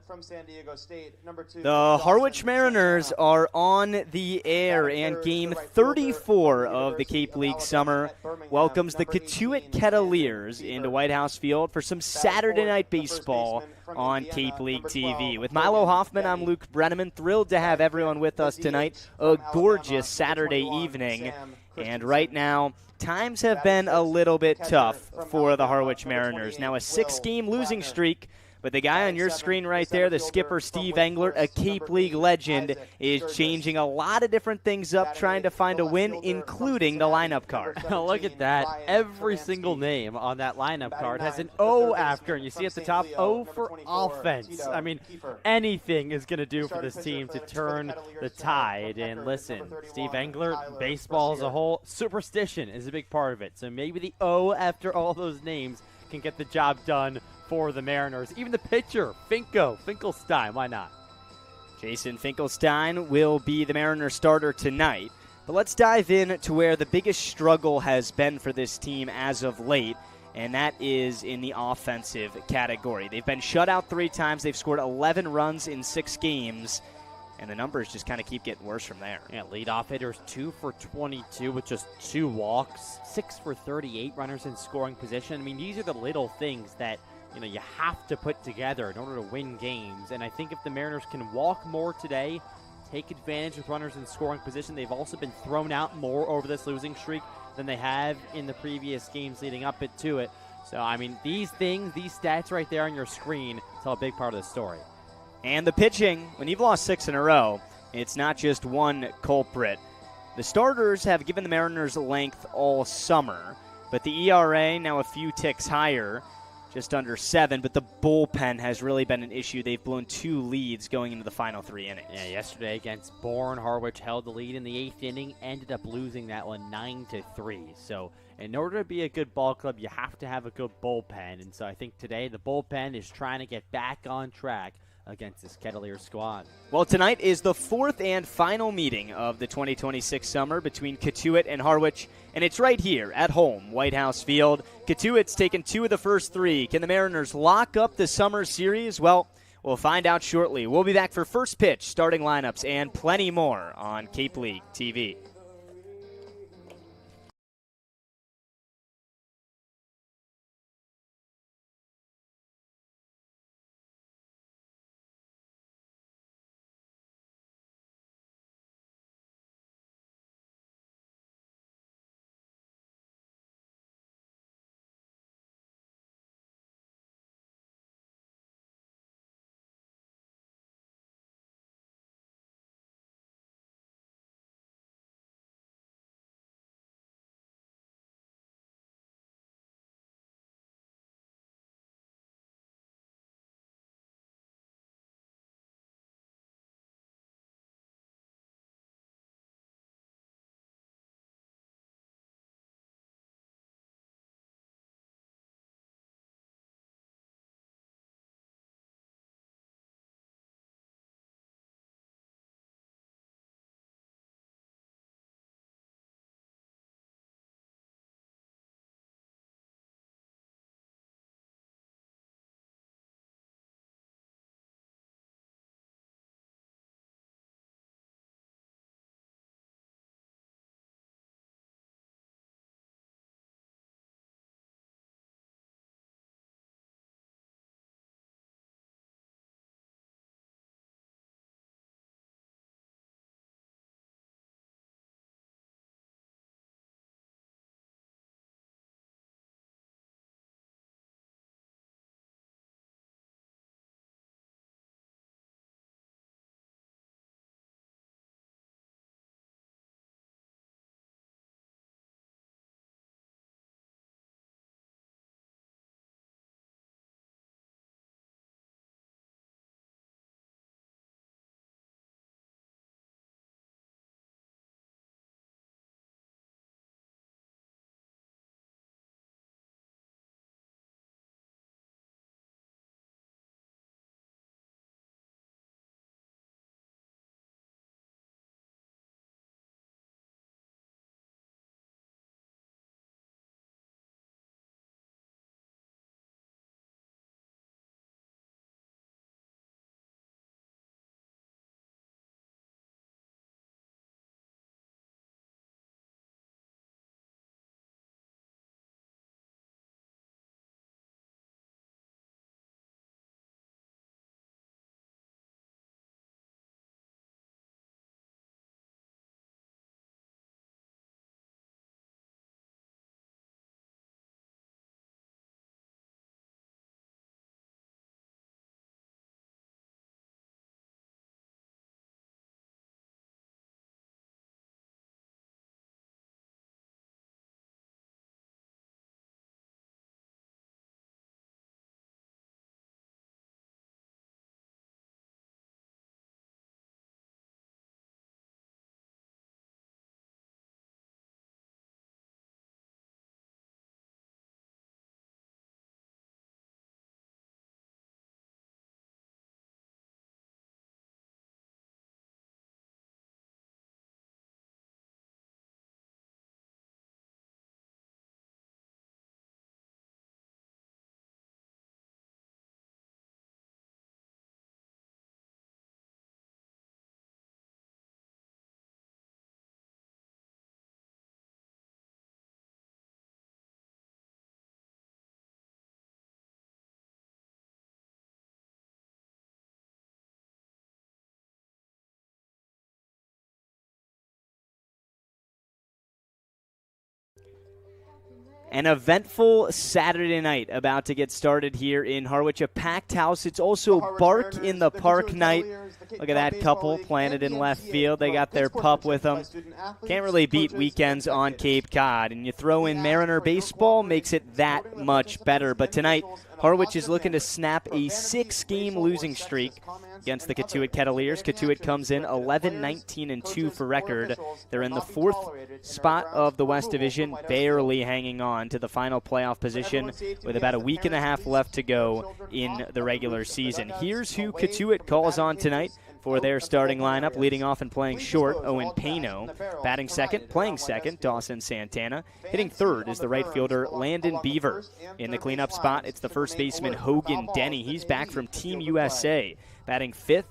from San Diego State. Number 2. The Harwich Mariners are on the air, and Game 34 of the Cape League Summer welcomes the Cotuit Kettleers into Whitehouse Field for some Saturday night baseball on Cape League TV. With Milo Hoffman, I'm Luke Brenneman. Thrilled to have everyone with us tonight. A gorgeous Saturday evening. And right now, times have been a little bit tough for the Harwich Mariners. Now a 6-game losing streak. But the guy on your screen right there, the skipper Steve Englert, a Cape League legend, is changing a lot of different things up, trying to find a win, including the lineup card. Look at that. Every single name on that lineup card has an O after, and you see at the top, O for offense. I mean, anything is going to do for this team to turn the tide. And listen, Steve Englert, baseball as a whole, superstition is a big part of it. So maybe the O after all those names can get the job done for the Mariners. Even the pitcher, Finkelstein, why not? Jason Finkelstein will be the Mariners starter tonight. But let's dive in to where the biggest struggle has been for this team as of late, and that is in the offensive category. They've been shut out 3 times. They've scored 11 runs in 6 games, and the numbers just kind of keep getting worse from there. Yeah, leadoff hitters 2 for 22 with just 2 walks, 6 for 38 runners in scoring position. I mean, these are the little things that you have to put together in order to win games. And I think if the Mariners can walk more today, take advantage with runners in scoring position, they've also been thrown out more over this losing streak than they have in the previous games leading up to it. So, I mean, these things, these stats right there on your screen tell a big part of the story. And the pitching, when you've lost 6 in a row, it's not just one culprit. The starters have given the Mariners length all summer, but the ERA now a few ticks higher, just under 7, but the bullpen has really been an issue. They've blown 2 leads going into the final 3 innings. Yeah, yesterday against Bourne, Harwich held the lead in the 8th inning, ended up losing that one 9-3. So in order to be a good ball club, you have to have a good bullpen. And so I think today the bullpen is trying to get back on track against this Kettleers squad. Well, tonight is the 4th and final meeting of the 2026 summer between Cotuit and Harwich, and it's right here at home, Whitehouse Field. Cotuit's taken 2 of the first 3. Can the Mariners lock up the summer series? Well, we'll find out shortly. We'll be back for first pitch, starting lineups, and plenty more on Cape League TV. An eventful Saturday night about to get started here in Harwich. A packed house. It's also Bark in the Park night. Look at that couple planted in left field. They got their pup with them. Can't really beat weekends on Cape Cod. And you throw in Mariner baseball, makes it that much better. But tonight, Harwich is looking to snap a 6-game losing streak against the Cotuit Kettleers. Cotuit comes in 11-19-2 for record. They're in the 4th spot of the West Division, barely hanging on to the final playoff position with about a week and a half left to go in the regular season. Here's who Cotuit calls on tonight for their starting lineup. Leading off and playing short, Owen Pano. Batting second, playing second, Dawson Santana. Hitting third is the right fielder, Landon Beaver. In the cleanup spot, it's the first baseman, Hogan Denny. He's back from Team USA. Batting fifth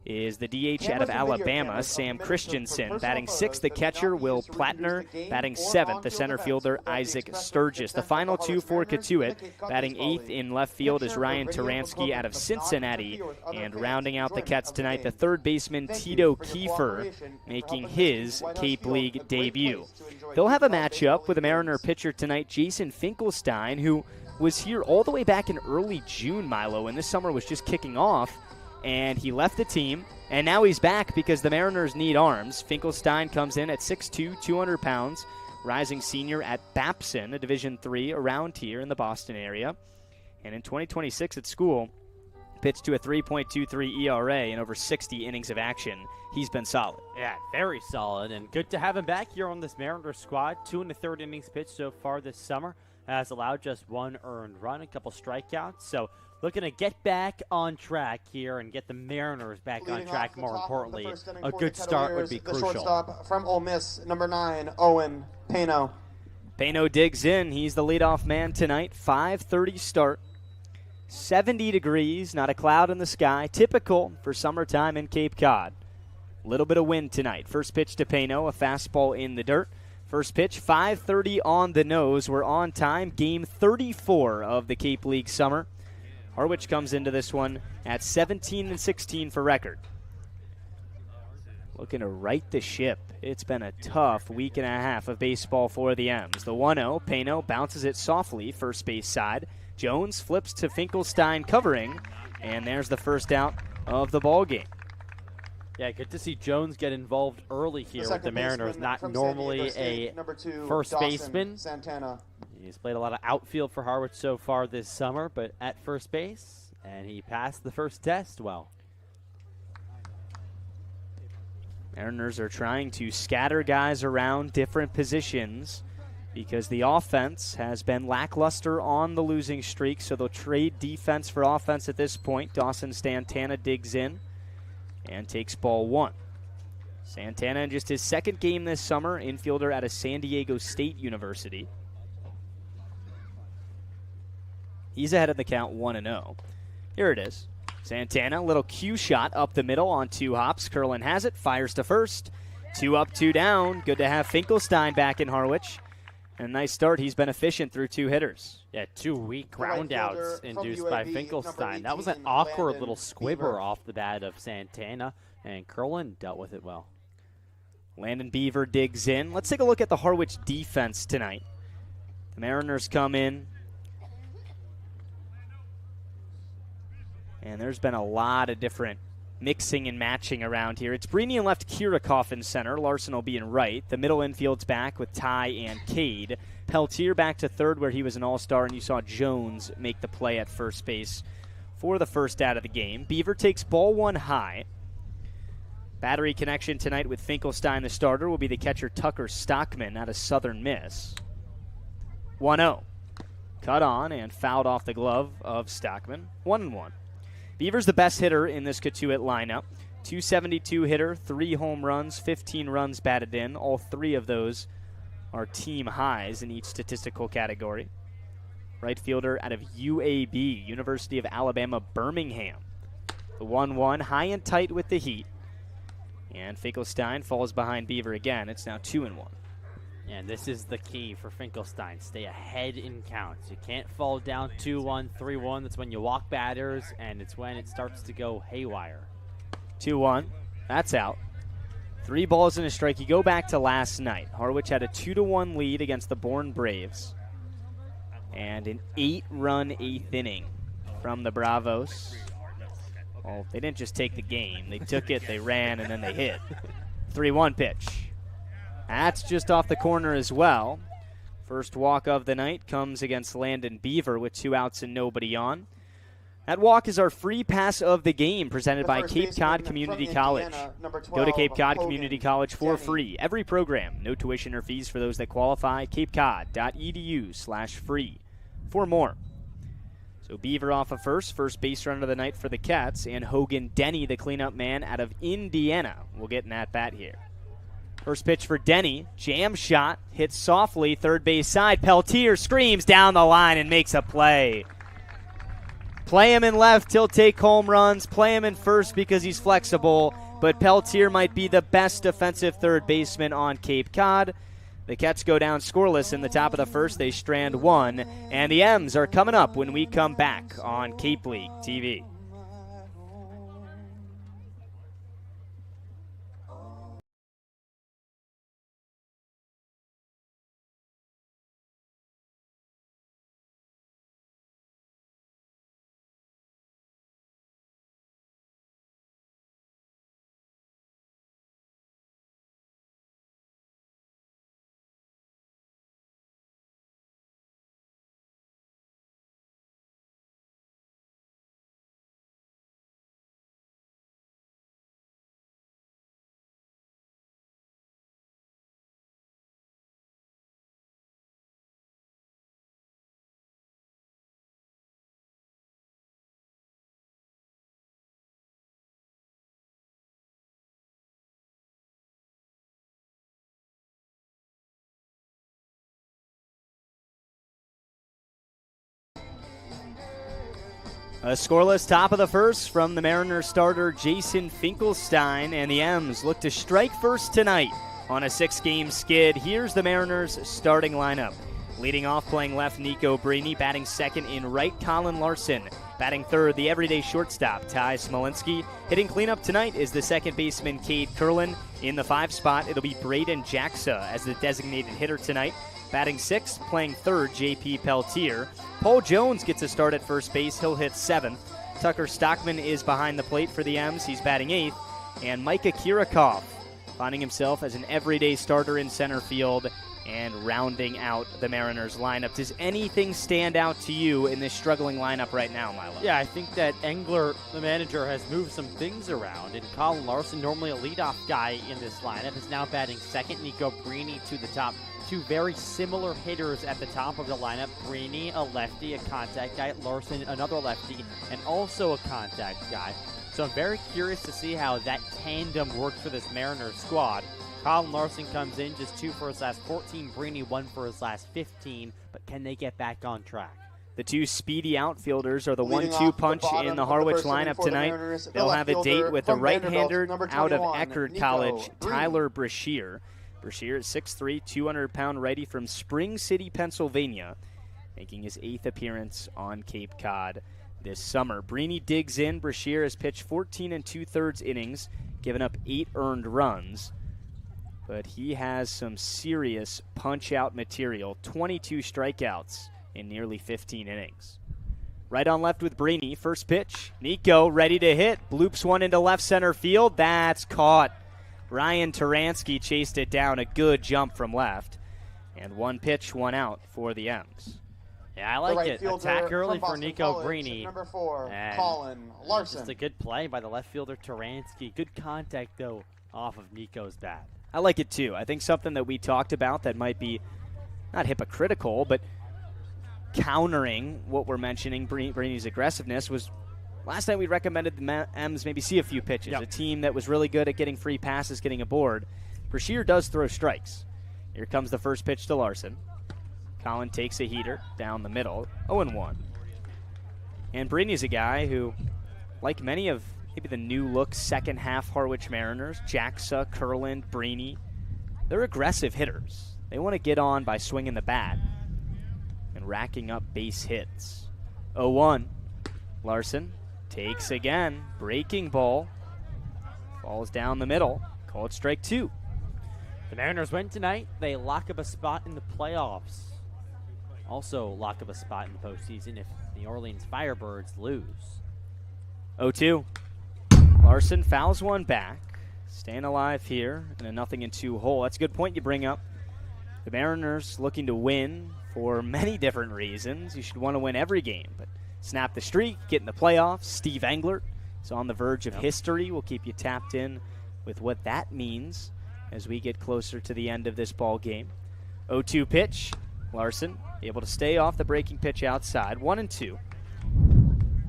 is the DH out of Alabama, Sam Christensen. Batting sixth, the catcher, Will Plattner. Batting seventh, the center fielder, Isaac Sturgis. The final two for Cotuit. Batting eighth in left field is Ryan Taransky out of Cincinnati. And rounding out the Cats tonight, the third baseman, Tito Kiefer, making his Cape League debut. They'll have a matchup with a Mariner pitcher tonight, Jason Finkelstein, who was here all the way back in early June, Milo, and this summer was just kicking off. And he left the team, and now he's back because the Mariners need arms. Finkelstein comes in at 6'2", 200 pounds, rising senior at Babson, a Division III around here in the Boston area. And in 2026 at school, pitched to a 3.23 ERA and over 60 innings of action. He's been solid. Yeah, very solid, and good to have him back here on this Mariners squad. 2 1/3 innings pitched so far this summer. Has allowed just 1 earned run, a couple strikeouts. So looking to get back on track here and get the Mariners back on track, more importantly. A good start would be crucial. The shortstop from Ole Miss, number 9, Owen Pano. Pano digs in. He's the leadoff man tonight. 5:30 start. 70 degrees, not a cloud in the sky. Typical for summertime in Cape Cod. A little bit of wind tonight. First pitch to Pano, a fastball in the dirt. First pitch, 5:30 on the nose. We're on time. Game 34 of the Cape League summer. Harwich comes into this one at 17-16 for record. Looking to right the ship. It's been a tough week and a half of baseball for the M's. The 1-0, Pano bounces it softly, first base side. Jones flips to Finkelstein covering, and there's the first out of the ball game. Yeah, good to see Jones get involved early here with the Mariners. Not normally a first baseman. Santana. He's played a lot of outfield for Harwich so far this summer, but at first base, and he passed the first test well. Mariners are trying to scatter guys around different positions because the offense has been lackluster on the losing streak, so they'll trade defense for offense at this point. Dawson Santana digs in and takes ball 1. Santana in just his second game this summer, infielder out of San Diego State University. He's ahead of the count 1-0. Here it is. Santana, little cue shot up the middle on 2 hops. Curlin has it, fires to first. 2 up, 2 down. Good to have Finkelstein back in Harwich. And nice start. He's been efficient through 2 hitters. Yeah, 2 weak ground outs induced by Finkelstein. That was an awkward little squibber off the bat of Santana, and Curlin dealt with it well. Landon Beaver digs in. Let's take a look at the Harwich defense tonight. The Mariners come in, and there's been a lot of different mixing and matching around here. It's Brini in left, Kirikoff in center. Larson will be in right. The middle infield's back with Ty and Cade. Peltier back to third where he was an all-star, and you saw Jones make the play at first base for the first out of the game. Beaver takes ball 1 high. Battery connection tonight with Finkelstein, the starter, will be the catcher Tucker Stockman out of Southern Miss. 1-0. Cut on and fouled off the glove of Stockman. 1-1. Beaver's the best hitter in this Cotuit lineup. 272 hitter, 3 home runs, 15 runs batted in. All 3 of those are team highs in each statistical category. Right fielder out of UAB, University of Alabama, Birmingham. The 1-1, high and tight with the heat. And Finkelstein falls behind Beaver again. It's now 2-1. And this is the key for Finkelstein. Stay ahead in counts. You can't fall down 2-1, 3-1. That's when you walk batters, and it's when it starts to go haywire. 2-1. That's out. 3 balls and a strike. You go back to last night. Harwich had a 2-1 lead against the Bourne Braves. And an 8-run 8th inning from the Bravos. Well, they didn't just take the game. They took it, they ran, and then they hit. 3-1 pitch. That's just off the corner as well. First walk of the night comes against Landon Beaver with 2 outs and nobody on. That walk is our free pass of the game presented by Cape Cod Community College. Go to Cape Cod Community College for free. Every program, no tuition or fees for those that qualify. capecod.edu/free for more. So Beaver off of first base runner of the night for the Cats, and Hogan Denny, the cleanup man out of Indiana, will get an at-bat here. First pitch for Denny, jam shot, hits softly, third base side. Peltier screams down the line and makes a play. Play him in left, he'll take home runs. Play him in first because he's flexible. But Peltier might be the best defensive third baseman on Cape Cod. The Cats go down scoreless in the top of the first. They strand 1. And the M's are coming up when we come back on Cape League TV. A scoreless top of the first from the Mariners starter Jason Finkelstein, and the M's look to strike first tonight on a 6-game skid. Here's the Mariners starting lineup. Leading off, playing left, Nico Brini. Batting second in right, Colin Larson. Batting third, the everyday shortstop, Ty Smolinski. Hitting cleanup tonight is the second baseman, Cade Curlin. In the 5 spot, it'll be Braden Jacksa as the designated hitter tonight. Batting sixth, playing third, J.P. Peltier. Paul Jones gets a start at first base. He'll hit 7th. Tucker Stockman is behind the plate for the M's. He's batting 8th. And Micah Kirikov finding himself as an everyday starter in center field and rounding out the Mariners lineup. Does anything stand out to you in this struggling lineup right now, Milo? Yeah, I think that Engler, the manager, has moved some things around. And Colin Larson, normally a leadoff guy in this lineup, is now batting second. Nico Brini to the top. 2 very similar hitters at the top of the lineup. Brini, a lefty, a contact guy. Larson, another lefty, and also a contact guy. So I'm very curious to see how that tandem works for this Mariners squad. Colin Larson comes in just 2 for his last 14. Brini 1 for his last 15. But can they get back on track? The 2 speedy outfielders are the 1-2 punch in the Harwich lineup tonight. They'll have a date with the right-hander out of Eckerd College, Tyler Brashear. Brashear is 6'3", 200-pound righty from Spring City, Pennsylvania, making his 8th appearance on Cape Cod this summer. Brini digs in. Brashear has pitched 14 2/3 innings, given up 8 earned runs. But he has some serious punch-out material, 22 strikeouts in nearly 15 innings. Right on left with Brini. First pitch. Nico ready to hit. Bloops one into left center field. That's caught. Ryan Taransky chased it down. A good jump from left. And 1 pitch, 1 out for the M's. Yeah, I like it. Attack early for Nico Brini. Number 4, and Colin Larson. Just a good play by the left fielder Taransky. Good contact, though, off of Nico's bat. I like it, too. I think something that we talked about that might be not hypocritical, but countering what we're mentioning, Brini's aggressiveness, was last night we recommended the M's maybe see a few pitches. Yep. A team that was really good at getting free passes, getting aboard. Brashear does throw strikes. Here comes the first pitch to Larson. Colin takes a heater down the middle, 0-1. And Brini's a guy who, like many of maybe the new-look second-half Harwich Mariners, Jacksa, Curlin, Brini, they're aggressive hitters. They want to get on by swinging the bat and racking up base hits. 0-1. Larson takes again. Breaking ball. Falls down the middle. Call it strike 2. The Mariners win tonight. They lock up a spot in the playoffs. also lock up a spot in the postseason if the Orleans Firebirds lose. 0-2. Larson fouls one back. Staying alive here in a 0-2 hole. That's a good point you bring up. The Mariners looking to win for many different reasons. You should want to win every game, but snap the streak, get in the playoffs. Steve Englert is on the verge of history. We'll keep you tapped in with what that means as we get closer to the end of this ball game. 0-2 pitch. Larson able to stay off the breaking pitch outside. 1-2.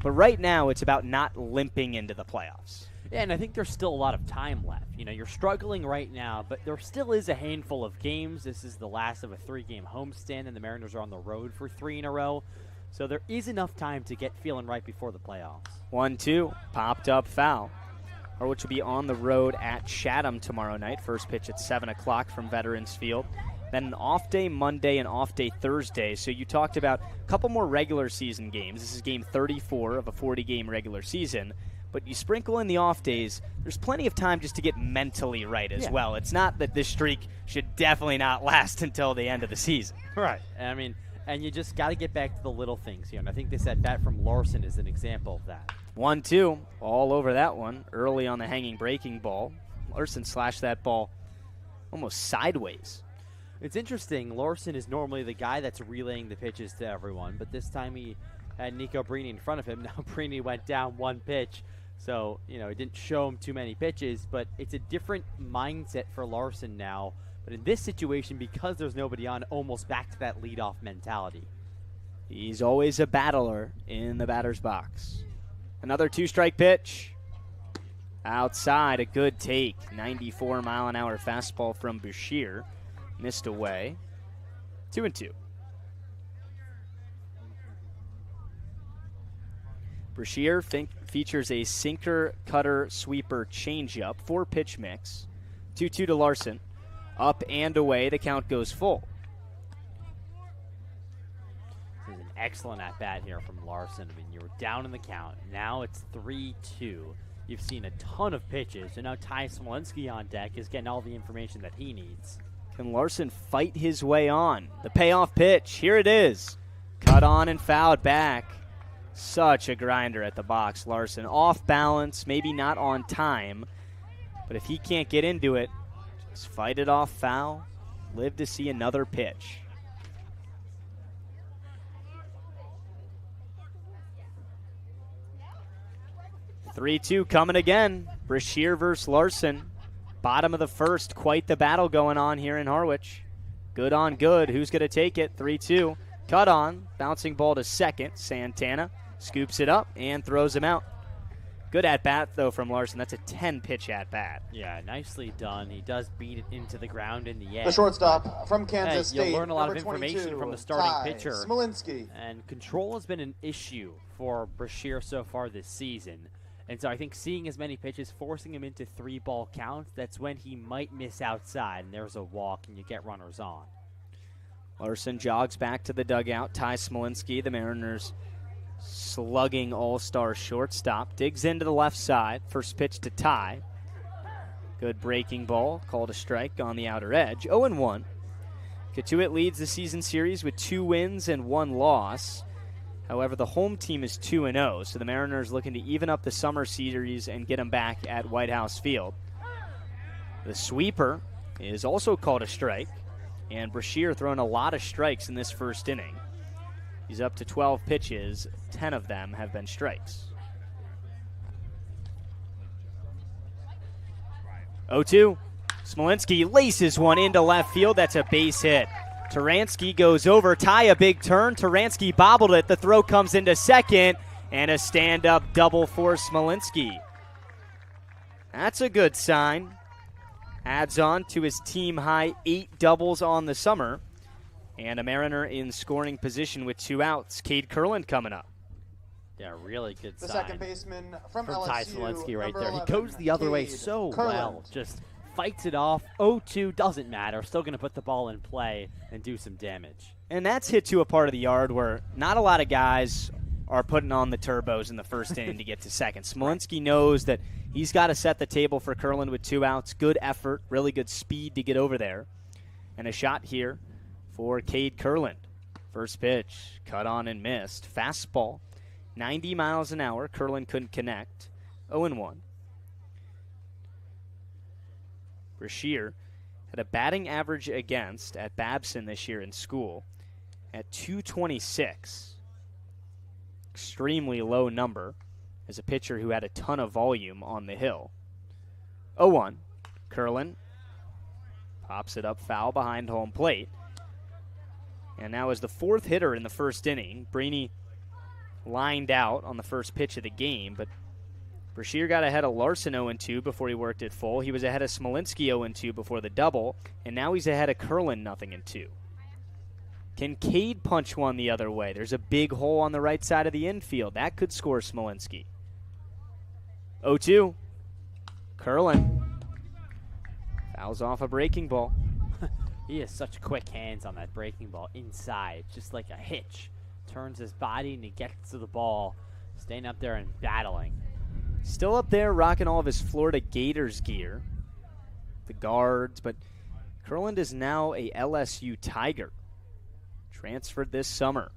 But right now it's about not limping into the playoffs. Yeah, and I think there's still a lot of time left. You know, you're struggling right now, but there still is a handful of games. This is the last of a 3-game homestand, and the Mariners are on the road for 3 in a row. So there is enough time to get feeling right before the playoffs. 1-2, popped up foul. Harwich will be on the road at Chatham tomorrow night. First pitch at 7 o'clock from Veterans Field. Then an off day Monday and off day Thursday. So you talked about a couple more regular season games. This is game 34 of a 40-game regular season. But you sprinkle in the off days, there's plenty of time just to get mentally right as well. It's not that this streak should definitely not last until the end of the season. Right. I mean, and you just got to get back to the little things here. And I think this at-bat from Larson is an example of that. 1-2, all over that one, early on the hanging breaking ball. Larson slashed that ball almost sideways. It's interesting. Larson is normally the guy that's relaying the pitches to everyone, but this time he had Nico Brini in front of him. Now Brini went down one pitch. So, you know, it didn't show him too many pitches, but it's a different mindset for Larson now. But in this situation, because there's nobody on, almost back to that leadoff mentality. He's always a battler in the batter's box. Another 2-strike pitch. Outside, a good take. 94-mile-an-hour fastball from Bashir. Missed away. 2-2. Brashear features a sinker, cutter, sweeper, changeup, 4-pitch mix. 2-2 to Larson. Up and away, the count goes full. This is an excellent at-bat here from Larson. I mean, you were down in the count. Now it's 3-2. You've seen a ton of pitches, and now Ty Smolinski on deck is getting all the information that he needs. Can Larson fight his way on? The payoff pitch, here it is. Cut on and fouled back. Such a grinder at the box, Larson. Off balance, maybe not on time, but if he can't get into it, just fight it off foul. Live to see another pitch. (3-2) coming again. Brashear versus Larson. Bottom of the first, quite the battle going on here in Harwich. Good on good. Who's going to take it? 3-2. Cut on. Bouncing ball to second. Santana scoops it up and throws him out. Good at-bat, though, from Larson. That's a 10-pitch at-bat. Yeah, nicely done. He does beat it into the ground in the end. The shortstop from Kansas State. You'll learn a lot of information from the starting pitcher. Smolinski. And control has been an issue for Brashear so far this season. And so I think seeing as many pitches, forcing him into 3-ball counts, that's when he might miss outside, and there's a walk, and you get runners on. Larson jogs back to the dugout. Ty Smolinski, the Mariners' slugging all-star shortstop, digs into the left side. First pitch to Ty. Good breaking ball, called a strike on the outer edge. 0-1. Cotuit leads the season series with 2 wins and 1 loss. However, the home team is 2-0, so the Mariners looking to even up the summer series and get them back at Whitehouse Field. The sweeper is also called a strike, and Brashear throwing a lot of strikes in this first inning. He's up to 12 pitches. 10 of them have been strikes. 0-2. Smolinski laces one into left field. That's a base hit. Taransky goes over. Ty a big turn. Taransky bobbled it. The throw comes into second. And a stand-up double for Smolinski. That's a good sign. Adds on to his team-high 8 doubles on the summer. And a Mariner in scoring position with 2 outs. Cade Kurland coming up. Yeah, really good sign. The second baseman from LSU, Ty Smolinski right there. 11, He goes the other way Cade so Kurland. well. Just fights it off. 0-2 doesn't matter. Still going to put the ball in play and do some damage. And that's hit to a part of the yard where not a lot of guys are putting on the turbos in the first inning to get to second. Smolinski knows that he's got to set the table for Kurland with 2 outs. Good effort, really good speed to get over there. And a shot here for Cade Kurland. First pitch, cut on and missed. Fastball, 90 miles an hour. Curlin couldn't connect. 0-1. Brashear had a batting average against at Babson this year in school at 226. Extremely low number as a pitcher who had a ton of volume on the hill. 0-1. Curlin pops it up foul behind home plate. And now as the fourth hitter in the first inning, Brini lined out on the first pitch of the game, but Brashear got ahead of Larson 0-2 before he worked it full. He was ahead of Smolinski 0-2 before the double, and now he's ahead of Curlin 0-2. Kincaid punch one the other way. There's a big hole on the right side of the infield. That could score Smolinski. 0-2. Curlin fouls off a breaking ball. He has such quick hands on that breaking ball inside, just like a hitch. Turns his body and he gets to the ball, staying up there and battling. Still up there rocking all of his Florida Gators gear, the guards, but Curlin is now a LSU Tiger. Transferred this summer.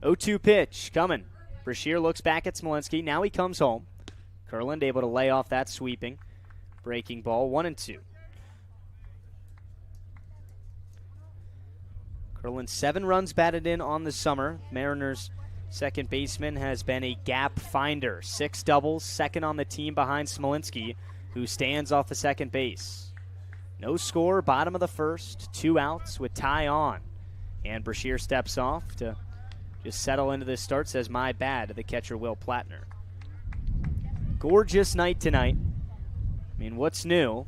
0-2 pitch coming. Brashear looks back at Smolinski. Now he comes home. Curlin able to lay off that sweeping breaking ball. 1-2. Curlin 7 runs batted in on the summer. Mariners' second baseman has been a gap finder. 6 doubles, second on the team behind Smolinski, who stands off the second base. No score, bottom of the first, 2 outs with tie on. And Brashear steps off to just settle into this start, says my bad to the catcher Will Plattner. Gorgeous night tonight. I mean, what's new?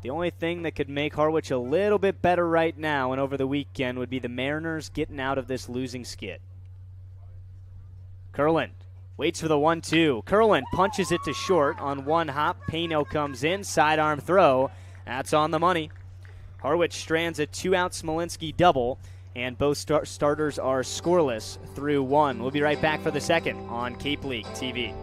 The only thing that could make Harwich a little bit better right now and over the weekend would be the Mariners getting out of this losing skid. Curlin waits for the 1-2. Curlin punches it to short on one hop. Pano comes in, sidearm throw. That's on the money. Harwich strands a 2-out Smolinski double, and both starters are scoreless through 1. We'll be right back for the second on Cape League TV.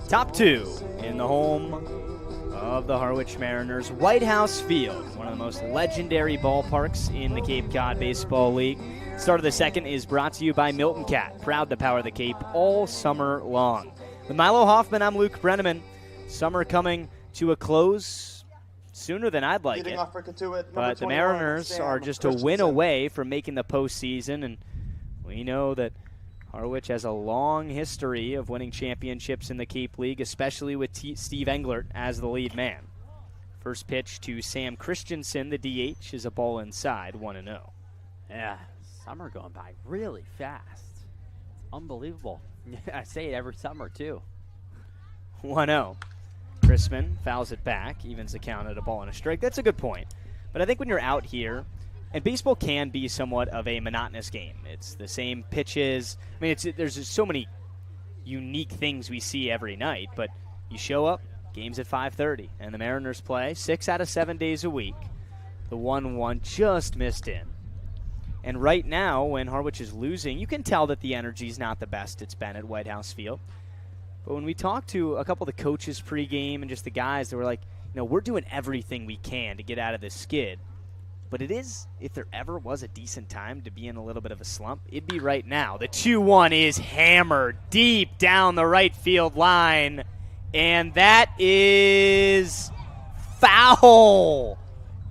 Top 2 in the home of the Harwich Mariners, Whitehouse Field, one of the most legendary ballparks in the Cape Cod Baseball League. Start of the second is brought to you by Milton Cat, proud to power the Cape all summer long. With Milo Hoffman, I'm Luke Brenneman. Summer coming to a close sooner than I'd like it, but the Mariners are just a win away from making the postseason, and we know that Harwich has a long history of winning championships in the Cape League, especially with Steve Englert as the lead man. First pitch to Sam Christensen, the DH, is a ball inside, 1-0. Yeah, summer going by really fast. It's unbelievable. I say it every summer, too. 1-0. Chrisman fouls it back, evens the count at a ball and a strike. That's a good point. But I think when you're out here, and baseball can be somewhat of a monotonous game. It's the same pitches. I mean, there's just so many unique things we see every night, but you show up, game's at 5:30, and the Mariners play 6 out of 7 days a week. The 1-1 just missed in. And right now, when Harwich is losing, you can tell that the energy's not the best it's been at Whitehouse Field. But when we talked to a couple of the coaches pregame and just the guys, they were like, we're doing everything we can to get out of this skid. But it is, if there ever was a decent time to be in a little bit of a slump, it'd be right now. The 2-1 is hammered deep down the right field line, and that is foul.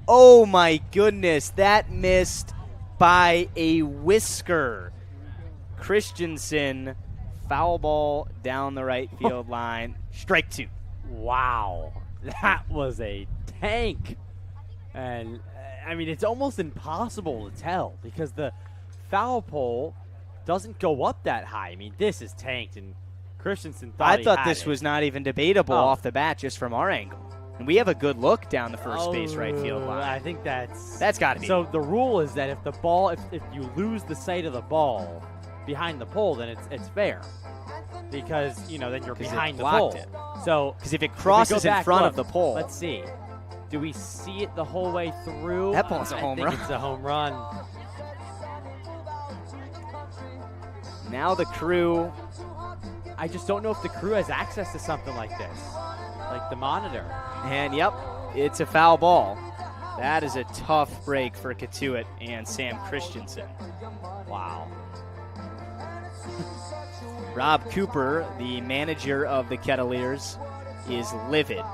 Oh, my goodness. That missed by a whisker. Christensen, foul ball down the right field line. Strike 2. Wow. That was a tank. And, I mean, it's almost impossible to tell because the foul pole doesn't go up that high. I mean, this is tanked, and Christensen thought I thought this was not even debatable off the bat just from our angle. And we have a good look down the first base right field line. I think that's got to be. So the rule is that if the ball, if you lose the sight of the ball behind the pole, then it's fair. Because, you know, then you're behind the pole. So because if it crosses in front of the pole. Let's see. Do we see it the whole way through? That ball's a home run. It's a home run. Now the crew. I just don't know if the crew has access to something like this, like the monitor. And, yep, it's a foul ball. That is a tough break for Cotuit and Sam Christensen. Wow. Rob Cooper, the manager of the Kettleers, is livid.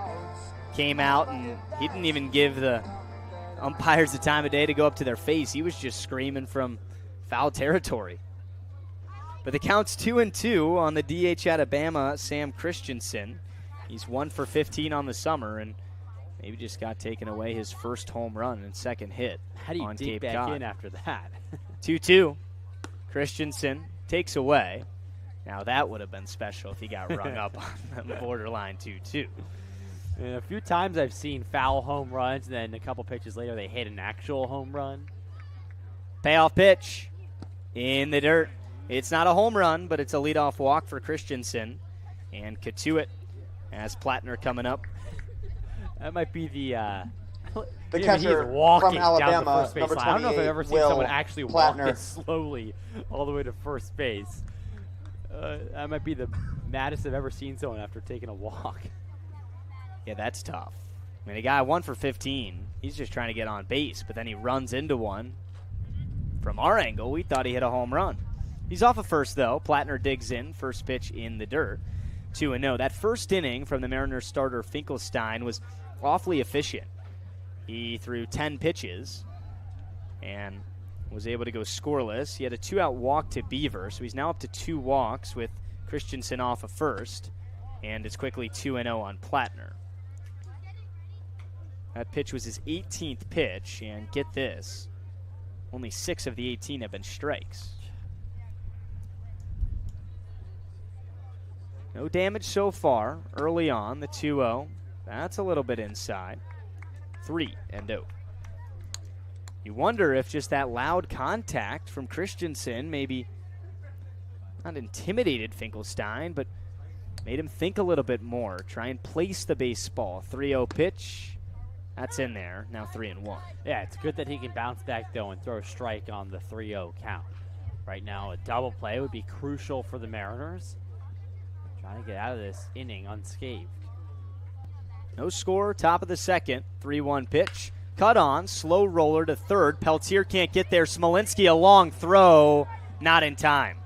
Came out and he didn't even give the umpires the time of day to go up to their face. He was just screaming from foul territory. But the count's 2-2 on the DH out of Bama, Sam Christensen. He's 1 for 15 on the summer and maybe just got taken away his first home run and second hit. How do you on dig Cape back Cod. in after that? 2-2. Christensen takes away. Now that would have been special if he got rung up on the borderline 2-2. And a few times I've seen foul home runs, and then a couple pitches later they hit an actual home run. Payoff pitch in the dirt. It's not a home run, but it's a leadoff walk for Christensen. And Cotuit has Plattner coming up. That might be the catcher walking from Alabama, down the first base number line. I don't know if I've ever seen Will someone actually Plattner. walk it slowly all the way to first base. That might be the maddest I've ever seen someone after taking a walk. Yeah, that's tough. I mean, a guy 1 for 15. He's just trying to get on base, but then he runs into one. From our angle, we thought he hit a home run. He's off of first, though. Plattner digs in, first pitch in the dirt. 2-0. That first inning from the Mariners starter Finkelstein was awfully efficient. He threw 10 pitches and was able to go scoreless. He had a 2-out walk to Beaver, so he's now up to 2 walks with Christensen off of first, and it's quickly 2-0 on Plattner. That pitch was his 18th pitch, and get this, only 6 of the 18 have been strikes. No damage so far. Early on, the 2-0. That's a little bit inside. 3-0. You wonder if just that loud contact from Christensen maybe not intimidated Finkelstein, but made him think a little bit more. Try and place the baseball. 3-0 pitch. That's in there. Now 3-1. Yeah, it's good that he can bounce back, though, and throw a strike on the 3-0 count. Right now, a double play would be crucial for the Mariners. Trying to get out of this inning unscathed. No score, top of the second. 3-1 pitch. Cut on, slow roller to third. Peltier can't get there. Smolinski, a long throw, not in time.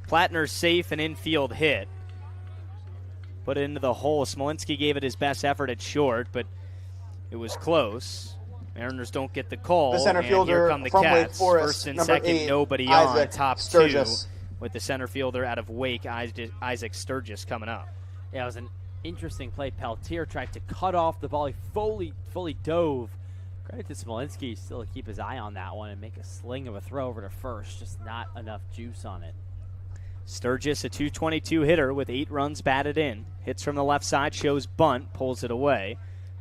Plattner safe, an infield hit. Put it into the hole. Smolinski gave it his best effort at short, but it was close. Mariners don't get the call. The center and fielder here come the from Cats. Wake Forest, First and number second, 8, nobody Isaac on. Top Sturgis. 2 with the center fielder out of Wake, Isaac Sturgis, coming up. Yeah, it was an interesting play. Peltier tried to cut off the ball. He fully dove. Credit to Smolinski still to keep his eye on that one and make a sling of a throw over to first. Just not enough juice on it. Sturgis, a .222 hitter with 8 runs batted in. Hits from the left side, shows bunt, pulls it away.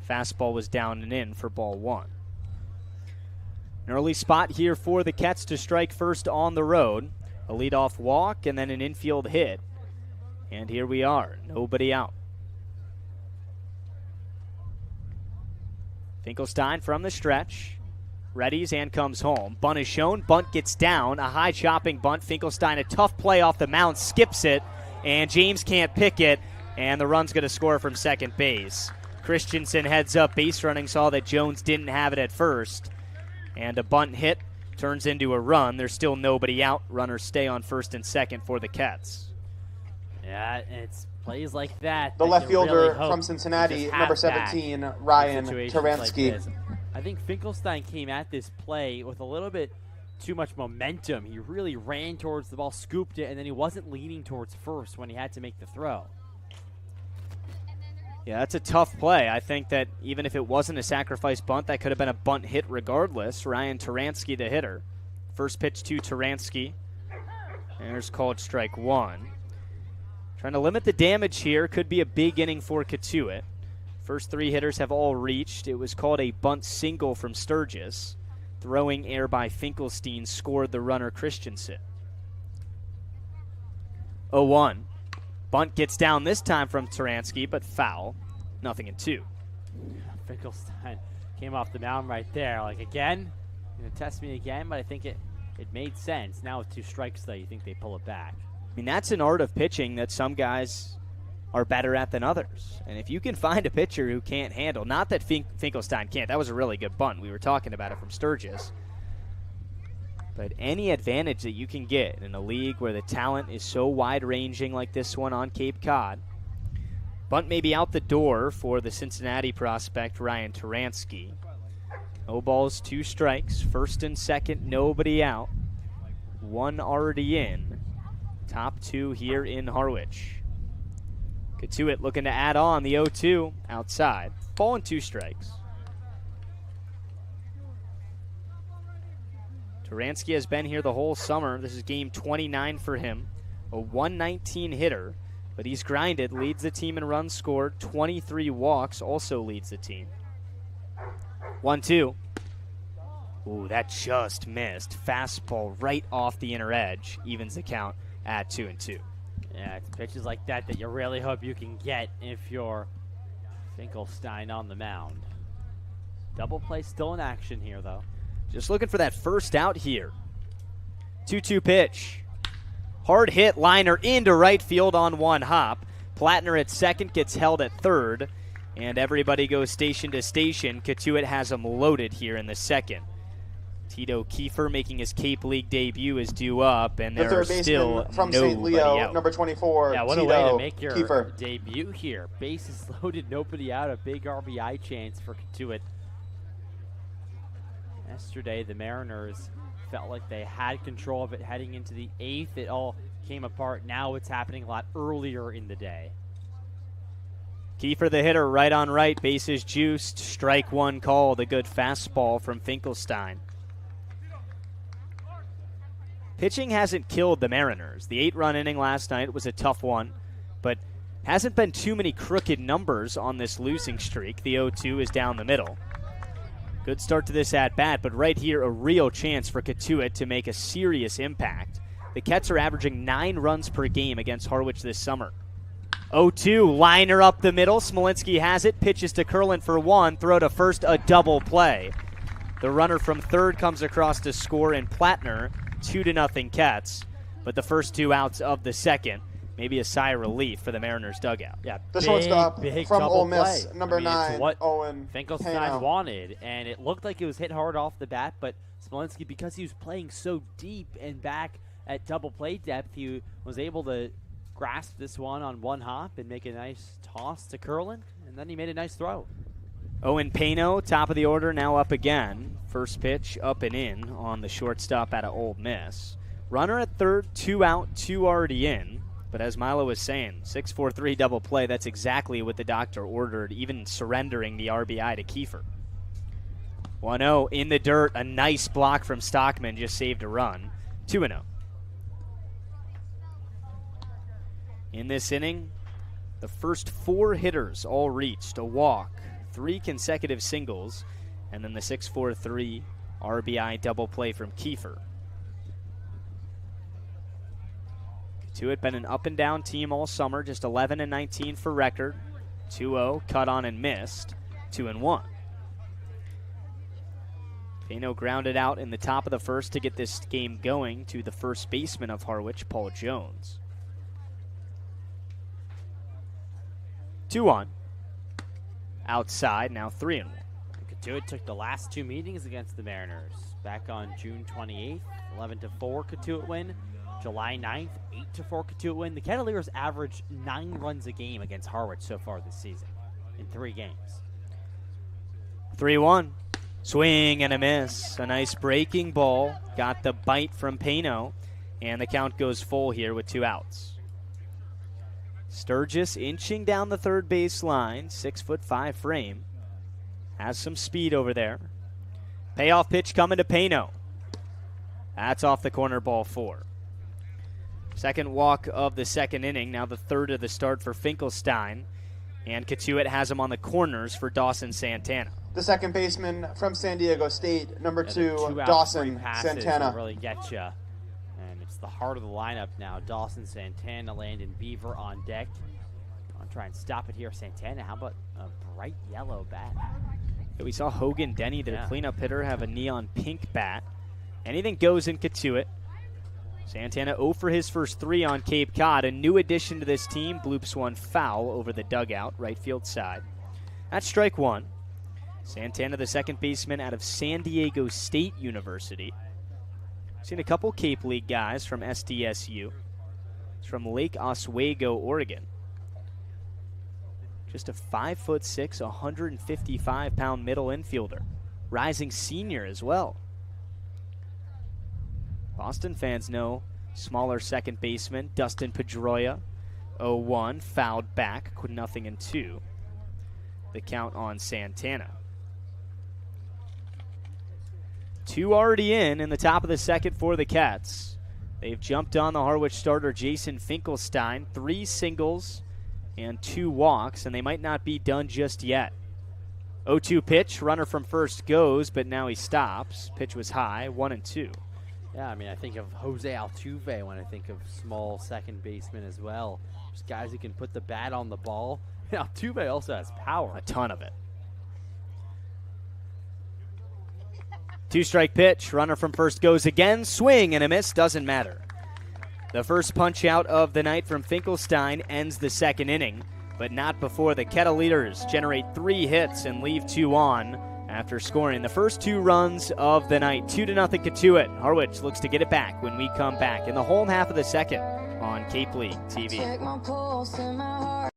Fastball was down and in for ball 1. An early spot here for the Cats to strike first on the road. A leadoff walk and then an infield hit. And here we are, nobody out. Finkelstein from the stretch. Readies and comes home. Bunt is shown. Bunt gets down. A high chopping bunt. Finkelstein, a tough play off the mound, skips it, and James can't pick it, and the run's going to score from second base. Christensen heads up, base running, saw that Jones didn't have it at first. And a bunt hit turns into a run. There's still nobody out. Runners stay on first and second for the Cats. Yeah, it's plays like that. The that left fielder really from Cincinnati, number 17, in Ryan situations Taransky. like this. I think Finkelstein came at this play with a little bit too much momentum. He really ran towards the ball, scooped it, and then he wasn't leaning towards first when he had to make the throw. Yeah, that's a tough play. I think that even if it wasn't a sacrifice bunt, that could have been a bunt hit regardless. Ryan Taransky, the hitter. First pitch to Taransky. There's called strike one. Trying to limit the damage here. Could be a big inning for Cotuit. First three hitters have all reached. It was called a bunt single from Sturgis. Throwing air by Finkelstein scored the runner Christensen. 0-1. Bunt gets down this time from Taransky, but foul. 0-2. Finkelstein came off the mound right there. Like, again, going to test me again, but I think it made sense. Now with 2 strikes, though, you think they pull it back. I mean, that's an art of pitching that some guys are better at than others. And if you can find a pitcher who can't handle, not that Finkelstein can't, that was a really good bunt. We were talking about it from Sturgis. But any advantage that you can get in a league where the talent is so wide-ranging like this one on Cape Cod. Bunt may be out the door for the Cincinnati prospect, Ryan Taransky. No balls, 2 strikes. First and second, nobody out. 1 already in. Top 2 here in Harwich. Cotuit looking to add on the 0-2 outside. Ball and 2 strikes. Taransky has been here the whole summer. This is game 29 for him. A 119 hitter, but he's grinded, leads the team in runs scored. 23 walks, also leads the team. 1-2. Ooh, that just missed. Fastball right off the inner edge. Evens the count at 2-2. Yeah, it's pitches like that you really hope you can get if you're Finkelstein on the mound. Double play still in action here, though. Just looking for that first out here. 2-2 pitch. Hard hit liner into right field on 1 hop. Plattner at second, gets held at third. And everybody goes station to station. Cotuit has him loaded here in the second. Tito Kiefer making his Cape League debut is due up, and there are still from nobody St. Leo, out. number 24, Yeah, what Tito a way to make your Kiefer. debut here. Bases loaded, nobody out, a big RBI chance for Cotuit. Yesterday, the Mariners felt like they had control of it heading into the 8th. It all came apart. Now it's happening a lot earlier in the day. Kiefer the hitter, right on right, bases juiced. Strike one called, a good fastball from Finkelstein. Pitching hasn't killed the Mariners. The 8-run inning last night was a tough one, but hasn't been too many crooked numbers on this losing streak. The 0-2 is down the middle. Good start to this at-bat, but right here, a real chance for Cotuit to make a serious impact. The Cats are averaging 9 runs per game against Harwich this summer. 0-2, liner up the middle. Smolinski has it, pitches to Curlin for 1, throw to first, a double play. The runner from third comes across to score, and Plattner, 2-0 Cats. But the first 2 outs of the second, maybe a sigh of relief for the Mariners dugout. Yeah, The shortstop big from double Ole Miss, play. number I mean, 9, it's what Owen Finkelstein Pano. wanted, and it looked like it was hit hard off the bat, but Smolinski, because he was playing so deep and back at double play depth, he was able to grasp this one on 1 hop and make a nice toss to Curlin, and then he made a nice throw. Owen Pano, top of the order, now up again. First pitch up and in on the shortstop out of Ole Miss. Runner at third, 2 out, 2 already in. But as Milo was saying, 6-4-3 double play, that's exactly what the doctor ordered, even surrendering the RBI to Kiefer. 1-0 in the dirt, a nice block from Stockman, just saved a run. 2-0. In this inning, the first 4 hitters all reached a walk, 3 consecutive singles, and then the 6-4-3 RBI double play from Kiefer. Cotuit been an up-and-down team all summer, just 11-19 for record. 2-0, cut on and missed. 2-1. Pano grounded out in the top of the first to get this game going to the first baseman of Harwich, Paul Jones. 2-1. outside, now 3-1. Cotuit took the last 2 meetings against the Mariners. Back on June 28th, 11-4 Cotuit win. July 9th, 8-4 Cotuit win. The Kettleers averaged 9 runs a game against Harwich so far this season in 3 games. 3-1. Swing and a miss. A nice breaking ball. Got the bite from Pano. And the count goes full here with 2 outs. Sturgis inching down the third base line. 6'5" frame. Has some speed over there. Payoff pitch coming to Pano. That's off the corner, ball 4. Second walk of the second inning. Now the third of the start for Finkelstein. And Cotuit has him on the corners for Dawson Santana. The second baseman from San Diego State, number 2, Two Dawson passes Santana. really get you. And it's the heart of the lineup now. Dawson Santana, Landon Beaver on deck. I'll try and stop it here. Santana, how about a bright yellow bat? Yeah, we saw Hogan Denny, their cleanup hitter, have a neon pink bat. Anything goes in Cotuit. Santana 0 for his first 3 on Cape Cod. A new addition to this team. Bloops one foul over the dugout, right field side. That's strike 1. Santana, the second baseman out of San Diego State University. Seen a couple Cape League guys from SDSU. It's from Lake Oswego, Oregon. Just a 5'6", 155-pound middle infielder. Rising senior as well. Boston fans know smaller second baseman Dustin Pedroia. 0-1, fouled back, 0-2. The count on Santana. 2 already in the top of the second for the Cats. They've jumped on the Harwich starter Jason Finkelstein. 3 singles and 2 walks, and they might not be done just yet. 0-2 pitch, runner from first goes, but now he stops. Pitch was high, 1-2. Yeah, I mean, I think of Jose Altuve when I think of small second baseman as well. Just guys who can put the bat on the ball. Altuve also has power. A ton of it. 2-strike pitch. Runner from first goes again. Swing and a miss. Doesn't matter. The first punch out of the night from Finkelstein ends the second inning, but not before the Kettleers generate 3 hits and leave 2 on after scoring the first 2 runs of the night. 2-0 Cotuit. Harwich looks to get it back when we come back in the home half of the second on Cape League TV. Check my pulse and my heart.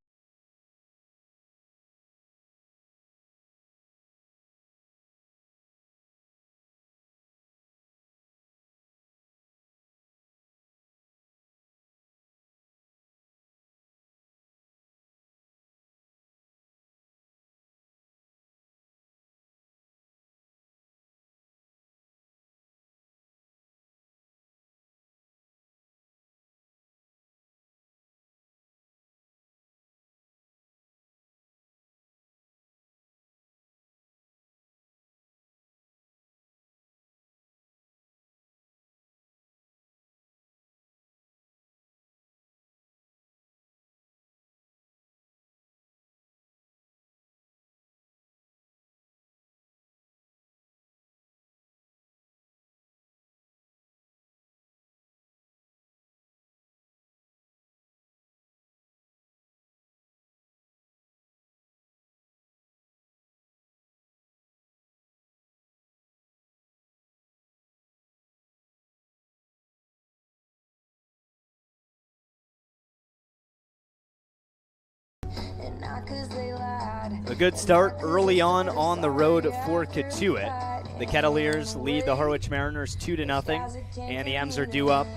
A good start early on the road for Cotuit. The Kettleers lead the Harwich Mariners 2-0, and the M's are due up.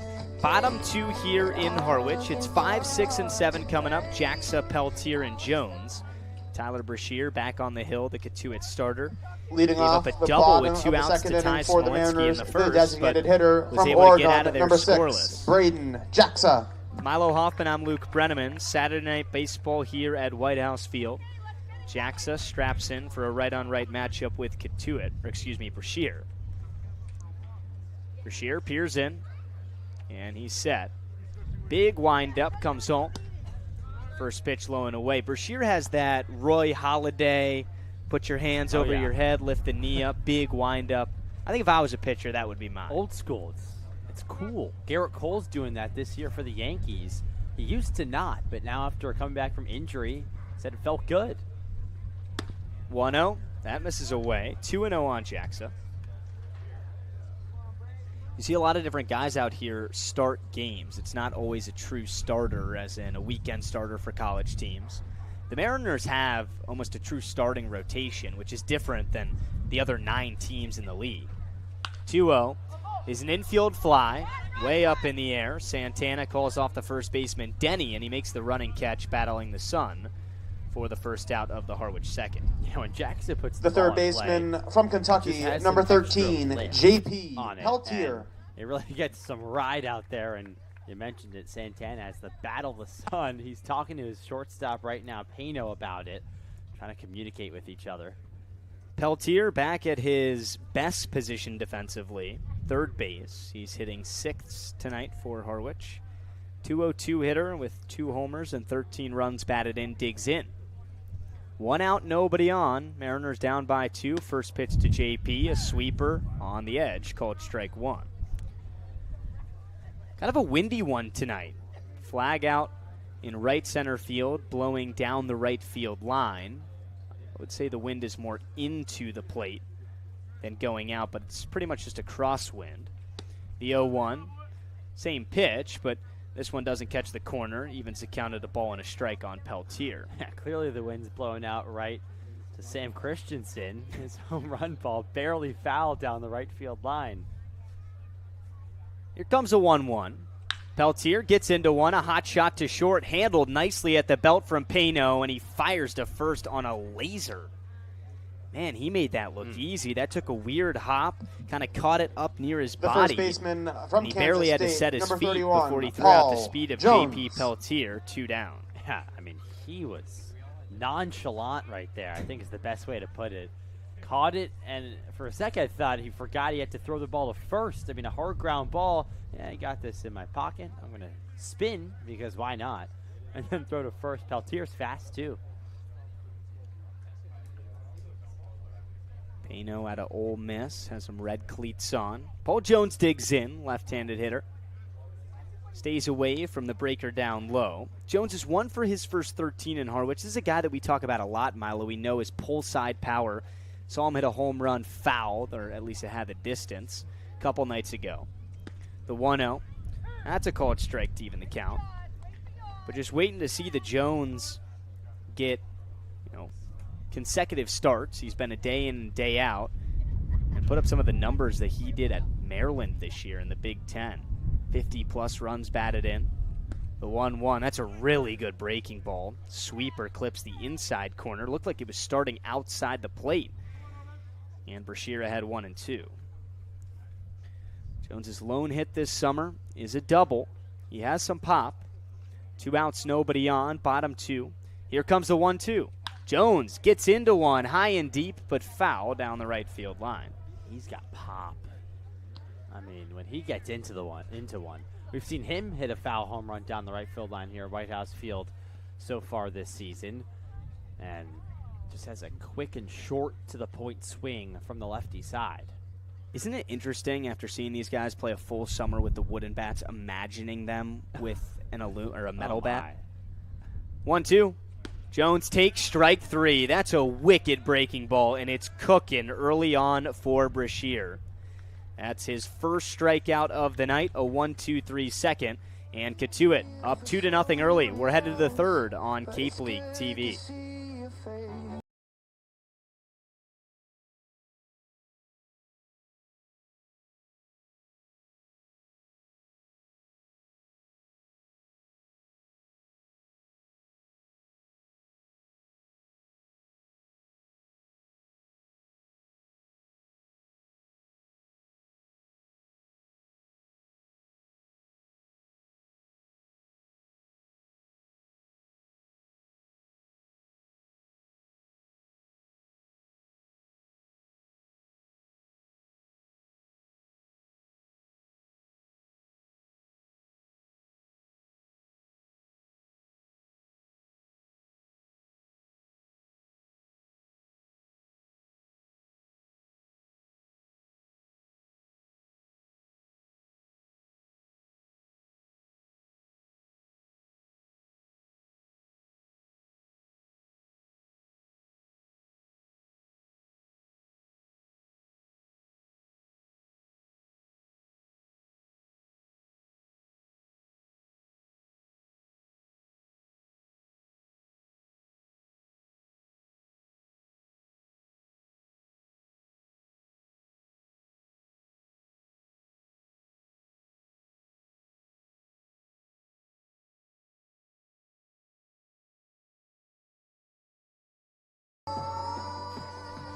Bottom 2 here in Harwich. It's 5, 6, and 7 coming up. Jaxa, Peltier, and Jones. Tyler Brashear back on the hill, the Cotuit starter. Leading off Gave up the a double bottom with of 2 the outs second to Ty inning for the Smolinski in Mariners, the the first, designated but hitter was from able to get out Oregon, of there number 6, scoreless. Braden Jaxa. Milo Hoffman, I'm Luke Brenneman. Saturday Night Baseball here at Whitehouse Field. Jaxa straps in for a right-on-right matchup with Brashear. Brashear peers in, and he's set. Big wind-up, comes home. First pitch low and away. Brashear has that Roy Halladay, put your hands over your head, lift the knee up, big wind-up. I think if I was a pitcher, that would be mine. Old school. It's cool. Garrett Cole's doing that this year for the Yankees. He used to not, but now after coming back from injury, said it felt good. 1-0. That misses away. 2-0 on Jaxa. You see a lot of different guys out here start games. It's not always a true starter, as in a weekend starter for college teams. The Mariners have almost a true starting rotation, which is different than the other 9 teams in the league. 2-0 is an infield fly, way up in the air. Santana calls off the first baseman, Denny, and he makes the running catch battling the sun for the first out of the Harwich second. You know, when Jackson puts The third baseman from Kentucky, number 13, J.P. Peltier. It really gets some ride out there, and you mentioned it, Santana has the battle the sun. He's talking to his shortstop right now, Pano, about it, trying to communicate with each other. Peltier back at his best position defensively, third base. He's hitting 6th tonight for Harwich. 202 hitter with 2 homers and 13 runs batted in, digs in. 1 out, nobody on. Mariners down by 2. First pitch to JP, a sweeper on the edge, called strike 1. Kind of a windy one tonight. Flag out in right center field, blowing down the right field line. I would say the wind is more into the plate than going out, but it's pretty much just a crosswind. The 0-1, same pitch, but this one doesn't catch the corner, evens the count of the ball and a strike on Peltier. Yeah, clearly the wind's blowing out right to Sam Christensen. His home run ball barely fouled down the right field line. Here comes a 1-1. Peltier gets into one, a hot shot to short, handled nicely at the belt from Pano, and he fires to first on a laser. Man, he made that look easy. That took a weird hop, kind of caught it up near his body. The first baseman from he Kansas barely had to State, set his number feet 31, before he threw Paul out the speed of Jones. J.P. Peltier, 2 down. Yeah, I mean, he was nonchalant right there, I think is the best way to put it. Caught it, and for a second I thought he forgot he had to throw the ball to first. I mean, a hard ground ball. Yeah, I got this in my pocket. I'm going to spin, because why not? And then throw to first. Peltier's fast, too. Pano out of Ole Miss, has some red cleats on. Paul Jones digs in, left-handed hitter. Stays away from the breaker down low. Jones is 1 for his first 13 in Harwich. This is a guy that we talk about a lot, Milo. We know his pull side power. Saw him hit a home run foul, or at least it had the distance, a couple nights ago. The 1-0. That's a called strike to even the count. But just waiting to see the Jones get, consecutive starts. He's been a day in and day out, and put up some of the numbers that he did at Maryland this year in the Big Ten. 50-plus runs batted in. The 1-1, that's a really good breaking ball. Sweeper clips the inside corner. Looked like it was starting outside the plate. And Brashear had 1 and 2. Jones's lone hit this summer is a double. He has some pop. 2 outs, nobody on, bottom 2. Here comes the 1-2. Jones gets into one, high and deep, but foul down the right field line. He's got pop. I mean, when he gets into one, we've seen him hit a foul home run down the right field line here at Whitehouse Field so far this season, and just has a quick and short to the point swing from the lefty side. Isn't it interesting after seeing these guys play a full summer with the wooden bats, imagining them with a metal bat? 1-2. Jones takes strike 3. That's a wicked breaking ball, and it's cooking early on for Brashear. That's his first strikeout of the night, a 1-2-3 second. And Cotuit up 2-0 early. We're headed to the third on Cape League TV.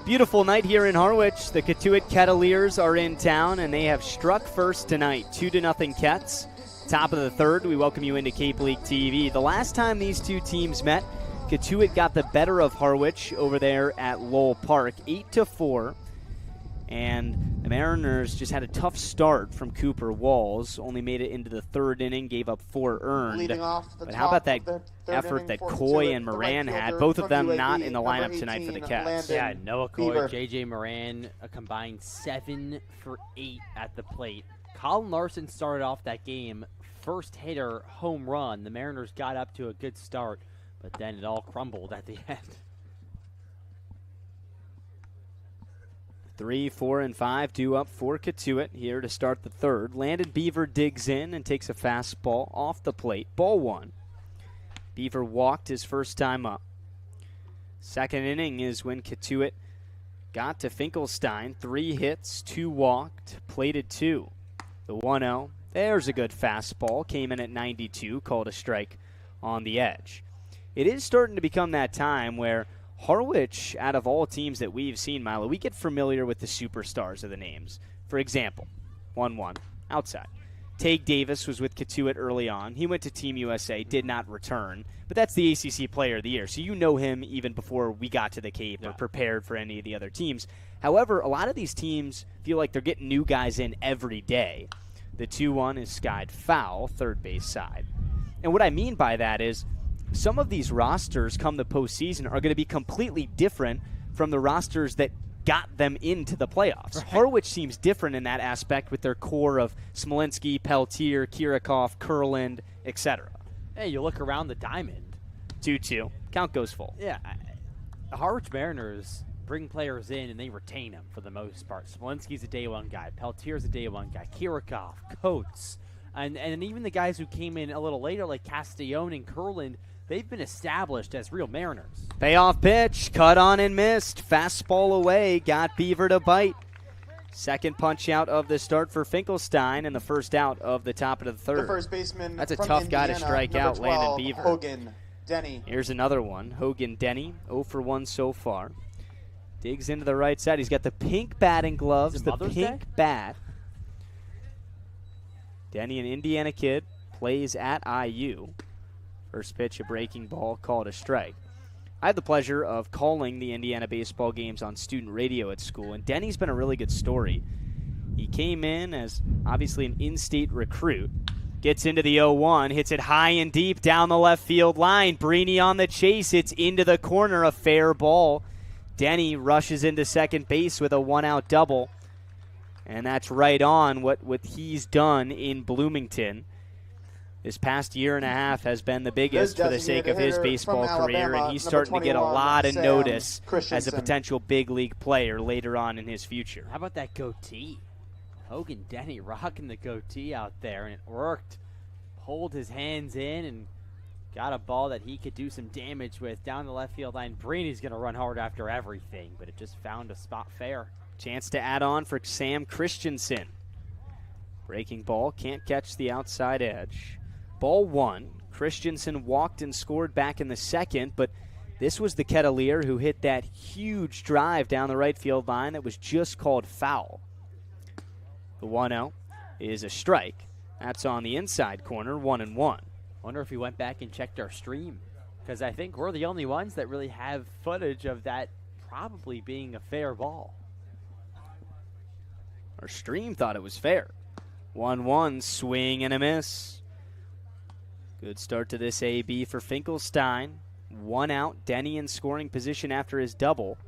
Beautiful night here in Harwich. The Cotuit Kettleers are in town, and they have struck first tonight, 2-0 Kets. Top of the third, we welcome you into Cape League TV. The last time these two teams met, Cotuit got the better of Harwich over there at Lowell Park, 8-4. And the Mariners just had a tough start from Cooper Walls. Only made it into the third inning, gave up 4 earned. But how about that effort that Coy and Moran had? Both of them not in the lineup tonight for the Cats. Yeah, Noah Coy, J.J. Moran, a combined 7 for 8 at the plate. Colin Larson started off that game, first hitter, home run. The Mariners got up to a good start, but then it all crumbled at the end. 3, 4, and 5 due up for Cotuit here to start the third. Landon Beaver digs in and takes a fastball off the plate. Ball 1. Beaver walked his first time up. Second inning is when Cotuit got to Finkelstein. 3 hits, 2 walked, plated 2. The 1-0. There's a good fastball. Came in at 92, called a strike on the edge. It is starting to become that time where Harwich, out of all teams that we've seen, Milo, we get familiar with the superstars of the names. For example, 1-1, outside. Tage Davis was with Cotuit early on. He went to Team USA, did not return. But that's the ACC Player of the Year, so you know him even before we got to the Cape or prepared for any of the other teams. However, a lot of these teams feel like they're getting new guys in every day. The 2-1 is skied foul, third base side. And what I mean by that is some of these rosters come the postseason are going to be completely different from the rosters that got them into the playoffs. Right. Harwich seems different in that aspect with their core of Smolinski, Peltier, Kirikov, Kurland, etc. Hey, you look around the diamond. 2-2. Count goes full. Yeah. The Harwich Mariners bring players in and they retain them for the most part. Smolinski's a day one guy. Peltier's a day one guy. Kirikov, Coates, and even the guys who came in a little later like Castellone and Kurland, they've been established as real Mariners. Payoff pitch, cut on and missed. Fastball away, got Beaver to bite. Second punch out of the start for Finkelstein and the first out of the top of the third. The first baseman That's a from tough Indiana, guy to strike out, 12, Landon Beaver. Hogan Denny. Here's another one. Hogan Denny, 0 for 1 so far. Digs into the right side. He's got the pink batting gloves, the pink bat. Denny, an Indiana kid, plays at IU. First pitch, a breaking ball, called a strike. I had the pleasure of calling the Indiana baseball games on student radio at school, and Denny's been a really good story. He came in as obviously an in-state recruit, gets into the 0-1, hits it high and deep down the left field line. Brini on the chase, it's into the corner, a fair ball. Denny rushes into second base with a 1-out double, and that's right on what he's done in Bloomington. This past year and a half has been the biggest for the sake of his baseball career, and he's starting to get a lot of notice as a potential big league player later on in his future. How about that goatee? Hogan Denny rocking the goatee out there, and it worked. Pulled his hands in and got a ball that he could do some damage with down the left field line. Brini's going to run hard after everything, but it just found a spot fair. Chance to add on for Sam Christensen. Breaking ball, can't catch the outside edge. Ball 1. Christensen walked and scored back in the second, but this was the Kettleer who hit that huge drive down the right field line that was just called foul. The 1-0 is a strike. That's on the inside corner, 1-1. Wonder if we went back and checked our stream, because I think we're the only ones that really have footage of that probably being a fair ball. Our stream thought it was fair. 1-1, swing and a miss. Good start to this AB for Finkelstein. 1 out, Denny in scoring position after his double.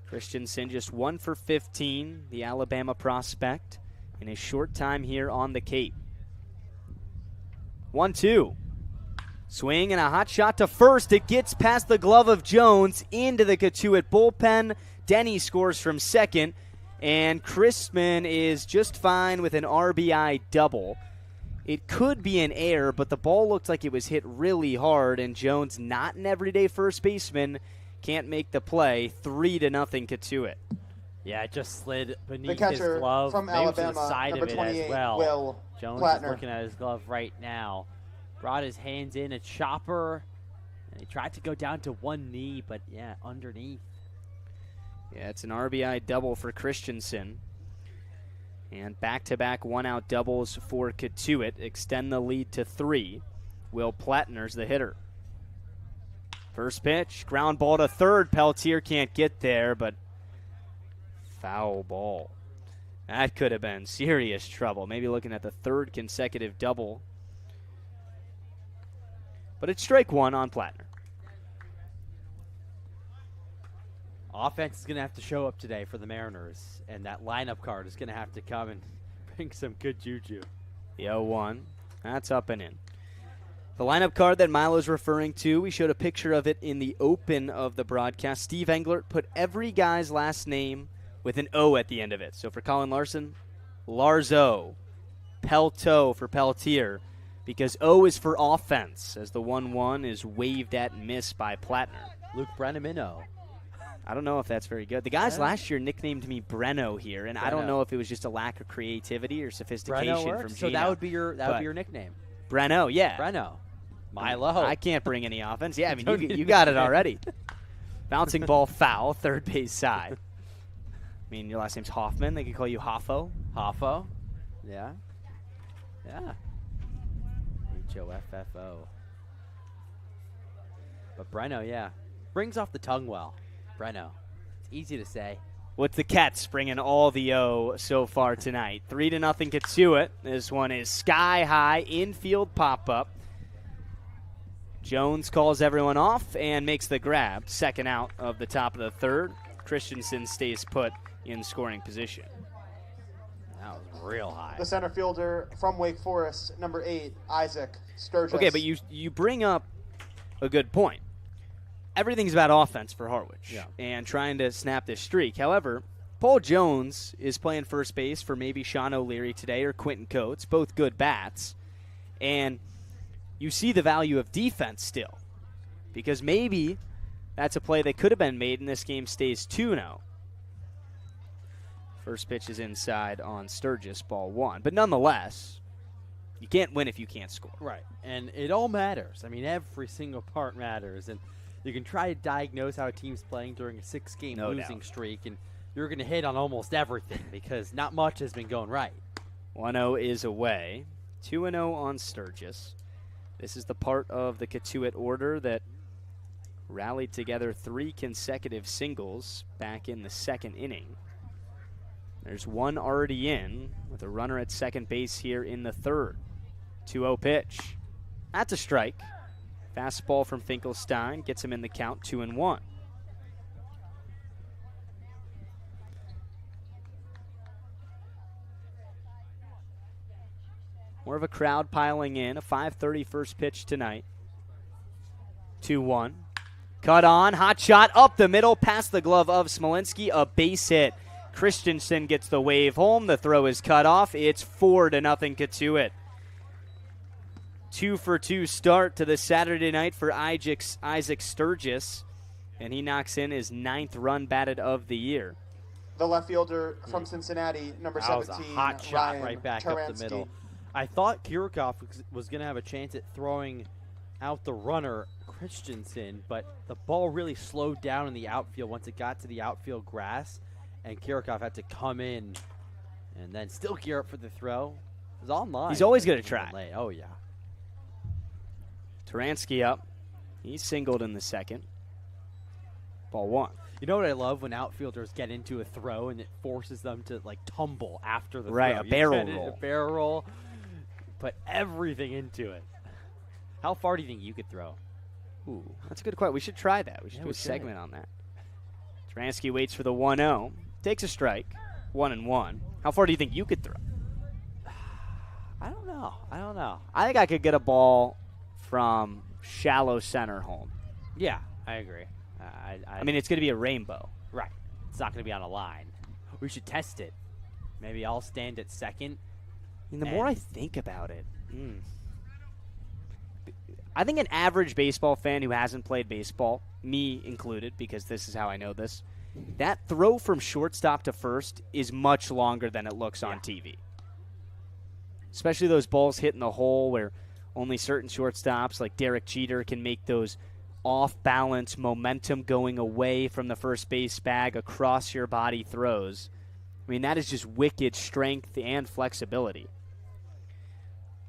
Christensen just 1 for 15, the Alabama prospect, in his short time here on the Cape. 1-2. Swing and a hot shot to first. It gets past the glove of Jones into the Cotuit bullpen. Denny scores from second, and Crispman is just fine with an RBI double. It could be an error, but the ball looked like it was hit really hard, and Jones, not an everyday first baseman, can't make the play. 3-0 Cotuit. Yeah, it just slid beneath the his glove, from maybe Alabama, to the side of it as well. Will Jones Plattner. is looking at his glove right now. Brought his hands in, a chopper, and he tried to go down to one knee, but yeah, underneath. Yeah, it's an RBI double for Christensen. And back-to-back one-out doubles for Cotuit extend the lead to 3. Will Plattner's the hitter. First pitch, ground ball to third. Peltier can't get there, but foul ball. That could have been serious trouble. Maybe looking at the 3rd consecutive double. But it's strike 1 on Plattner. Offense is going to have to show up today for the Mariners, and that lineup card is going to have to come and bring some good juju. The 0-1. That's up and in. The lineup card that Milo's referring to, we showed a picture of it in the open of the broadcast. Steve Englert put every guy's last name with an O at the end of it. So for Colin Larson, Larzo. Pelto for Peltier, because O is for offense, as the 1-1 is waved at and missed by Plattner. Luke Brennemino. I don't know if that's very good. The guys last year nicknamed me Breno here, and I don't know if it was just a lack of creativity or sophistication from Gino. So that would be your nickname. Breno, yeah. Breno. Milo. I can't bring any offense. Yeah, I mean, you got it already. Bouncing ball foul, third base side. I mean, your last name's Hoffman. They could call you Hoffo. Hoffo. Yeah. Yeah. Hoffo. But Breno, yeah. Brings off the tongue well. Breno. It's easy to say. With the Cats bringing all the O so far tonight. 3-0 Cotuit. This one is sky high, infield pop-up. Jones calls everyone off and makes the grab. Second out of the top of the 3rd. Christensen stays put in scoring position. That was real high. The center fielder from Wake Forest, number 8, Isaac Sturgis. Okay, but you bring up a good point. Everything's about offense for Harwich and trying to snap this streak. However, Paul Jones is playing first base for maybe Sean O'Leary today or Quentin Coates, both good bats. And you see the value of defense still, because maybe that's a play that could have been made and this game stays 2-0. First pitch is inside on Sturgis, ball 1. But nonetheless, you can't win if you can't score. Right, and it all matters. I mean, every single part matters. And you can try to diagnose how a team's playing during a 6-game losing streak, and you're going to hit on almost everything because not much has been going right. 1-0 is away. 2-0 on Sturgis. This is the part of the Cotuit order that rallied together 3 consecutive singles back in the 2nd inning. There's one already in with a runner at second base here in the 3rd. 2-0 pitch. That's a strike. Fastball from Finkelstein gets him in the count, 2-1. More of a crowd piling in. A 5:30 first pitch tonight. 2-1. Cut on. Hot shot up the middle past the glove of Smolinski. A base hit. Christensen gets the wave home. The throw is cut off. It's 4-0 Cotuit. 2-for-2 start to the Saturday night for Isaac Sturgis, and he knocks in his 9th run batted of the year. The left fielder from Cincinnati, number 17, That was a hot shot Ryan right back Taransky. up the middle. I thought Kirikov was going to have a chance at throwing out the runner, Christensen, but the ball really slowed down in the outfield once it got to the outfield grass, and Kirikov had to come in and then still gear up for the throw. It was online. He's always going to try. Oh, yeah. Taransky up. He's singled in the 2nd. Ball 1. You know what I love? When outfielders get into a throw and it forces them to, like, tumble after the throw. Right, a barrel roll. A barrel roll. Put everything into it. How far do you think you could throw? Ooh, that's a good question. We should try that. We should do a segment on that. Taransky waits for the 1-0. Takes a strike. 1-1. How far do you think you could throw? I don't know. I think I could get a ball from shallow center home. Yeah, I agree. I mean, it's going to be a rainbow. Right. It's not going to be on a line. We should test it. Maybe I'll stand at second. I mean, the more I think about it, I think an average baseball fan who hasn't played baseball, me included, because this is how I know this, that throw from shortstop to first is much longer than it looks on TV. Especially those balls hitting the hole where only certain shortstops like Derek Jeter can make those off-balance momentum going away from the first base bag across your body throws. I mean, that is just wicked strength and flexibility.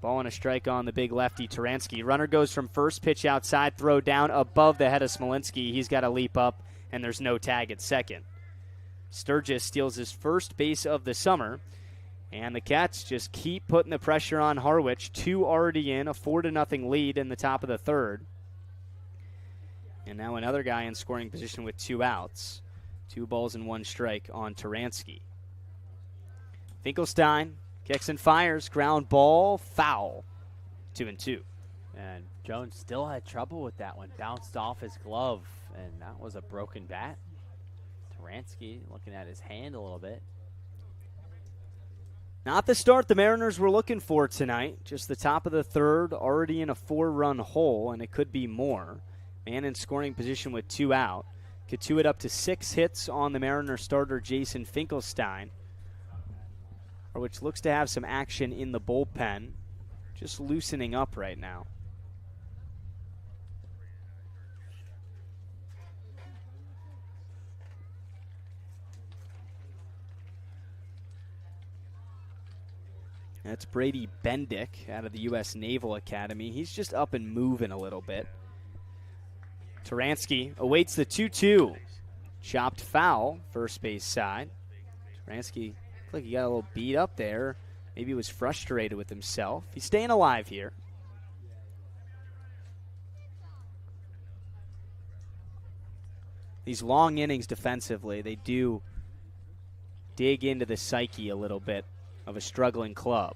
Ball and a strike on the big lefty, Taransky. Runner goes from first, pitch outside, throw down above the head of Smolinski. He's got to leap up, and there's no tag at second. Sturgis steals his first base of the summer, and the Cats just keep putting the pressure on Harwich. 2 already in, a 4-0 lead in the top of the third. And now another guy in scoring position with 2 outs. 2 balls and 1 strike on Taransky. Finkelstein kicks and fires, ground ball, foul. 2-2. And Jones still had trouble with that one. Bounced off his glove, and that was a broken bat. Taransky looking at his hand a little bit. Not the start the Mariners were looking for tonight. Just the top of the third, already in a 4-run hole, and it could be more. Man in scoring position with 2 out. Cotuit up to 6 hits on the Mariner starter Jason Finkelstein, which looks to have some action in the bullpen. Just loosening up right now. That's Brady Bendick out of the U.S. Naval Academy. He's just up and moving a little bit. Taransky awaits the 2-2. Chopped foul, first base side. Taransky looked like he got a little beat up there. Maybe he was frustrated with himself. He's staying alive here. These long innings defensively, they do dig into the psyche a little bit of a struggling club.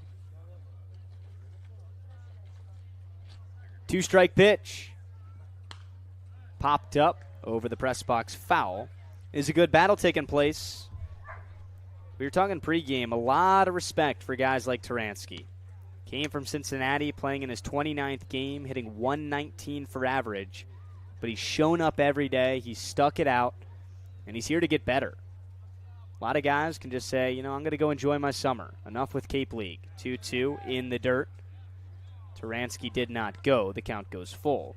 2-strike pitch. Popped up over the press box, foul. Is a good battle taking place. We were talking pregame, a lot of respect for guys like Taransky. Came from Cincinnati, playing in his 29th game, hitting 119 for average. But he's shown up every day, he's stuck it out, and he's here to get better. A lot of guys can just say, you know, I'm going to go enjoy my summer. Enough with Cape League. 2-2 in the dirt. Taransky did not go. The count goes full.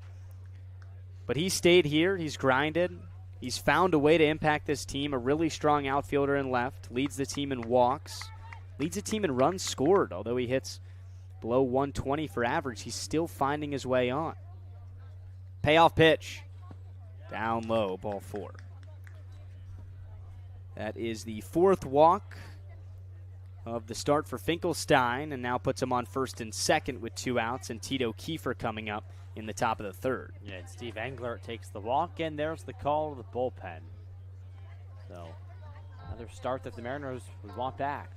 But he stayed here. He's grinded. He's found a way to impact this team. A really strong outfielder in left. Leads the team in walks. Leads the team in runs scored. Although he hits below 120 for average, he's still finding his way on. Payoff pitch. Down low, ball 4. That is the 4th walk of the start for Finkelstein, and now puts him on first and second with 2 outs, and Tito Kiefer coming up in the top of the third. Yeah, and Steve Englert takes the walk, and there's the call of the bullpen. So another start that the Mariners would want back.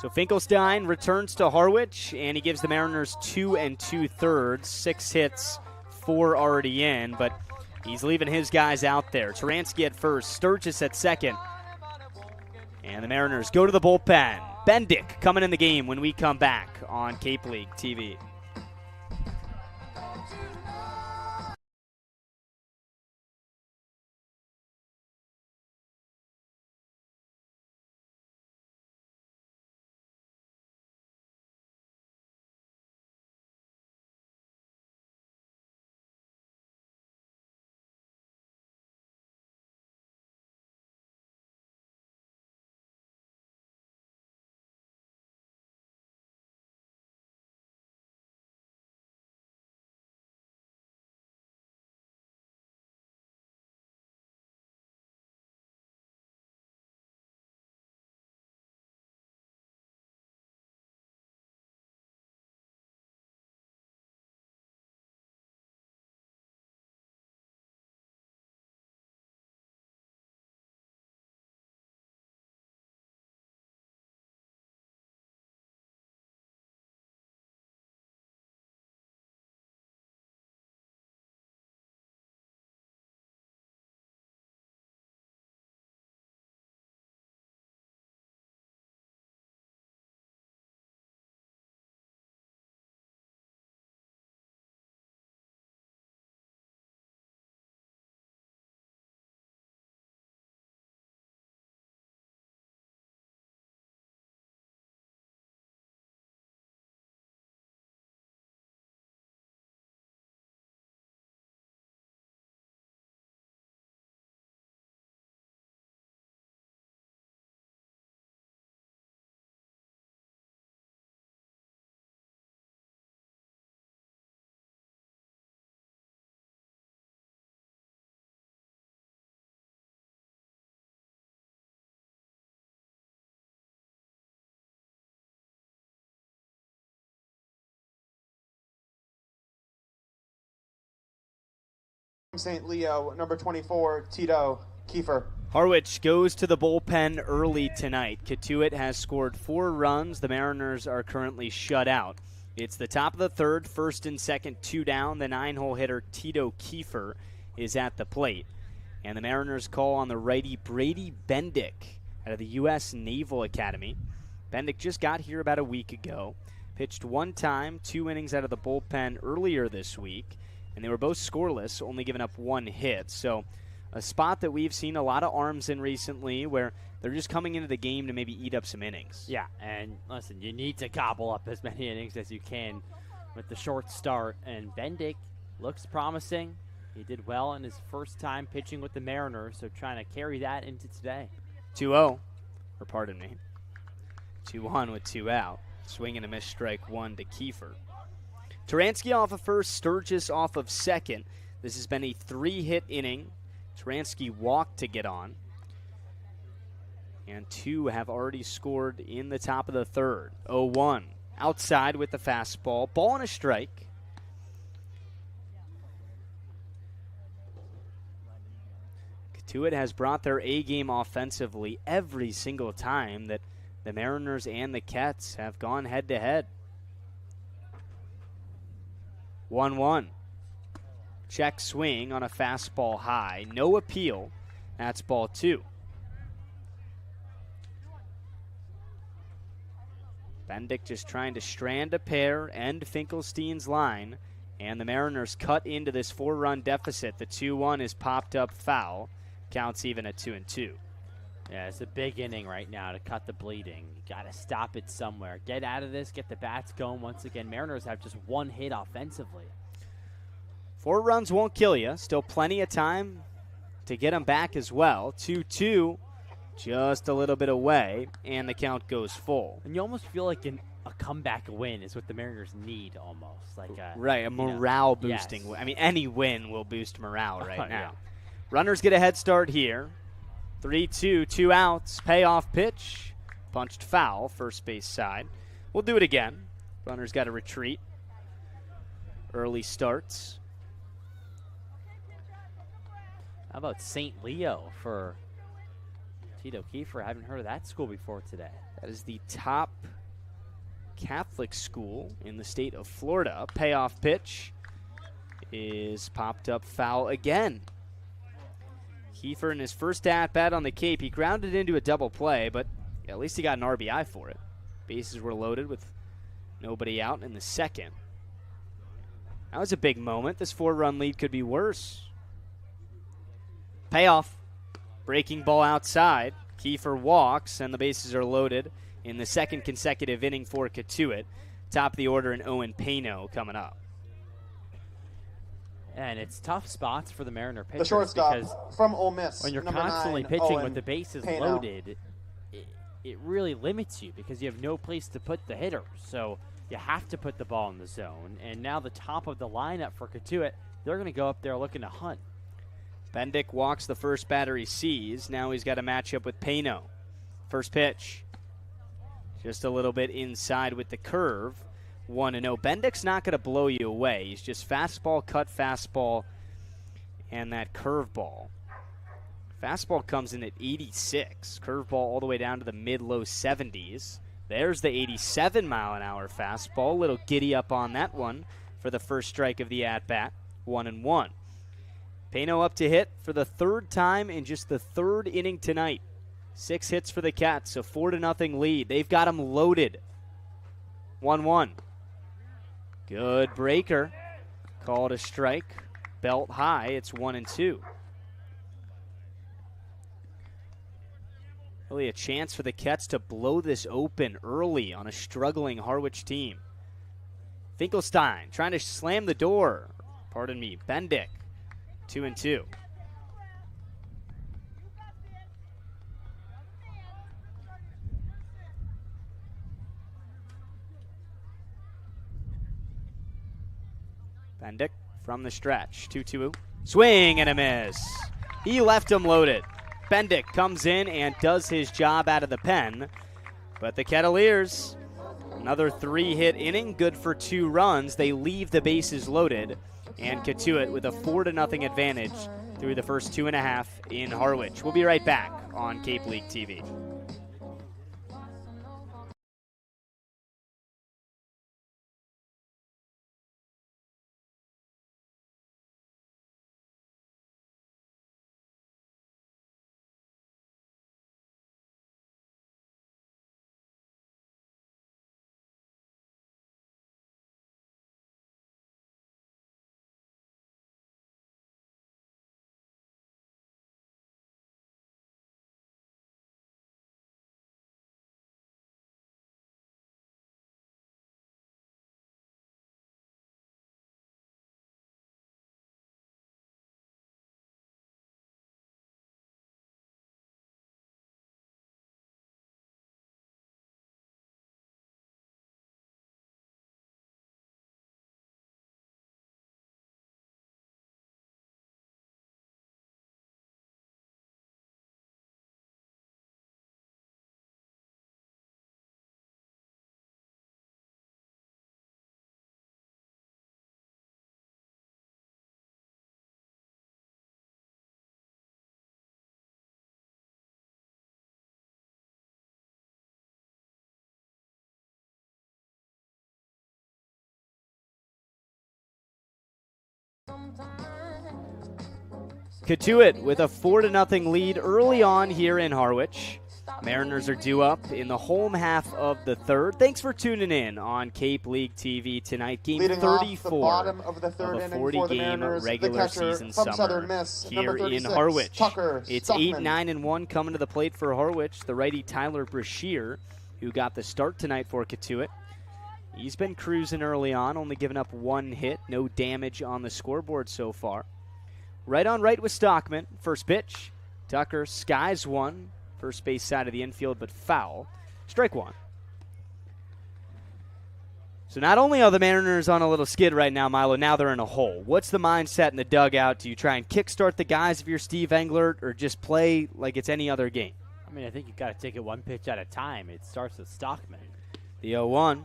So Finkelstein returns to Harwich, and he gives the Mariners 2 2/3, 6 hits, 4 already in, but he's leaving his guys out there. Taransky at first, Sturgis at second. And the Mariners go to the bullpen. Bendick coming in the game when we come back on Cape League TV. St. Leo, number 24, Tito Kiefer. Harwich goes to the bullpen early tonight. Cotuit has scored 4 runs. The Mariners are currently shut out. It's the top of the third, first and second, 2 down. The 9-hole hitter Tito Kiefer is at the plate. And the Mariners call on the righty Brady Bendick out of the U.S. Naval Academy. Bendick just got here about a week ago. Pitched 1 time, 2 innings out of the bullpen earlier this week. And they were both scoreless, only giving up 1 hit. So a spot that we've seen a lot of arms in recently where they're just coming into the game to maybe eat up some innings. Yeah, and listen, you need to gobble up as many innings as you can with the short start. And Bendick looks promising. He did well in his first time pitching with the Mariners, so trying to carry that into today. 2-0, or pardon me, 2-1 with 2 out. Swing and a miss, strike 1 to Kiefer. Taransky off of first, Sturgis off of second. This has been a 3-hit inning. Taransky walked to get on. And 2 have already scored in the top of the third. 0-1. Outside with the fastball. Ball and a strike. Cotuit has brought their A-game offensively every single time that the Mariners and the Cats have gone head-to-head. 1-1. Check swing on a fastball high. No appeal. That's ball 2. Bendick just trying to strand a pair, end Finkelstein's line, and the Mariners cut into this 4-run deficit. The 2-1 is popped up foul. Counts even at 2-2. Yeah, it's a big inning right now to cut the bleeding. You got to stop it somewhere. Get out of this, get the bats going once again. Mariners have just 1 hit offensively. 4 runs won't kill you. Still plenty of time to get them back as well. 2-2, just a little bit away, and the count goes full. And you almost feel like a comeback win is what the Mariners need almost. Like a morale-boosting win. I mean, any win will boost morale right now. Runners get a head start here. 3-2, 2 outs, payoff pitch. Punched foul, first base side. We'll do it again. Runners got to retreat. Early starts. How about St. Leo for Tito Kiefer? I haven't heard of that school before today. That is the top Catholic school in the state of Florida. Payoff pitch is popped up foul again. Kiefer in his first at-bat on the Cape, he grounded into a double play, but at least he got an RBI for it. Bases were loaded with nobody out in the second. That was a big moment. This 4-run lead could be worse. Payoff. Breaking ball outside. Kiefer walks, and the bases are loaded in the second consecutive inning for Cotuit. Top of the order, and Owen Payno coming up. And it's tough spots for the Mariner pitchers. The shortstop from Ole Miss. When you're number constantly 9, pitching Owen with the bases Payno. loaded, it really limits you because you have no place to put the hitter. So you have to put the ball in the zone. And now the top of the lineup for Cotuit, they're going to go up there looking to hunt. Bendick walks the first batter he sees. Now he's got a matchup with Payno. First pitch. Just a little bit inside with the curve. 1-0. Bendick's not going to blow you away. He's just fastball, cut fastball, and that curveball. Fastball comes in at 86. Curveball all the way down to the mid-low 70s. There's the 87-mile-an-hour fastball. Little giddy up on that one for the first strike of the at-bat. 1-1. Payno up to hit for the 3rd time in just the 3rd inning tonight. 6 hits for the Cats, a 4-0 lead. They've got him loaded. 1-1. Good breaker. Called a strike. Belt high. It's 1-2. Really a chance for the Cats to blow this open early on a struggling Harwich team. Finkelstein trying to slam the door. Pardon me. Bendick. 2-2. Bendick from the stretch. 2-2. Swing and a miss. He left him loaded. Bendick comes in and does his job out of the pen. But the Kettleers, another 3-hit inning, good for 2 runs. They leave the bases loaded. and Cotuit with a 4-0 advantage through the first 2.5 in Harwich. We'll be right back on Cape League TV. Cotuit with a 4-0 lead early on here in Harwich. Mariners are due up in the home half of the third. Thanks for tuning in on Cape League TV tonight. Game Leading 34 of the third of a inning for the 40-game Mariners, regular season summer here in Harwich. It's 8-9-1 coming to the plate for Harwich. The righty Tyler Brashear, who got the start tonight for Cotuit. He's been cruising early on, only giving up 1 hit, no damage on the scoreboard so far. Right on right with Stockman. First pitch. Tucker skies one. First base side of the infield, but foul. Strike one. So not only are the Mariners on a little skid right now, Milo, now they're in a hole. What's the mindset in the dugout? Do you try and kickstart the guys if you're Steve Englert, or just play like it's any other game? I mean, I think you've got to take it one pitch at a time. It starts with Stockman. The 0-1.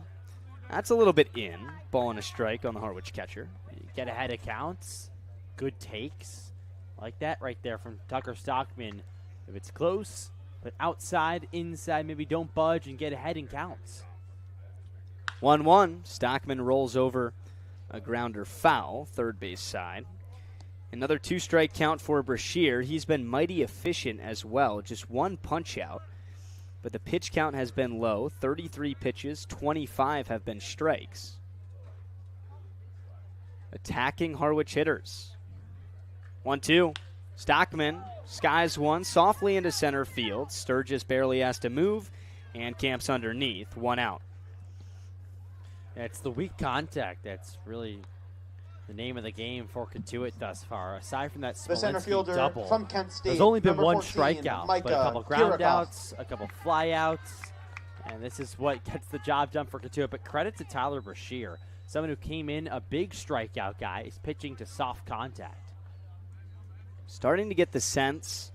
That's a little bit in. Ball and a strike on the Harwich catcher. You get ahead of counts. Good takes. Like that right there from Tucker Stockman. If it's close, but outside, inside, maybe don't budge and get ahead in counts. 1-1. Stockman rolls over a grounder foul, third base side. Another 2-strike count for Brashear. He's been mighty efficient as well. Just 1 punch out. But the pitch count has been low. 33 pitches, 25 have been strikes. Attacking Harwich hitters. 1-2. Stockman skies one softly into center field. Sturgis barely has to move and camps underneath. 1 out. It's the weak contact that's really the name of the game for Cotuit thus far. Aside from that The center Smolinski fielder double, from Kent State, there's only been number 1 14, strikeout, Micah but a couple ground Kirikoff. outs, a couple flyouts, and this is what gets the job done for Cotuit. But credit to Tyler Brashear, someone who came in a big strikeout guy, is pitching to soft contact. Starting to get the sense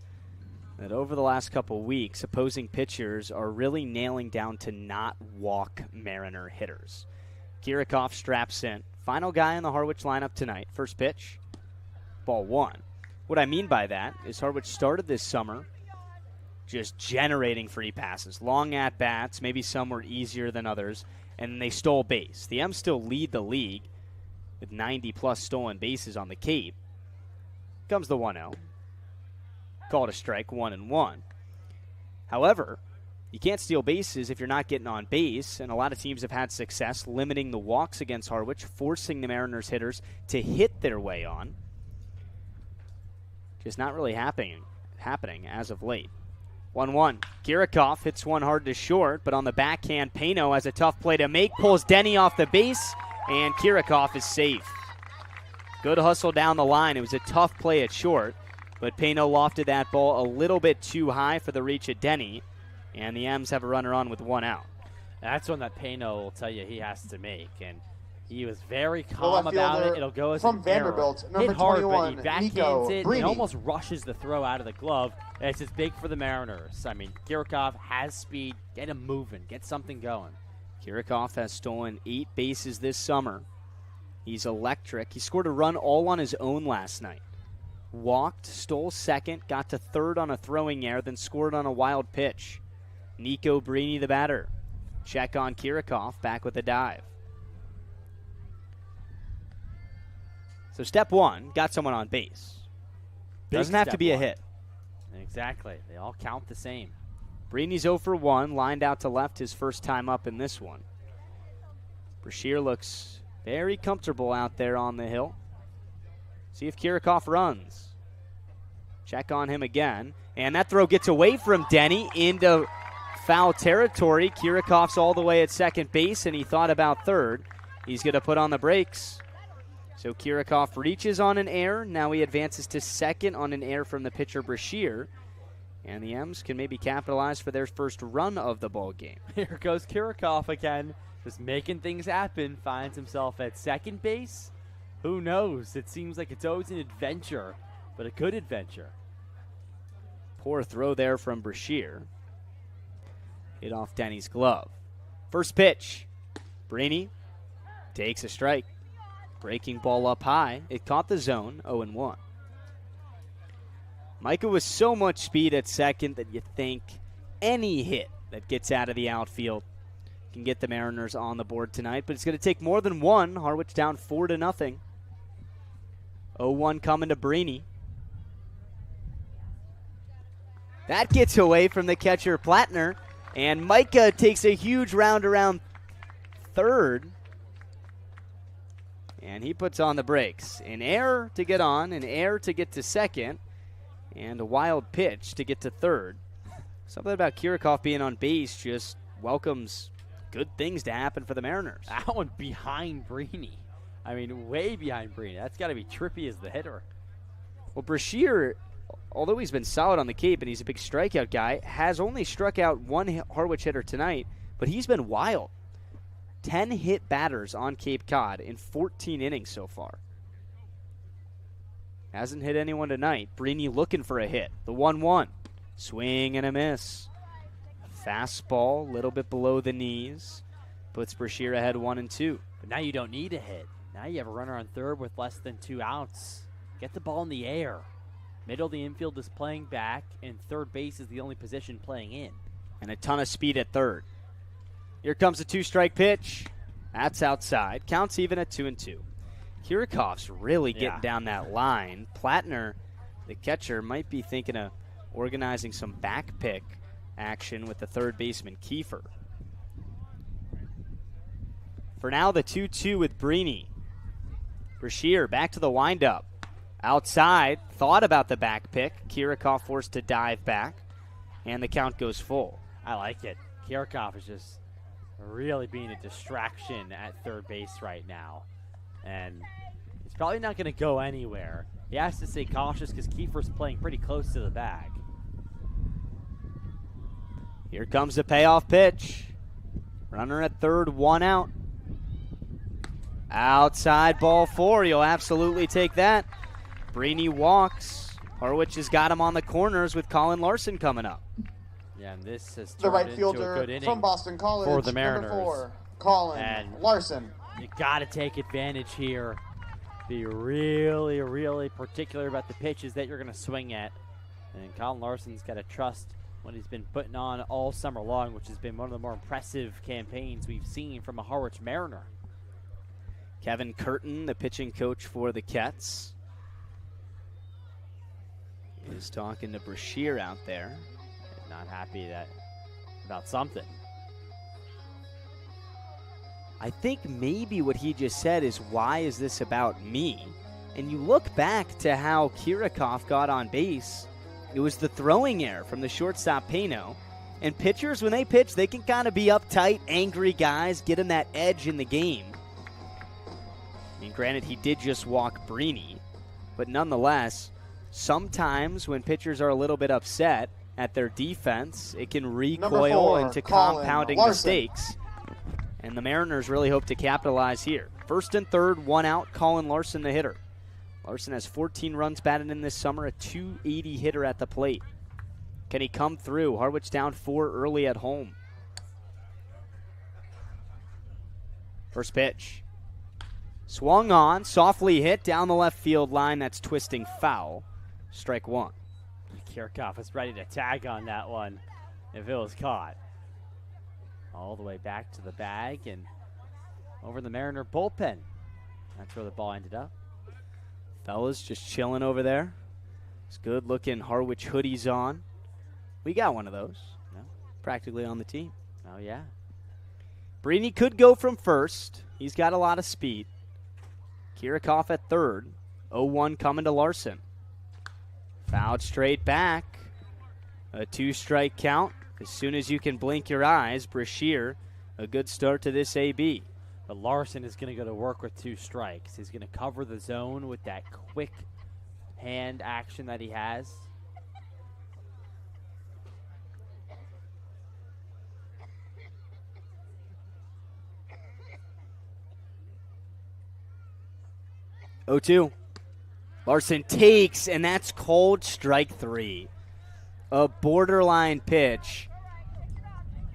that over the last couple weeks, opposing pitchers are really nailing down to not walk Mariner hitters. Kirikoff straps in. Final guy in the Harwich lineup tonight. First pitch, ball 1. What I mean by that is Harwich started this summer just generating free passes. Long at-bats, maybe some were easier than others, and they stole base. The M's still lead the league with 90-plus stolen bases on the Cape. Comes the 1-0. Called a strike, 1-1. However, you can't steal bases if you're not getting on base, and a lot of teams have had success limiting the walks against Harwich, forcing the Mariners hitters to hit their way on. Just not really happening as of late. 1-1. Kirikoff hits one hard to short, but on the backhand, Pano has a tough play to make, pulls Denny off the base, and Kirikoff is safe. Good hustle down the line. It was a tough play at short, but Pano lofted that ball a little bit too high for the reach of Denny, and the M's have a runner on with 1 out. That's one that Pano will tell you he has to make, and he was very calm about it. It'll go as from an Vanderbilt, error. number Hit hard, 21, but he backhands Nico it. Brini. He almost rushes the throw out of the glove. And it's just big for the Mariners. I mean, Kirikoff has speed. Get him moving. Get something going. Kirikoff has stolen 8 bases this summer. He's electric. He scored a run all on his own last night. Walked, stole second, got to third on a throwing error, then scored on a wild pitch. Nico Brini, the batter. Check on Kirikov, back with a dive. So step one, got someone on base. Doesn't have to be a hit. Exactly. They all count the same. Brini's 0 for 1, lined out to left his first time up in this one. Brashear looks very comfortable out there on the hill. See if Kirikov runs. Check on him again. And that throw gets away from Denny into foul territory. Kirikov's all the way at second base, and he thought about third. He's going to put on the brakes. So Kirikov reaches on an error. Now he advances to second on an error from the pitcher Brashear. And the M's can maybe capitalize for their first run of the ball game. Here goes Kirikov again, just making things happen. Finds himself at second base. Who knows? It seems like it's always an adventure, but a good adventure. Poor throw there from Brashear. Hit off Denny's glove. First pitch. Brini takes a strike. Breaking ball up high. It caught the zone, 0-1. Micah with so much speed at second that you think any hit that gets out of the outfield can get the Mariners on the board tonight, but it's going to take more than one. Harwich down 4-0. 0-1 coming to Brini. That gets away from the catcher Plattner, and Micah takes a huge round around third, and he puts on the brakes. An error to get on, an error to get to second, and a wild pitch to get to third. Something about Kirikov being on base just welcomes good things to happen for the Mariners. That one behind Brini. I mean, way behind Brini. That's got to be trippy as the hitter. Well, Brashear, although he's been solid on the Cape and he's a big strikeout guy, has only struck out one Harwich hitter tonight, but he's been wild. 10 hit batters on Cape Cod in 14 innings so far. Hasn't hit anyone tonight. Brini looking for a hit. The 1-1. Swing and a miss. Fastball, a little bit below the knees. Puts Brashear ahead 1-2. But now you don't need a hit. Now you have a runner on third with less than 2 outs. Get the ball in the air. Middle of the infield is playing back, and third base is the only position playing in. And a ton of speed at third. Here comes a 2-strike pitch. That's outside. Counts even at 2-2. Kirikov's really getting down that line. Plattner, the catcher, might be thinking of organizing some back pick action with the third baseman Kiefer. For now, the 2-2 with Brini. Brashear back to the windup. Outside, thought about the back pick. Kirikov forced to dive back, and the count goes full. I like it. Kirikov is just really being a distraction at third base right now. And he's probably not going to go anywhere. He has to stay cautious because Kiefer's playing pretty close to the bag. Here comes the payoff pitch. Runner at third, 1 out. Outside, ball 4. You'll absolutely take that. Brini walks. Harwich has got him on the corners with Colin Larson coming up. Yeah, and this has The turned right into a fielder good inning from Boston College, for the number Mariners. 4, Colin And Larson. You got to take advantage here. Be really, really particular about the pitches that you're going to swing at. And Colin Larson's got to trust what he's been putting on all summer long, which has been one of the more impressive campaigns we've seen from a Harwich Mariner. Kevin Curtin, the pitching coach for the Kets, is talking to Brashear out there. Not happy about something. I think maybe what he just said is, why is this about me? And you look back to how Kirikov got on base. It was the throwing error from the shortstop Pano. And pitchers, when they pitch, they can kind of be uptight, angry guys, get them that edge in the game. I mean, granted, he did just walk Brini, but nonetheless, sometimes when pitchers are a little bit upset at their defense, it can recoil 4, into Colin compounding Larson. mistakes. And the Mariners really hope to capitalize here. First and third, 1 out, Colin Larson the hitter. Larson has 14 runs batted in this summer, a .280 hitter at the plate. Can he come through? Harwich down 4 early at home. First pitch. Swung on, softly hit down the left field line. That's twisting foul. Strike one. Kirchhoff was ready to tag on that one if it was caught. All the way back to the bag and over the Mariner bullpen. That's where the ball ended up. Fellas just chilling over there. It's good looking Harwich hoodies on. We got one of those. No. Practically on the team. Oh, yeah. Brini could go from first. He's got a lot of speed. Kirchhoff at third. 0-1 coming to Larson. Fouled straight back. A 2-strike count. As soon as you can blink your eyes, Brashear, a good start to this AB. But Larson is going to go to work with 2 strikes. He's going to cover the zone with that quick hand action that he has. Oh, 2. Larson takes, and that's called strike 3. A borderline pitch.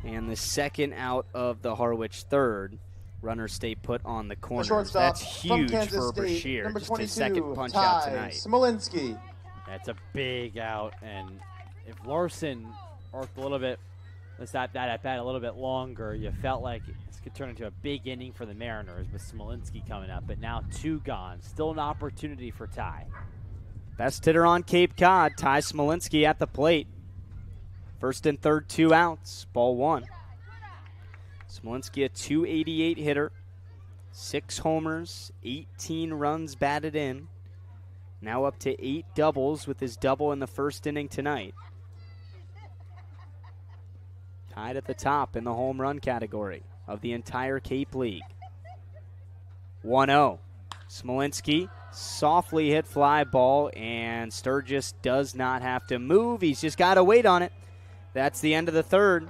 And the second out of the Harwich third. Runners stay put on the corners. That's huge for Brashear. Number Just 22, his second punch Ty out tonight. Smolinski. That's a big out, and if Larson worked a little bit, that at bat a little bit longer, you felt like this could turn into a big inning for the Mariners with Smolinski coming up. But now 2 gone. Still an opportunity for Ty. Best hitter on Cape Cod, Ty Smolinski at the plate. First and third, 2 outs. Ball 1. Smolinski, a .288 hitter. 6 homers, 18 runs batted in. Now up to 8 doubles with his double in the first inning tonight. Tied at the top in the home run category of the entire Cape League. 1-0. Smolinski, softly hit fly ball, and Sturgis does not have to move. He's just got to wait on it. That's the end of the third.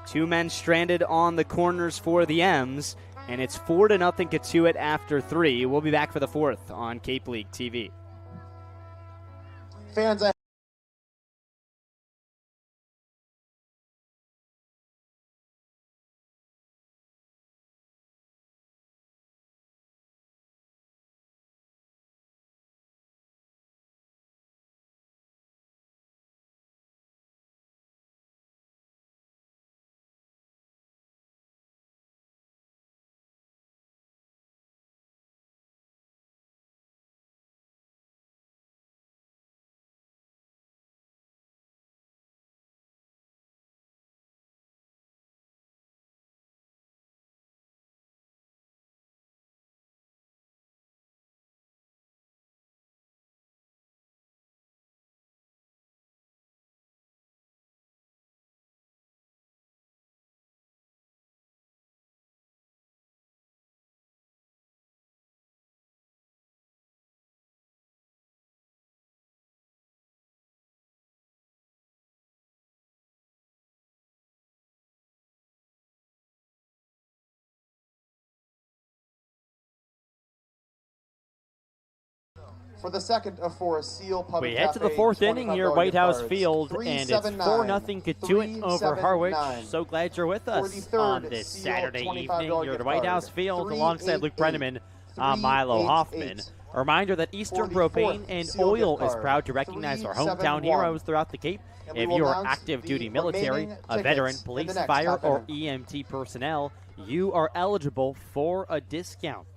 2 men stranded on the corners for the M's, and it's 4-0 Cotuit after 3. We'll be back for the fourth on Cape League TV. Fans, for the second of 4, Seal Public We head to the Cafe, fourth inning here at Whitehouse Field, and it's 4-0 Cotuit over Harwich. 379. So glad you're with us on this Seal Saturday evening $25 here at gift Whitehouse card. Field alongside Luke Brenneman. Milo 388. Hoffman. A reminder that Eastern 44th Propane and Seal Oil gift is card. proud to recognize our hometown 371. heroes throughout the Cape. And we If will you are announce active the duty military, remaining a veteran, tickets in police, the next fire, half or inning. EMT personnel, you are eligible for a discount.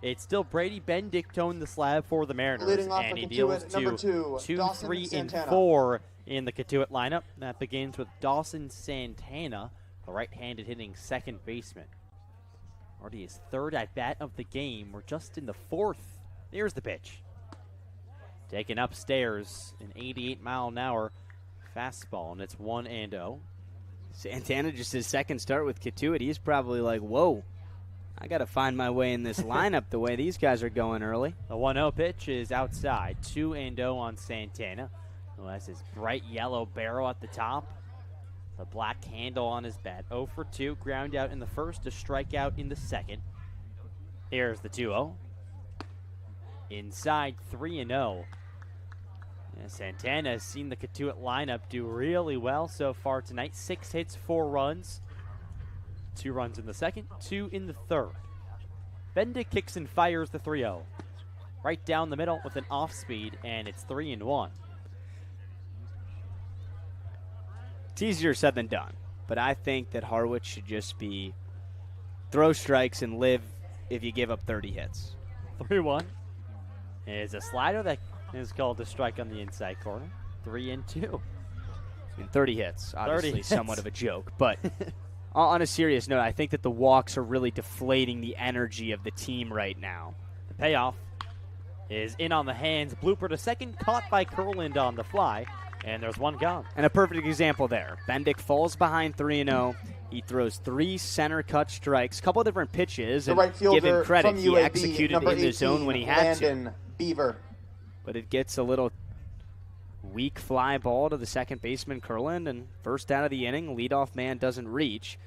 It's still Brady Bendictone the slab for the Mariners, Leading off and for he Cotuit, deals number to 2, 2, Dawson 3, and Santana. 4 in the Cotuit lineup. That begins with Dawson Santana, the right-handed hitting second baseman. Already his 3rd at-bat of the game. We're just in the 4th. Here's the pitch. Taken upstairs, an 88-mile-an-hour fastball, and it's 1-0. Santana, just his second start with Cotuit. He's probably like, whoa, I got to find my way in this lineup the way these guys are going early. The 1-0 pitch is outside. 2-0 on Santana, who has his bright yellow barrel at the top. The black handle on his bat. 0 for 2, ground out in the first, a strikeout in the second. Here's the 2-0. Inside 3-0. Santana has seen the Cotuit lineup do really well so far tonight. 6 hits, 4 runs. 2 runs in the second, 2 in the third. Bendick kicks and fires the 3-0. Right down the middle with an off speed, and it's 3-1. It's easier said than done, but I think that Harwich should just be throw strikes and live if you give up 30 hits. 3-1 is a slider that is called a strike on the inside corner. 3-2. I mean, 30 hits, obviously 30 hits. somewhat of a joke, but on a serious note, I think that the walks are really deflating the energy of the team right now. The payoff is in on the hands. Blooper to second, caught by Kurland on the fly, and there's one gone. And a perfect example there. Bendick falls behind 3-0. He throws 3 center cut strikes, a couple of different pitches, and right give him credit. from He UAB, executed number in the zone 18, when he had Landon to. Beaver. But it gets a little weak fly ball to the second baseman, Kurland, and first out of the inning, leadoff man doesn't reach.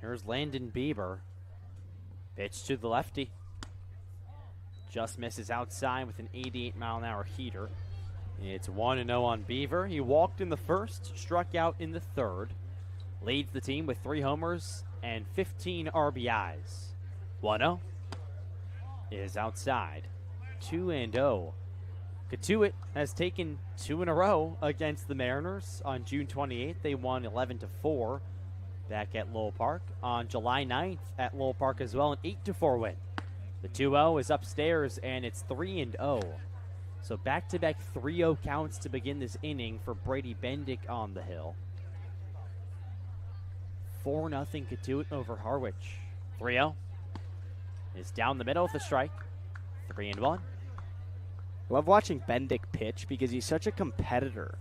Here's Landon Bieber. Pitch to the lefty. Just misses outside with an 88-mile-an-hour heater. It's 1-0 on Beaver. He walked in the first, struck out in the third. Leads the team with 3 homers and 15 RBIs. 1-0 is outside. 2-0. Cotuit has taken 2 in a row against the Mariners. On June 28th, they won 11-4 back at Lowell Park. On July 9th at Lowell Park as well, an 8-4 win. The 2-0 is upstairs, and it's 3-0. So back-to-back 3-0 counts to begin this inning for Brady Bendick on the hill. 4-0 Cotuit over Harwich. 3-0 is down the middle with a strike. 3-1. Love watching Bendick pitch because he's such a competitor.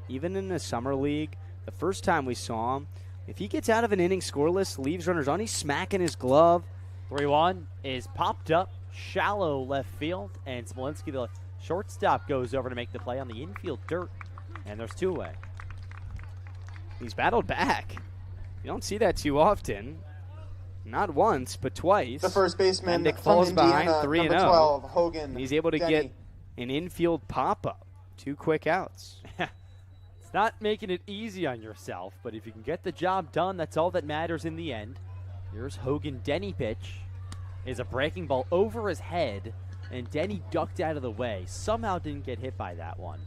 Even in the summer league, the first time we saw him, if he gets out of an inning scoreless, leaves runners on, he's smacking his glove. 3-1 is popped up, shallow left field, and Smolinski, the shortstop, goes over to make the play on the infield dirt, and there's 2 away. He's battled back. You don't see that too often. Not once, but twice. The first baseman Bendick from falls Indiana, behind 3-0. number 12, Hogan. And he's able to Denny. get an infield pop-up. 2 quick outs. It's not making it easy on yourself, but if you can get the job done, that's all that matters in the end. Here's Hogan. Denny pitch is a breaking ball over his head, and Denny ducked out of the way. Somehow didn't get hit by that one.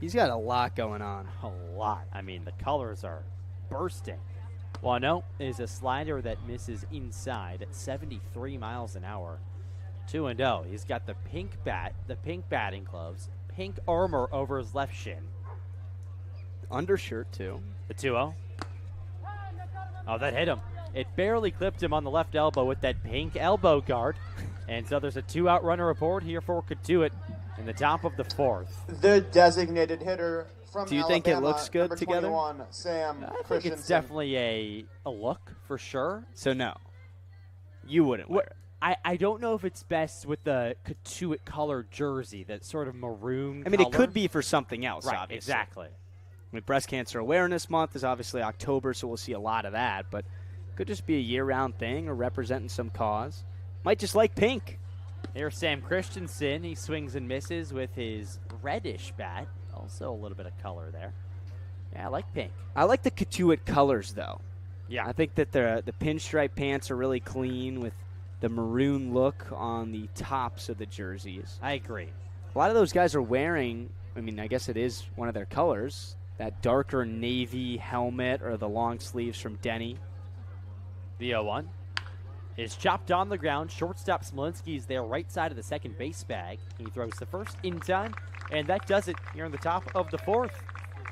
He's got a lot going on. A lot. I mean, the colors are bursting. 1-0 is a slider that misses inside at 73 miles an hour. 2-0. He's got the pink bat, the pink batting gloves, pink armor over his left shin. Undershirt, too. The 2-0. Oh, that hit him. It barely clipped him on the left elbow with that pink elbow guard. And so there's a 2-out runner aboard here for Cotuit in the top of the 4th. The designated hitter from Do you Alabama, think it looks good number together? 21, Sam I think it's Christensen. definitely a look for sure. So, no. You wouldn't wear it. I don't know if it's best with the Cotuit color jersey, that sort of maroon I mean, color. it could be for something else, Right, obviously. exactly. I mean, Breast Cancer Awareness Month is obviously October, so we'll see a lot of that. But could just be a year-round thing or representing some cause. Might just like pink. Here's Sam Christensen. He swings and misses with his reddish bat. Also a little bit of color there. Yeah, I like pink. I like the Cotuit colors, though. Yeah. I think that the pinstripe pants are really clean with the maroon look on the tops of the jerseys. I agree. A lot of those guys are wearing, I mean, I guess it is one of their colors, that darker navy helmet or the long sleeves from Denny. The 0-1 is chopped on the ground. Shortstop Smolinski is there, right side of the second base bag. He throws the first in time, and that does it here in the top of the 4th.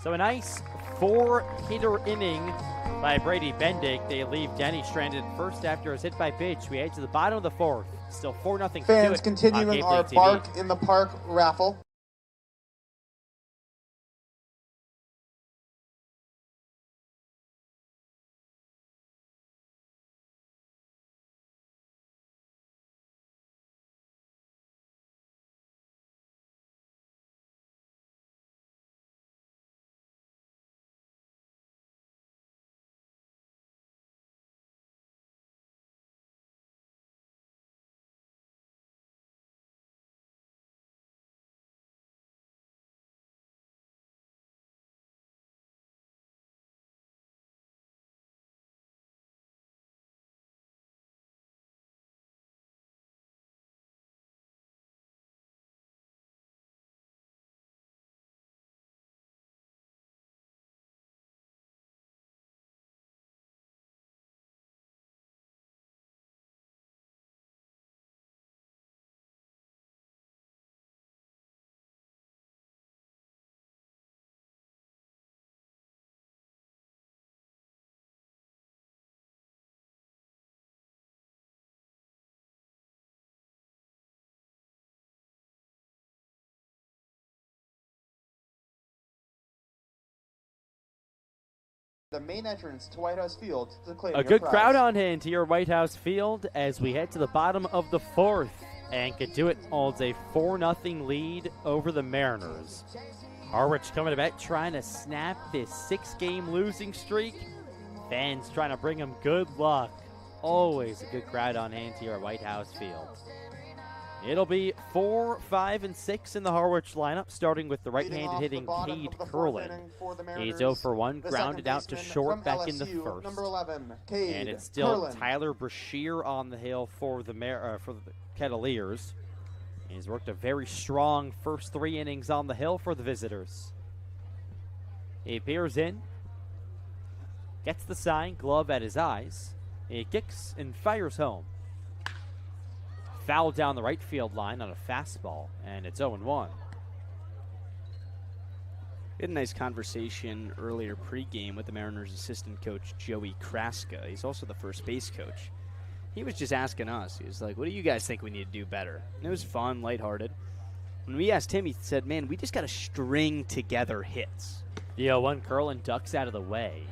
So a nice 4-hitter inning by Brady Bendick. They leave Denny stranded at first after his hit by pitch. We head to the bottom of the 4th. Still 4-0 Fans Cotuit continuing on Cape our League TV. Bark in the Park raffle. The main entrance to Whitehouse Field to claim A good crowd on hand here at Whitehouse Field as we head to the bottom of the fourth. And Cotuit holds a 4-0 lead over the Mariners. Harwich coming to bat, trying to snap this 6-game losing streak. Fans trying to bring them good luck. Always a good crowd on hand here at Whitehouse Field. It'll be 4, 5, and 6 in the Harwich lineup, starting with the right-handed hitting Cade Curlin. He's 0 for 1, grounded out to short back in the first. Number 11, and it's still Tyler Brashear on the hill for the Kettleers. He's worked a very strong first 3 innings on the hill for the visitors. He appears in, gets the sign, glove at his eyes. He kicks and fires home. Foul down the right field line on a fastball, and it's 0-1. We had a nice conversation earlier pregame with the Mariners assistant coach Joey Kraska. He's also the first base coach. He was just asking us. He was like, what do you guys think we need to do better? And it was fun, lighthearted. When we asked him, he said, man, we just got to string together hits. The 0-1 Curlin ducks out of the way,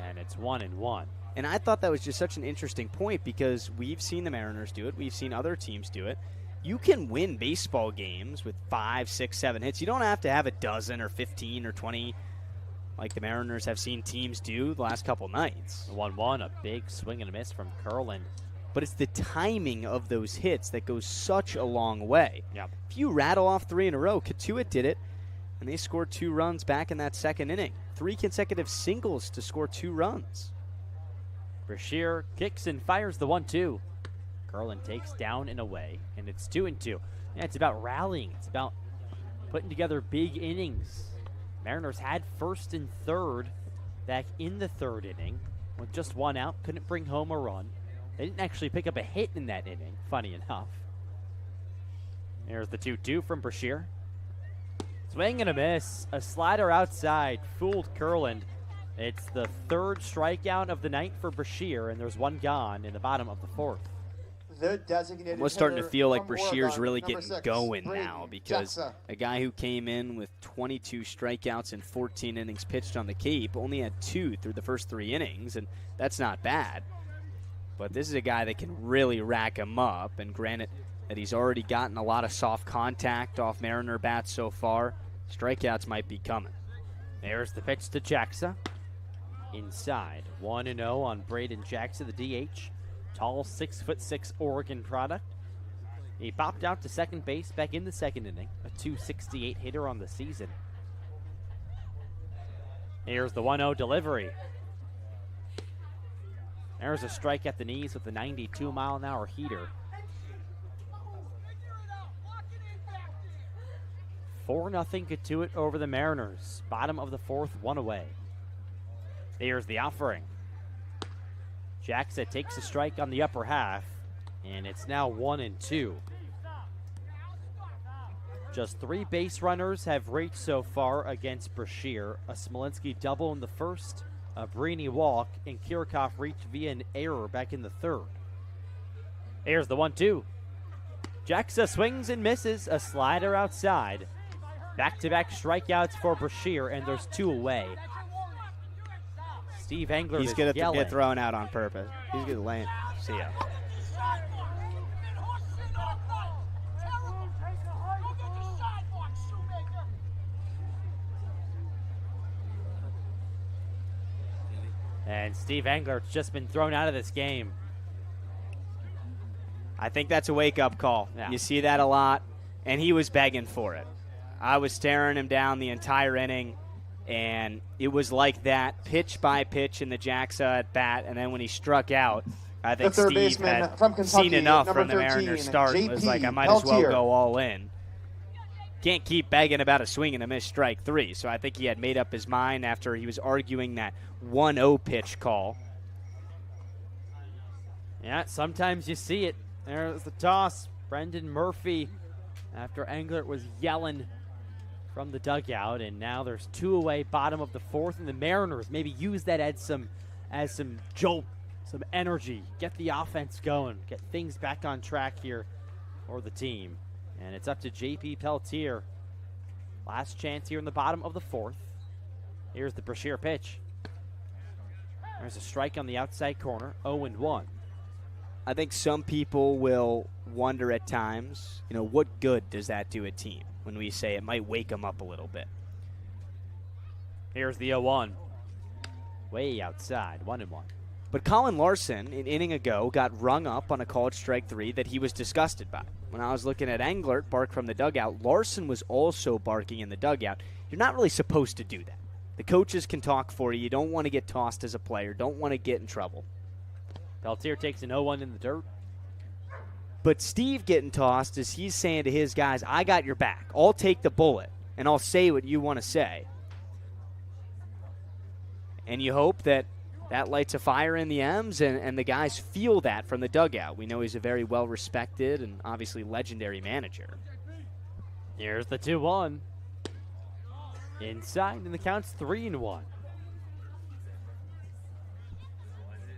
and it's 1-1. And I thought that was just such an interesting point because we've seen the Mariners do it. We've seen other teams do it. You can win baseball games with 5, 6, 7 hits. You don't have to have a dozen or 15 or 20 like the Mariners have seen teams do the last couple nights. 1-1, a big swing and a miss from Curlin. But it's the timing of those hits that goes such a long way. Yep. If you rattle off 3 in a row, Cotuit did it, and they scored 2 runs back in that second inning. 3 consecutive singles to score 2 runs. Brashear kicks and fires the 1-2. Curlin takes down and away, and it's 2-2. Yeah, it's about rallying. It's about putting together big innings. Mariners had first and third back in the third inning with just 1 out. Couldn't bring home a run. They didn't actually pick up a hit in that inning, funny enough. There's the 2-2 from Brashear. Swing and a miss. A slider outside fooled Curlin. It's the 3rd strikeout of the night for Brashear, and there's 1 gone in the bottom of the 4th. The designated I'm starting to feel like from Brashear's Oregon, really number getting 6, going Brady now because Jackson. a guy who came in with 22 strikeouts and 14 innings pitched on the Cape only had 2 through the first 3 innings, and that's not bad. But this is a guy that can really rack him up, and granted that he's already gotten a lot of soft contact off Mariner bats so far, strikeouts might be coming. There's the pitch to Jackson. Inside, 1-0 on Braden Jackson, the DH. Tall, 6'6" Oregon product. He popped out to second base back in the second inning. A .268 hitter on the season. Here's the 1-0 delivery. There's a strike at the knees with the 92-mile-an-hour heater. 4-0 Cotuit over the Mariners. Bottom of the 4th, 1 away. Here's the offering. Jackson takes a strike on the upper half, and it's now 1-2. Just 3 base runners have raced so far against Brashear. A Smolinski double in the first, a Brini walk, and Kirchhoff reached via an error back in the 3rd. Here's the 1-2. Jackson swings and misses, a slider outside. Back-to-back strikeouts for Brashear, and there's 2 away. Steve Engler He's is going to yelling. get thrown out on purpose. He's going to land. See ya. And Steve Engler's just been thrown out of this game. I think that's a wake-up call. Yeah. You see that a lot, and he was begging for it. I was staring him down the entire inning, and it was like that, pitch by pitch in the Jackson at bat, and then when he struck out, I think The third Steve baseman had from Kentucky, seen enough number from the 13, Mariners start and was like, I might as well Peltier. go all in. Can't keep begging about a swing and a miss strike 3, so I think he had made up his mind after he was arguing that 1-0 pitch call. Yeah, sometimes you see it. There's the toss. Brendan Murphy, after Engler was yelling from the dugout, and now there's 2 away, bottom of the 4th, and the Mariners maybe use that as some jolt, some energy, get the offense going, get things back on track here for the team. And it's up to J.P. Peltier. Last chance here in the bottom of the 4th. Here's the Brashear pitch. There's a strike on the outside corner, 0-1. I think some people will wonder at times, what good does that do a team when we say it might wake them up a little bit? Here's the 0-1. Way outside, 1-1. But Colin Larson, an inning ago, got rung up on a called strike 3 that he was disgusted by. When I was looking at Englert bark from the dugout, Larson was also barking in the dugout. You're not really supposed to do that. The coaches can talk for you. You don't want to get tossed as a player. Don't want to get in trouble. Peltier takes an 0-1 in the dirt. But Steve getting tossed is he's saying to his guys, I got your back. I'll take the bullet, and I'll say what you want to say. And you hope that lights a fire in the M's, and the guys feel that from the dugout. We know he's a very well-respected and obviously legendary manager. Here's the 2-1. Inside, and the count's 3-1.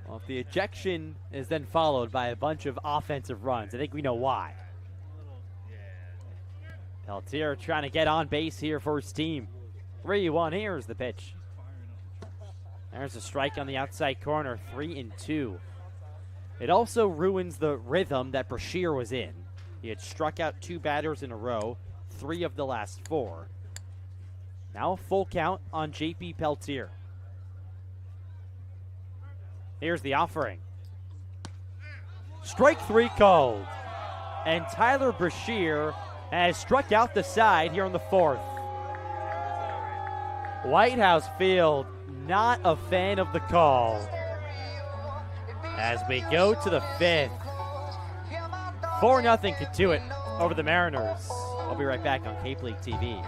Well, if the ejection is then followed by a bunch of offensive runs, I think we know why. Peltier trying to get on base here for his team. 3-1, here's the pitch. There's a strike on the outside corner, 3-2. It also ruins the rhythm that Brashear was in. He had struck out 2 batters in a row, 3 of the last 4. Now a full count on J.P. Peltier. Here's the offering. Strike 3 called. And Tyler Brashear has struck out the side here on the 4th. Whitehouse Field not a fan of the call. As we go to the 5th. 4-0 Cotuit over the Mariners. I'll be right back on Cape League TV.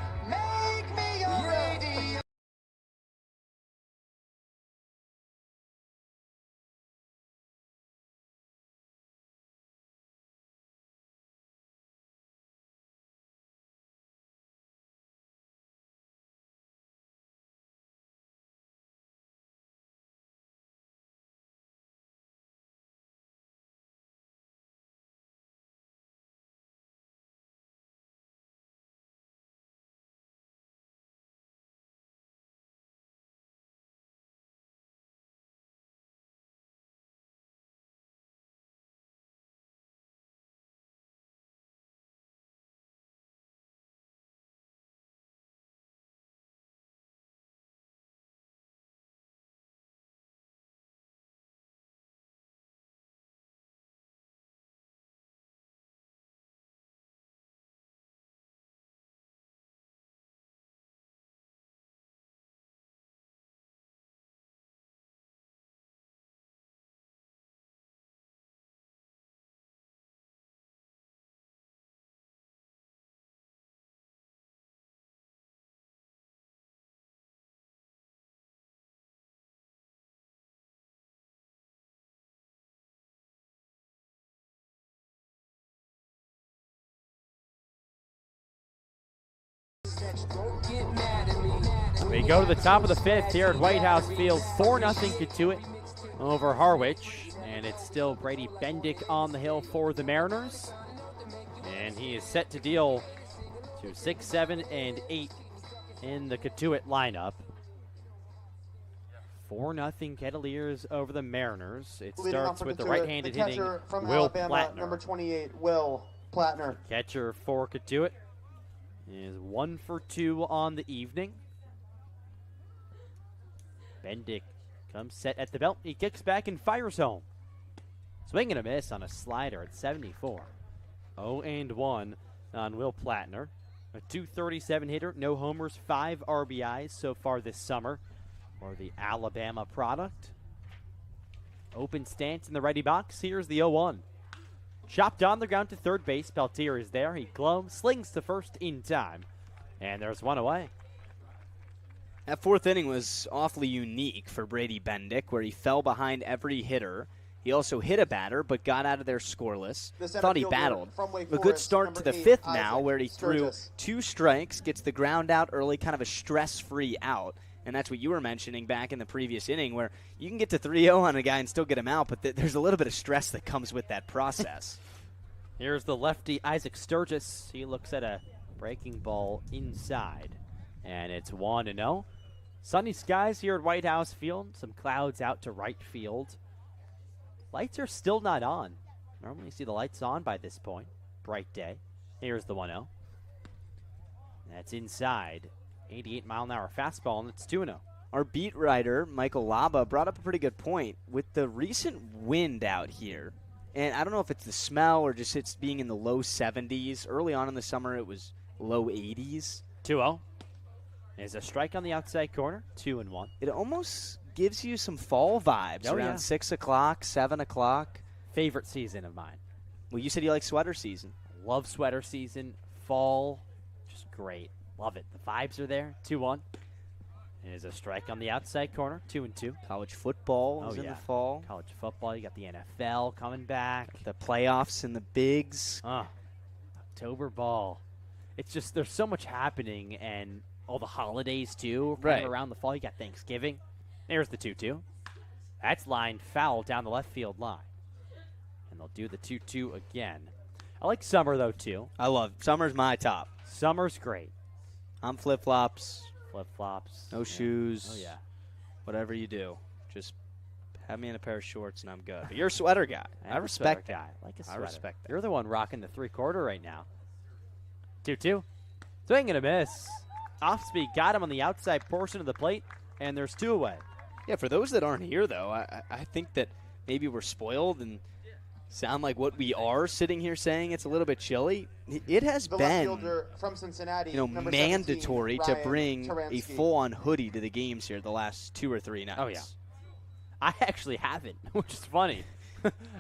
We go to the top of the 5th here at Whitehouse Field. 4-0 Cotuit over Harwich. And it's still Brady Bendick on the hill for the Mariners. And he is set to deal to 6, 7, and 8 in the Cotuit lineup. 4-0 Kettleers over the Mariners. It starts with the right-handed hitting Will Plattner. Number 28, Will Plattner. Catcher for Cotuit is 1 for 2 on the evening. Bendick comes set at the belt. He kicks back and fires home. Swing and a miss on a slider at 74. 0-1 on Will Plattner. A .237 hitter, no homers, 5 RBIs so far this summer for the Alabama product. Open stance in the righty box. Here's the 0-1. Chopped on the ground to third base. Peltier is there. He gloves, slings to first in time. And there's one away. That 4th inning was awfully unique for Brady Bendick, where he fell behind every hitter. He also hit a batter, but got out of there scoreless. Thought he battled. A good start to the 5th now, where he threw 2 strikes, gets the ground out early, kind of a stress-free out. And that's what you were mentioning back in the previous inning, where you can get to 3-0 on a guy and still get him out, but there's a little bit of stress that comes with that process. Here's the lefty, Isaac Sturgis. He looks at a breaking ball inside, and it's 1-0. Sunny skies here at Whitehouse Field. Some clouds out to right field. Lights are still not on. Normally you see the lights on by this point. Bright day. Here's the 1-0. That's inside. 88-mile-an-hour fastball, and it's 2-0. Our beat writer, Michael Laba, brought up a pretty good point. With the recent wind out here, and I don't know if it's the smell or just it's being in the low 70s. Early on in the summer, it was low 80s. 2-0. There's a strike on the outside corner. 2-1. It almost gives you some fall vibes around 6 o'clock, 7 o'clock. Favorite season of mine. Well, you said you like sweater season. Love sweater season. Fall, just great. Love it. The vibes are there. 2-1. There's a strike on the outside corner. 2-2. College football is in the fall. College football. You got the NFL coming back. The playoffs and the bigs. October ball. It's just there's so much happening, and all the holidays too. Right around the fall. You got Thanksgiving. There's the 2-2. That's lined foul down the left field line. And they'll do the 2-2 again. I like summer, though, too. I love summer's my top. Summer's great. I'm flip-flops. Flip-flops. No shoes. Oh, yeah. Whatever you do. Just have me in a pair of shorts and I'm good. But you're a sweater guy. I respect that. Like a sweater. I respect that. You're the one rocking the 3/4 right now. 2-2. Swing and a miss. Off speed got him on the outside portion of the plate, and there's 2 away. Yeah, for those that aren't here, though, I think that maybe we're spoiled and sound like what we are sitting here saying it's a little bit chilly. It has been from Cincinnati, mandatory to bring Taransky. a full-on hoodie to the games here the last 2 or 3 nights. Oh, yeah. I actually haven't, which is funny.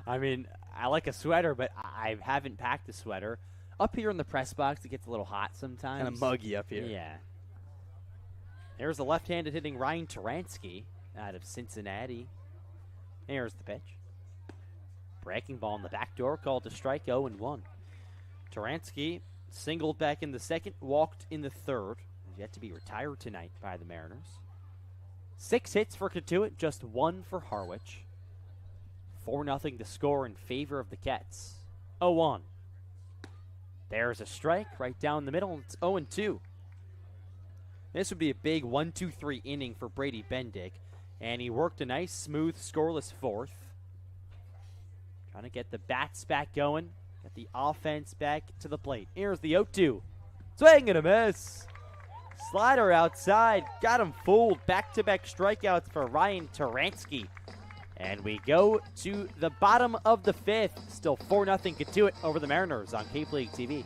I mean, I like a sweater, but I haven't packed a sweater. Up here in the press box, it gets a little hot sometimes. Kind of muggy up here. Yeah. There's the left-handed hitting Ryan Taransky out of Cincinnati. Here's the pitch. Breaking ball in the back door, called to strike, 0-1. Taransky singled back in the second, walked in the third. He's yet to be retired tonight by the Mariners. 6 hits for Cotuit, just 1 for Harwich. 4-0 to score in favor of the Kets. 0-1. There's a strike right down the middle. It's 0-2. This would be a big 1-2-3 inning for Brady Bendick, and he worked a nice, smooth, scoreless 4th. Trying to get the bats back going, get the offense back to the plate. Here's the 0-2. Swing and a miss. Slider outside, got him fooled. Back-to-back strikeouts for Ryan Taransky. And we go to the bottom of the 5th. Still 4-0 Cotuit over the Mariners on Cape League TV.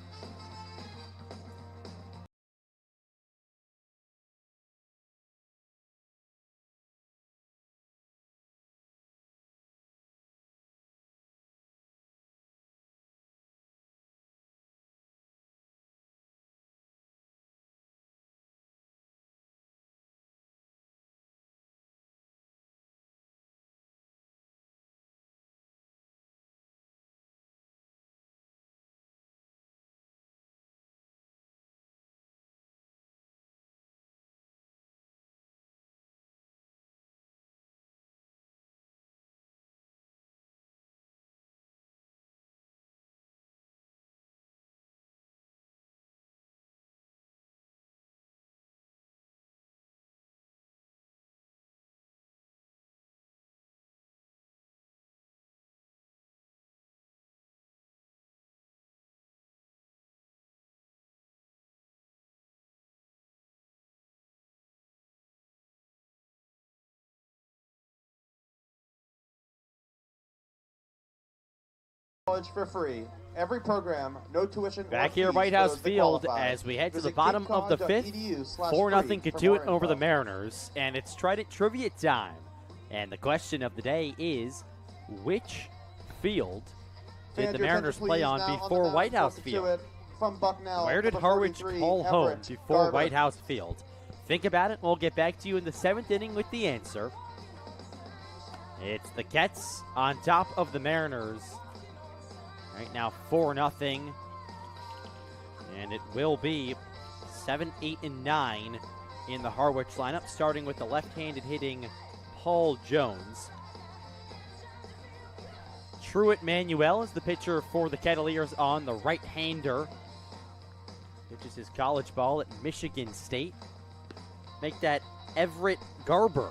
College for free. Every program, no tuition. Back here at Whitehouse Field as we head to the bottom of the 5th. 4-0 Cotuit over the Mariners, and it's Trident Trivia time. And the question of the day is, which field did the Mariners play on before Whitehouse Field? Where did Harwich call home before Whitehouse Field? Think about it. We'll get back to you in the 7th inning with the answer. It's the Kets on top of the Mariners. Right now, 4-0. And it will be 7, 8, and 9 in the Harwich lineup, starting with the left-handed hitting Paul Jones. Truett Manuel is the pitcher for the Kettleers on the right-hander. Pitches his college ball at Michigan State. Make that Everett Garber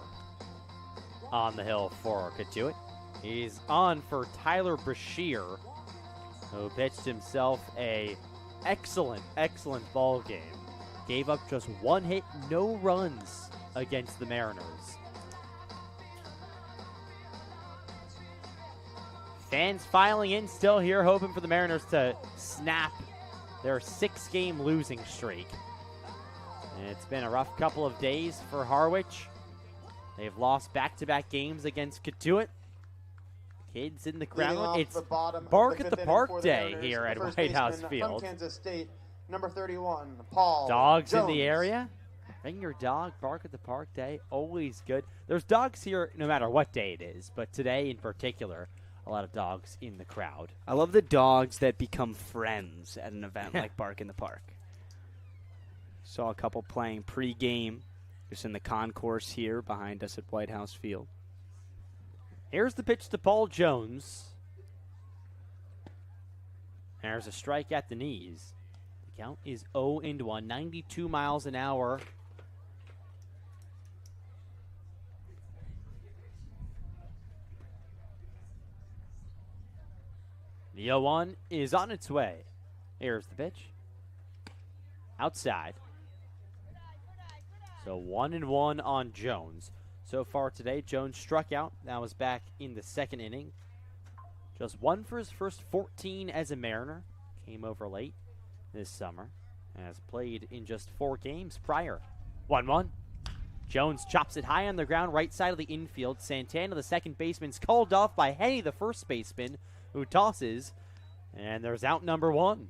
on the hill for Cotuit. He's on for Tyler Brashear, who pitched himself a excellent ball game. Gave up just 1 hit, no runs against the Mariners. Fans filing in still here, hoping for the Mariners to snap their 6-game losing streak. And it's been a rough couple of days for Harwich. They've lost back-to-back games against Cotuit. Kids in the crowd. It's Bark at the Park Day here at Whitehouse Field. Kansas State, number 31, Paul Dogs Jones. in the area. Bring your dog. Bark at the Park Day. Always good. There's dogs here no matter what day it is, but today in particular, a lot of dogs in the crowd. I love the dogs that become friends at an event like Bark in the Park. Saw a couple playing pre-game just in the concourse here behind us at Whitehouse Field. Here's the pitch to Paul Jones. There's a strike at the knees. The count is 0-1, 92 miles an hour. The 0-1 is on its way. Here's the pitch. Outside. So 1-1 on Jones. So far today, Jones struck out. That was back in the second inning. Just 1 for his first 14 as a Mariner. Came over late this summer. Has played in just 4 games prior. 1-1. Jones chops it high on the ground, right side of the infield. Santana, the second baseman's called off by Henny, the first baseman, who tosses. And there's out number 1.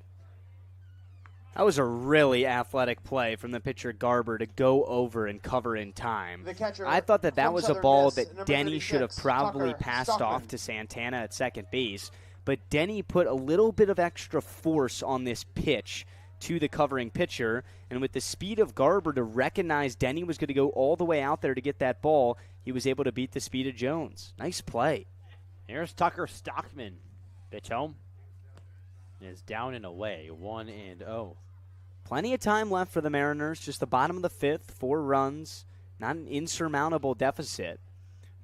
That was a really athletic play from the pitcher Garber to go over and cover in time. I thought that was a ball that Denny should have probably passed off to Santana at second base, but Denny put a little bit of extra force on this pitch to the covering pitcher, and with the speed of Garber to recognize Denny was going to go all the way out there to get that ball, he was able to beat the speed of Jones. Nice play. Here's Tucker Stockman. Pitch home. Is down and away, 1-0. Plenty of time left for the Mariners, just the bottom of the 5th, 4 runs, not an insurmountable deficit.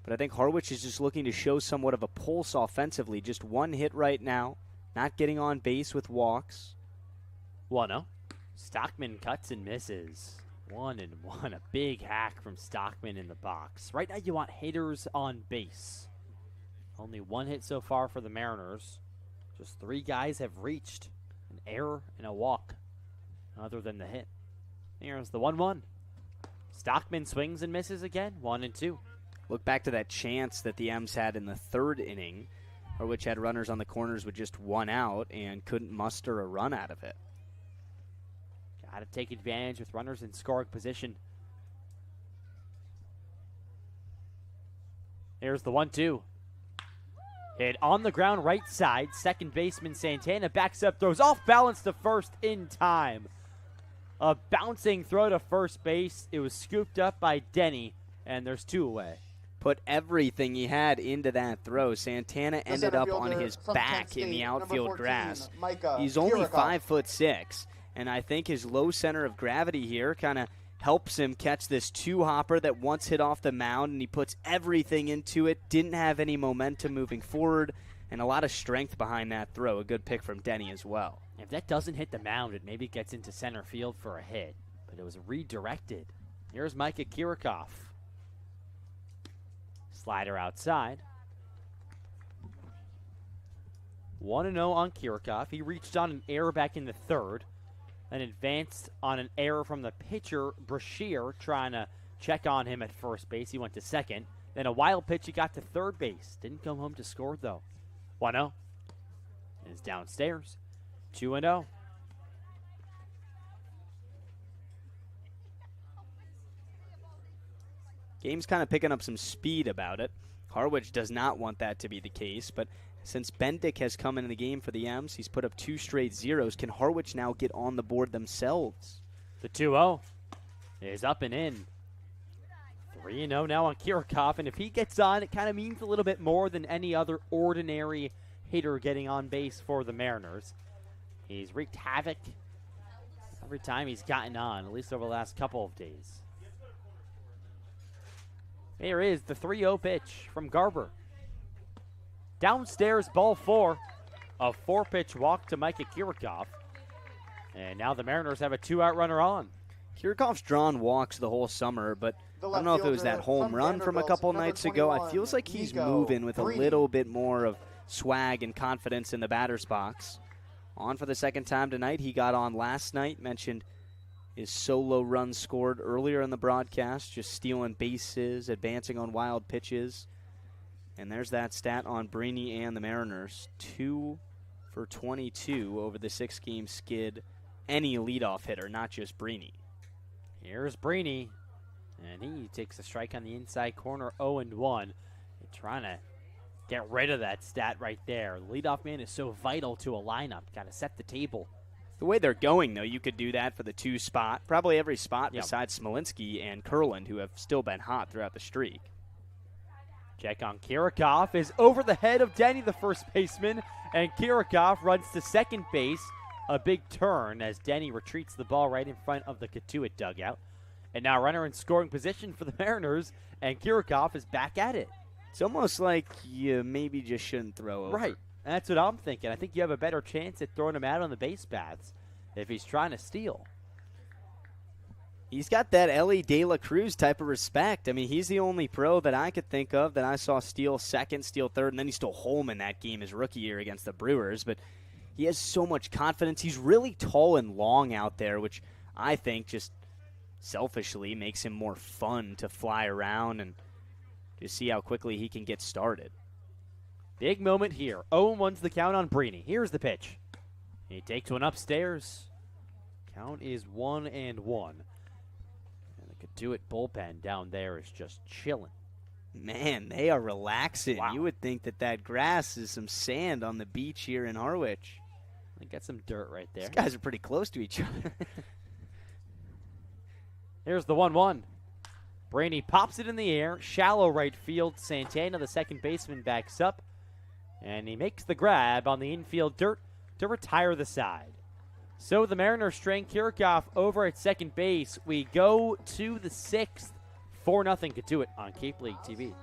But I think Harwich is just looking to show somewhat of a pulse offensively. Just 1 hit right now, not getting on base with walks. 1-0. Stockman cuts and misses. 1-1. A big hack from Stockman in the box. Right now you want hitters on base. Only 1 hit so far for the Mariners. Just 3 guys have reached an error and a walk other than the hit. Here's the 1-1. Stockman swings and misses again. 1-2. Look back to that chance that the M's had in the 3rd inning, or which had runners on the corners with just 1 out and couldn't muster a run out of it. Got to take advantage with runners in scoring position. Here's the 1-2. Hit on the ground right side. Second baseman Santana backs up, throws off balance to first in time. A bouncing throw to first base. It was scooped up by Denny, and there's 2 away. Put everything he had into that throw. Santana ended up on his back in the outfield grass. He's only 5'6", and I think his low center of gravity here kind of helps him catch this 2-hopper that once hit off the mound, and he puts everything into it. Didn't have any momentum moving forward, and a lot of strength behind that throw. A good pick from Denny as well. If that doesn't hit the mound, it maybe gets into center field for a hit, but it was redirected. Here's Micah Kirikoff. Slider outside. 1-0 on Kirikoff. He reached on an error back in the 3rd. And advanced on an error from the pitcher, Brashear, trying to check on him at first base. He went to second. Then a wild pitch, he got to third base. Didn't come home to score, though. 1-0. Is downstairs. 2-0. Game's kind of picking up some speed about it. Harwich does not want that to be the case, but since Bendick has come into the game for the M's, he's put up 2 straight zeros. Can Harwich now get on the board themselves? The 2-0 is up and in. 3-0 now on Kirikoff, and if he gets on, it kind of means a little bit more than any other ordinary hitter getting on base for the Mariners. He's wreaked havoc every time he's gotten on, at least over the last couple of days. Here is the 3-0 pitch from Garber. Downstairs, ball 4. A 4-pitch walk to Micah Kirikoff. And now the Mariners have a 2-out runner on. Kirikoff's drawn walks the whole summer, but I don't know if it was that home run from a couple nights ago. It feels like he's moving with a little bit more of swag and confidence in the batter's box. On for the second time tonight. He got on last night, mentioned his solo run scored earlier in the broadcast, just stealing bases, advancing on wild pitches. And there's that stat on Brini and the Mariners. 2 for 22 over the 6-game skid. Any leadoff hitter, not just Brini. Here's Brini, and he takes a strike on the inside corner, 0-1. Trying to get rid of that stat right there. Leadoff man is so vital to a lineup. Got to set the table. The way they're going, though, you could do that for the 2 spot. Probably every spot besides Smolinski and Kurland, who have still been hot throughout the streak. Check on Kirikoff is over the head of Denny, the first baseman, and Kirikoff runs to second base. A big turn as Denny retreats the ball right in front of the Cotuit dugout. And now runner in scoring position for the Mariners, and Kirikoff is back at it. It's almost like you maybe just shouldn't throw over. Right. That's what I'm thinking. I think you have a better chance at throwing him out on the base paths if he's trying to steal. He's got that Ellie De La Cruz type of respect. I mean, he's the only pro that I could think of that I saw steal second, steal third, and then he stole home in that game his rookie year against the Brewers. But he has so much confidence. He's really tall and long out there, which I think just selfishly makes him more fun to fly around and just see how quickly he can get started. Big moment here. 0-1's the count on Brini. Here's the pitch. He takes one upstairs. Count is 1-1. And the Cotuit bullpen down there is just chilling. Man, they are relaxing. Wow. You would think that grass is some sand on the beach here in Harwich. They got some dirt right there. These guys are pretty close to each other. Here's the 1-1. Brini pops it in the air. Shallow right field. Santana, the second baseman, backs up. And he makes the grab on the infield dirt to retire the side. So the Mariners string Kirikoff over at second base. We go to the 6th. 4-0 Cotuit on Cape League TV.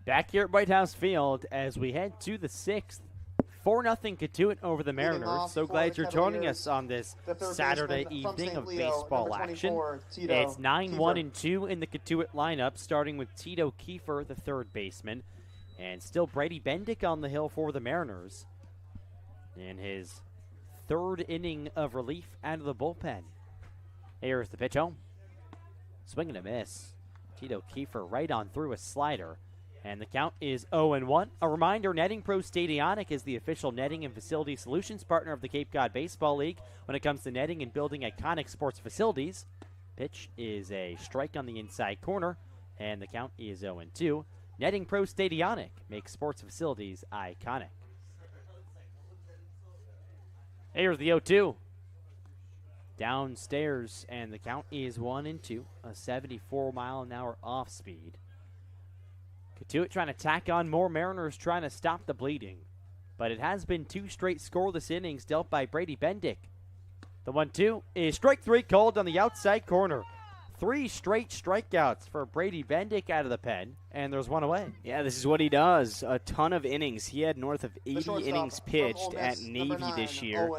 Back here at Whitehouse Field as we head to the 6th. 4-0 Cotuit over the Mariners. So glad you're joining us on this Saturday evening of baseball action. It's 9-1-2 in the Cotuit lineup, starting with Tito Kiefer, the third baseman, and still Brady Bendick on the hill for the Mariners in his third inning of relief out of the bullpen. Here's the pitch home. Swing and a miss. Tito Kiefer right on through a slider. And the count is 0-1. A reminder, Netting Pro Stadionic is the official netting and facility solutions partner of the Cape Cod Baseball League when it comes to netting and building iconic sports facilities. Pitch is a strike on the inside corner, and the count is 0-2. Netting Pro Stadionic makes sports facilities iconic. Here's the 0-2. Downstairs, and the count is 1-2, a 74-mile-an-hour off speed. Cotuit trying to tack on more. Mariners trying to stop the bleeding. But it has been 2 straight scoreless innings dealt by Brady Bendick. The 1-2 is strike 3 called on the outside corner. 3 straight strikeouts for Brady Bendick out of the pen, and there's 1 away. Yeah, this is what he does. A ton of innings. He had north of 80 innings pitched at Navy this year.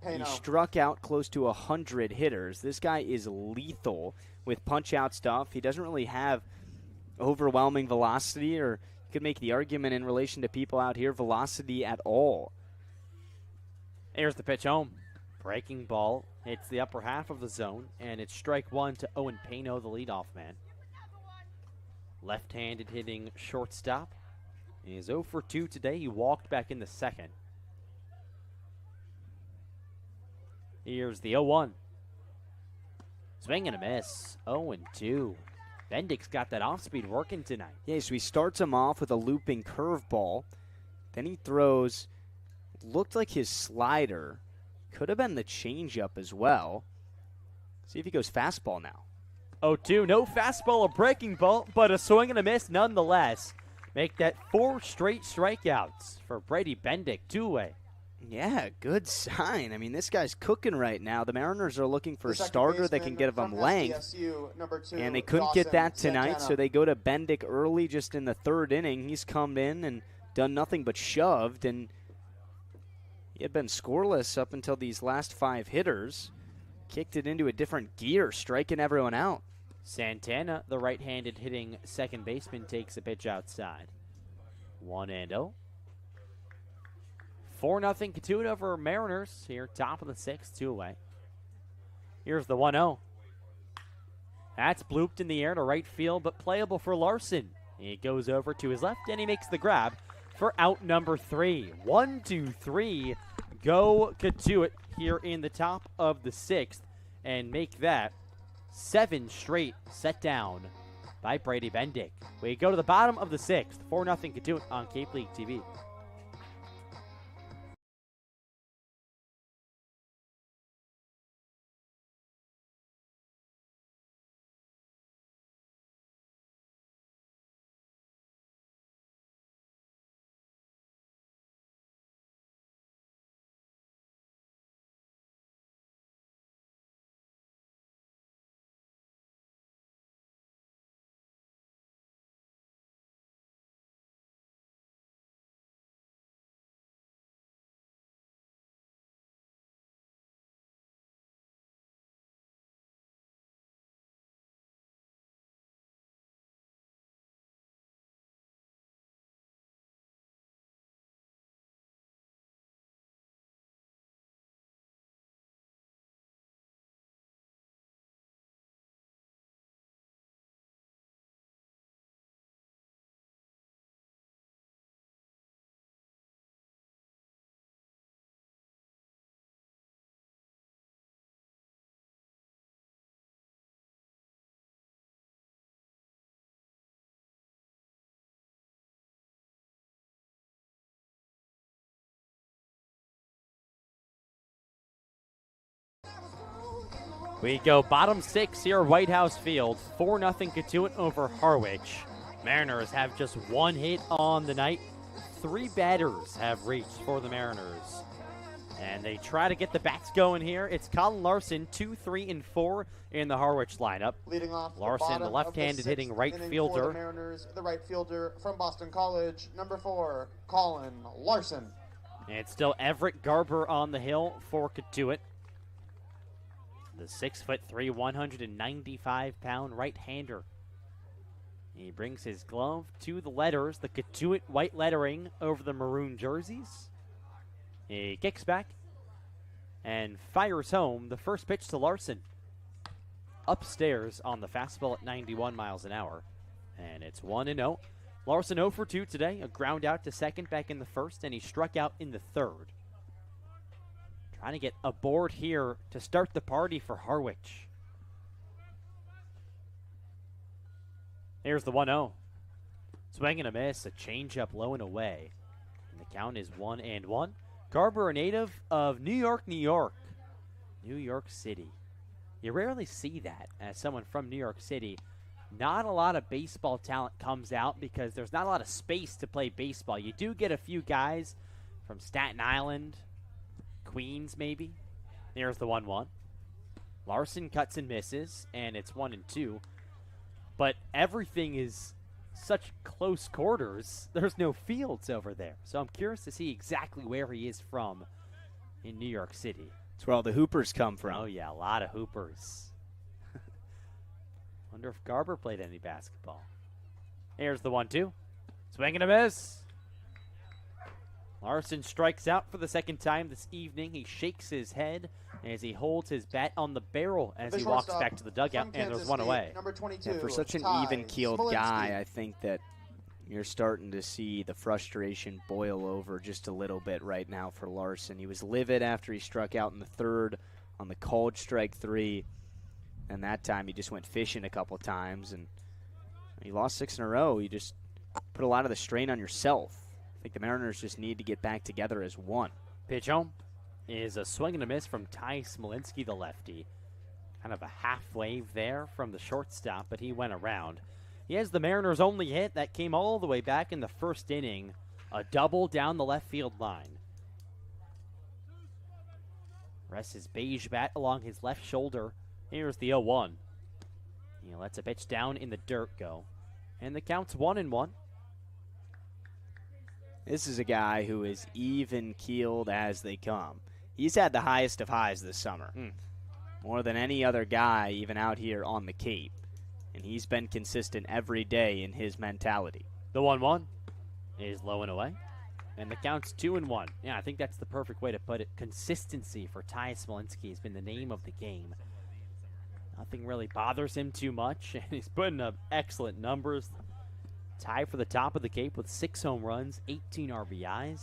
He struck out close to 100 hitters. This guy is lethal with punch-out stuff. He doesn't really have overwhelming velocity, or you could make the argument in relation to people out here, velocity at all. Here's the pitch home. Breaking ball hits the upper half of the zone, and it's strike 1 to Owen Pano, the leadoff man. Left-handed hitting shortstop. He is 0 for 2 today. He walked back in the second. Here's the 0-1. Swing and a miss. 0-2. Bendick's got that off-speed working tonight. Yeah, so he starts him off with a looping curveball. Then he throws, looked like his slider. Could have been the changeup as well. See if he goes fastball now. 0-2. No fastball, a breaking ball, but a swing and a miss nonetheless. Make that 4 straight strikeouts for Brady Bendick. 2-away. Yeah, good sign. I mean, this guy's cooking right now. The Mariners are looking for a starter that can give them length, and they couldn't get that tonight, so they go to Bendick early just in the 3rd inning. He's come in and done nothing but shoved, and he had been scoreless up until these last 5 hitters. Kicked it into a different gear, striking everyone out. Santana, the right-handed hitting second baseman, takes a pitch outside. 1-0. 4-0 Cotuit over Mariners here, top of the 6th, 2 away. Here's the 1-0. That's blooped in the air to right field, but playable for Larson. He goes over to his left, and he makes the grab for out number 3. 1, 2, 3. Go Cotuit here in the top of the 6th, and make that 7 straight set down by Brady Bendick. We go to the bottom of the 6th, 4-0 Cotuit on Cape League TV. We go bottom 6 here, Whitehouse Field. 4-0 Cotuit over Harwich. Mariners have just 1 hit on the night. 3 batters have reached for the Mariners. And they try to get the bats going here. It's Colin Larson, 2, 3, and 4 in the Harwich lineup. Leading off Larson, the left-handed hitting right fielder. The Mariners, the right fielder from Boston College, number 4, Colin Larson. And it's still Everett Garber on the hill for Cotuit. The 6'3", 195-pound right-hander. He brings his glove to the letters, the Cotuit white lettering over the maroon jerseys. He kicks back and fires home the first pitch to Larson. Upstairs on the fastball at 91 miles an hour. And it's 1-0. Larson 0 for 2 today. A ground out to second back in the first, and he struck out in the third. Trying to get aboard here to start the party for Harwich. Here's the 1-0. Swing and a miss, a changeup low and away. And the count is 1-1. Garber, a native of New York, New York City. You rarely see that as someone from New York City. Not a lot of baseball talent comes out because there's not a lot of space to play baseball. You do get a few guys from Staten Island, Queens maybe. There's the 1-1. Larson cuts and misses, and it's 1-2. But everything is such close quarters. There's no fields over there. So I'm curious to see exactly where he is from in New York City. That's where all the hoopers come from. Oh, yeah, a lot of hoopers. Wonder if Garber played any basketball. Here's the 1-2. Swing and a miss. Larson strikes out for the second time this evening. He shakes his head as he holds his bat on the barrel as he walks back to the dugout, and there's one away. Number 22. Yeah, for such an even-keeled guy, I think that you're starting to see the frustration boil over just a little bit right now for Larson. He was livid after he struck out in the third on the called strike 3, and that time he just went fishing a couple times, and he lost 6 in a row. You just put a lot of the strain on yourself. I think the Mariners just need to get back together as one. Pitch home is a swing and a miss from Ty Smolinski, the lefty. Kind of a half wave there from the shortstop, but he went around. He has the Mariners' only hit that came all the way back in the first inning. A double down the left field line. Rests his beige bat along his left shoulder. Here's the 0-1. He lets a pitch down in the dirt go. And the count's 1-1. This is a guy who is even-keeled as they come. He's had the highest of highs this summer. More than any other guy even out here on the Cape. And he's been consistent every day in his mentality. The 1-1 is low and away. And the count's 2-1. Yeah, I think that's the perfect way to put it. Consistency for Ty Smolinski has been the name of the game. Nothing really bothers him too much, and he's putting up excellent numbers. Tied for the top of the Cape with 6 home runs, 18 RBIs.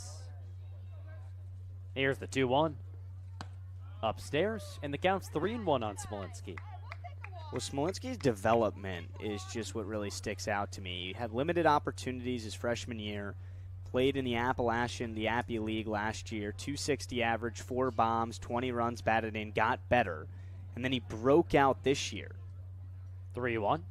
Here's the 2-1. Upstairs, and the count's 3-1 on Smolinski. Well, Smolinski's development is just what really sticks out to me. He had limited opportunities his freshman year. Played in the Appalachian, the Appy League last year. 260 average, 4 bombs, 20 runs batted in, got better. And then he broke out this year. 3-1.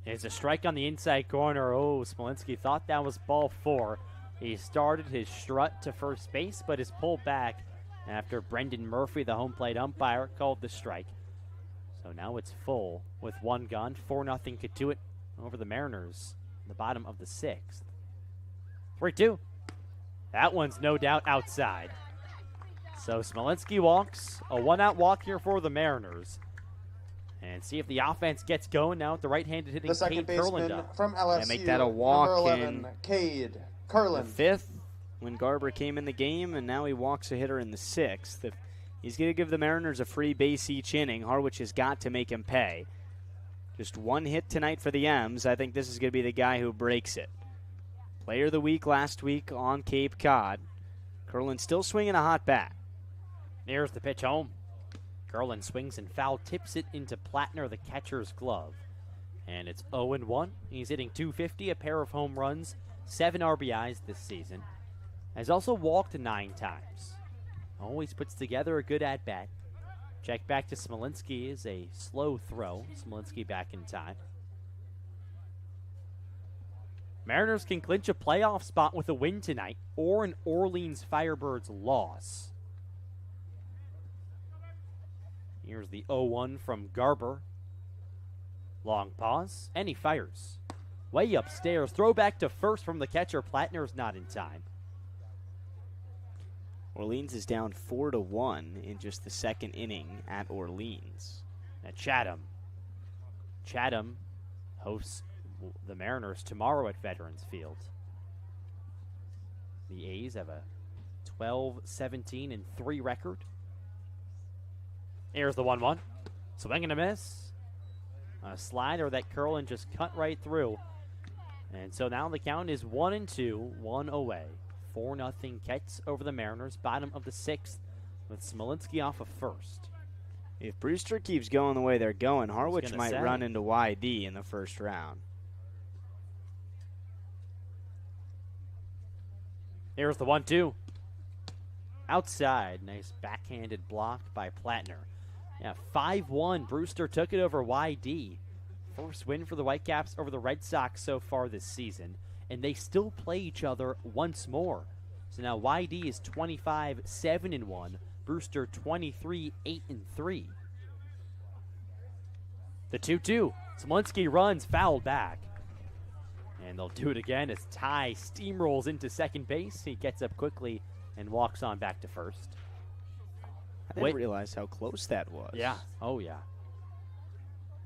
It's a strike on the inside corner. Oh, Smolinski thought that was ball 4. He started his strut to first base, but is pulled back after Brendan Murphy, the home plate umpire, called the strike. So now it's full with 1 gone. 4-0 Cotuit over the Mariners in the bottom of the 6th. 3-2. That one's no doubt outside. So Smolinski walks. A 1-out walk here for the Mariners. And see if the offense gets going now with the right-handed hitting The second Cade baseman Kurland. from LSU. And make that a walk number 11, in Cade the Kurland. 5th when Garber came in the game, and now he walks a hitter in the 6th. If he's going to give the Mariners a free base each inning, Harwich has got to make him pay. Just 1 hit tonight for the M's. I think this is going to be the guy who breaks it. Player of the week last week on Cape Cod. Kurland still swinging a hot bat. There's the pitch home. Kurland swings and foul, tips it into Plattner, the catcher's glove. And it's 0-1. He's hitting .250, a pair of home runs, 7 RBIs this season. Has also walked 9 times. Always puts together a good at-bat. Check back to Smolinski is a slow throw. Smolinski back in time. Mariners can clinch a playoff spot with a win tonight or an Orleans Firebirds loss. Here's the 0-1 from Garber. Long pause, and he fires. Way upstairs, throw back to first from the catcher. Plattner's not in time. Orleans is down 4-1 in just the 2nd inning at Orleans. Now Chatham hosts the Mariners tomorrow at Veterans Field. The A's have a 12-17-3 record. Here's the 1-1. Swing and a miss. A slider that Kurland just cut right through. And so now the count is 1-2, 1 away. 4-0 Kets over the Mariners, bottom of the 6th, with Smolinski off of first. If Brewster keeps going the way they're going, Harwich might run into YD in the first round. Here's the 1-2. Outside, nice backhanded block by Plattner. Yeah, 5-1. Brewster took it over YD. First win for the Whitecaps over the Red Sox so far this season. And they still play each other once more. So now YD is 25-7-1. Brewster 23-8-3. The 2-2. Smolinski runs, fouled back. And they'll do it again as Ty steamrolls into second base. He gets up quickly and walks on back to first. I didn't realize how close that was. Yeah. Oh, yeah.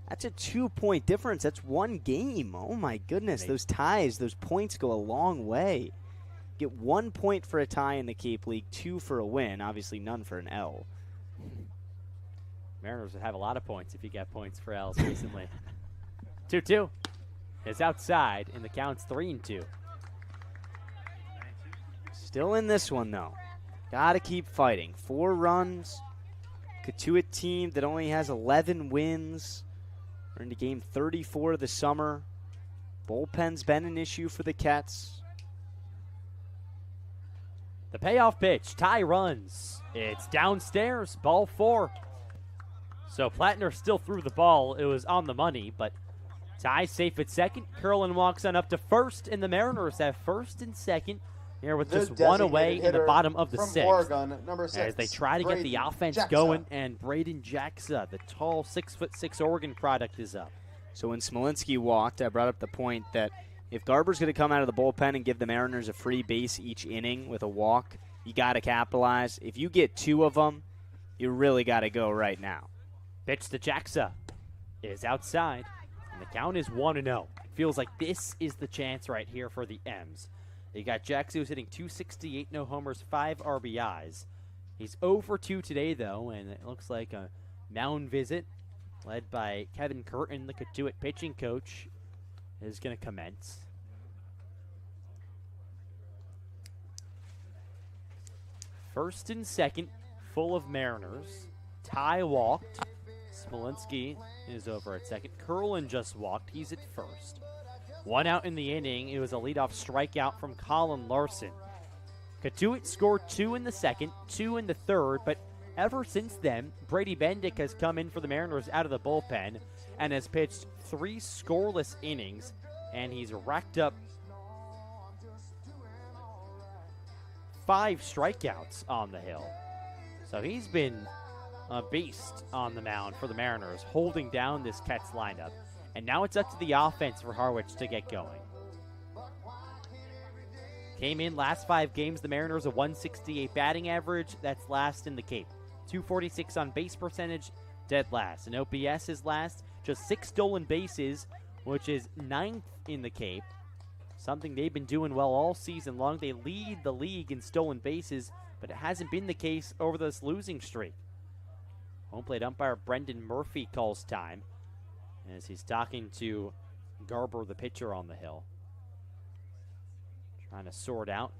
That's a 2-point difference. That's one game. Oh, my goodness. Those ties, those points go a long way. Get 1 point for a tie in the Cape League, 2 for a win. Obviously, none for an L. Mariners would have a lot of points if you got points for L's recently. 2-2 is outside, and the count's 3-2. Still in this one, though. Got to keep fighting. 4 runs. Cotuit team that only has 11 wins. We're into game 34 of the summer. Bullpen's been an issue for the Cats. The payoff pitch. Ty runs. It's downstairs. Ball 4. So Plattner still threw the ball. It was on the money, but Ty safe at second. Curlin walks on up to first, and the Mariners have first and second here with just one away in the bottom of the 6th. Oregon, number 6, as they try to get the offense going, and Braden Jacksa, the tall 6'6" Oregon product, is up. So when Smolinski walked, I brought up the point that if Garber's going to come out of the bullpen and give the Mariners a free base each inning with a walk, you got to capitalize. If you get 2 of them, you really got to go right now. Pitch to Jacksa is outside, and the count is 1-0. It feels like this is the chance right here for the M's. You got Jacksa, who's hitting .268, no homers, 5 RBIs. He's 0 for 2 today, though, and it looks like a mound visit led by Kevin Curtin, the Cotuit pitching coach, is going to commence. First and second, full of Mariners. Ty walked. Smolinski is over at second. Curlin just walked. He's at first. 1 out in the inning. It was a leadoff strikeout from Colin Larson. Cotuit scored 2 in the second, 2 in the third, but ever since then, Brady Bendick has come in for the Mariners out of the bullpen and has pitched 3 scoreless innings, and he's racked up 5 strikeouts on the hill. So he's been a beast on the mound for the Mariners, holding down this Cats lineup. And now it's up to the offense for Harwich to get going. Came in last 5 games, the Mariners a .168 batting average. That's last in the Cape. .246 on base percentage, dead last. And OPS is last. Just 6 stolen bases, which is 9th in the Cape. Something they've been doing well all season long. They lead the league in stolen bases, but it hasn't been the case over this losing streak. Home plate umpire Brendan Murphy calls time as he's talking to Garber, the pitcher on the hill. Trying to sort out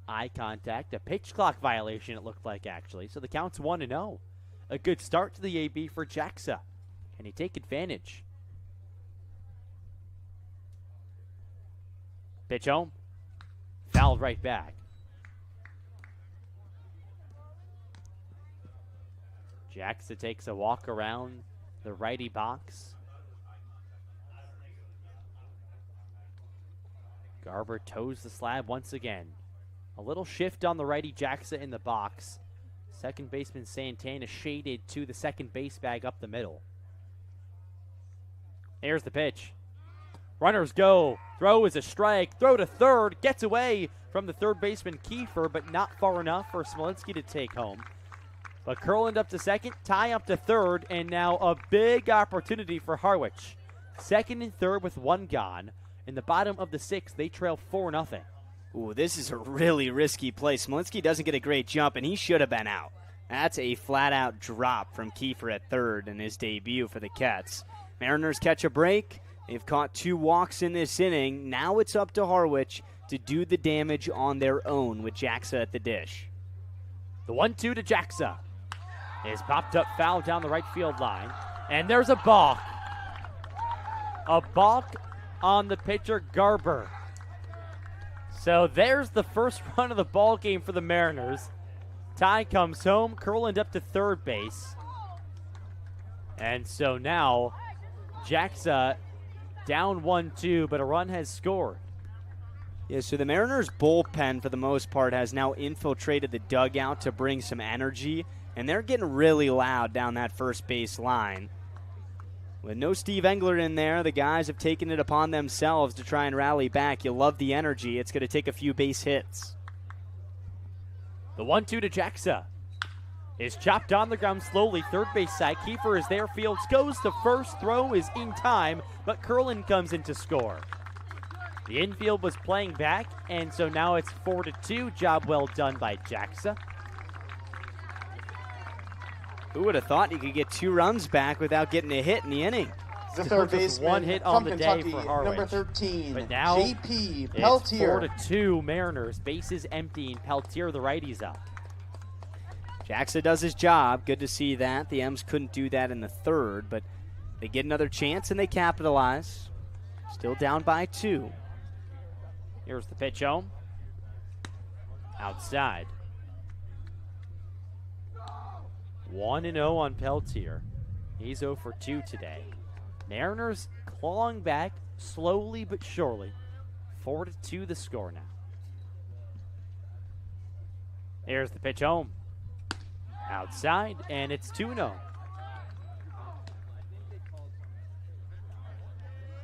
eye contact. A pitch clock violation, it looked like, actually. So the count's 1-0. A good start to the AB for Jacksa. Can he take advantage? Pitch home. Fouled right back. Jacksa takes a walk around the righty box. Garber toes the slab once again. A little shift on the righty Jacksa in the box. Second baseman Santana shaded to the second base bag up the middle. Here's the pitch. Runners go. Throw is a strike. Throw to third. Gets away from the third baseman Kiefer, but not far enough for Smolinski to take home. But Curland up to second, Ty up to third, and now a big opportunity for Harwich. Second and third with 1 gone. In the bottom of the 6th, they trail 4-0. Ooh, this is a really risky play. Smolinski doesn't get a great jump, and he should have been out. That's a flat-out drop from Kiefer at third in his debut for the Cats. Mariners catch a break. They've caught 2 walks in this inning. Now it's up to Harwich to do the damage on their own with Jacksa at the dish. The 1-2 to Jacksa is popped up foul down the right field line. And there's a balk. A balk on the pitcher, Garber. So there's the first run of the ball game for the Mariners. Ty comes home, Curland up to third base. And so now JAXA down 1-2, but a run has scored. Yeah, so the Mariners' bullpen, for the most part, has now infiltrated the dugout to bring some energy, and they're getting really loud down that first base line. With no Steve Engler in there, the guys have taken it upon themselves to try and rally back. You love the energy. It's going to take a few base hits. The 1-2 to JAXA is chopped on the ground slowly. Third base side. Kiefer is there. Fields goes to first. Throw is in time, but Curlin comes in to score. The infield was playing back, and so now it's 4-2. Job well done by JAXA. Who would have thought you could get 2 runs back without getting a hit in the inning? The third baseman one hit on from the Kentucky, day for Harwich. number 13, But now JP Peltier. It's 4-2 Mariners. Bases empty, and Peltier, the righty's up. JAXA does his job. Good to see that. The M's couldn't do that in the third, but they get another chance and they capitalize. Still down by 2. Here's the pitch home. Outside. 1-0 on Peltier. He's 0 for 2 today. Mariners clawing back slowly but surely. 4-2 the score now. Here's the pitch home. Outside, and it's 2-0.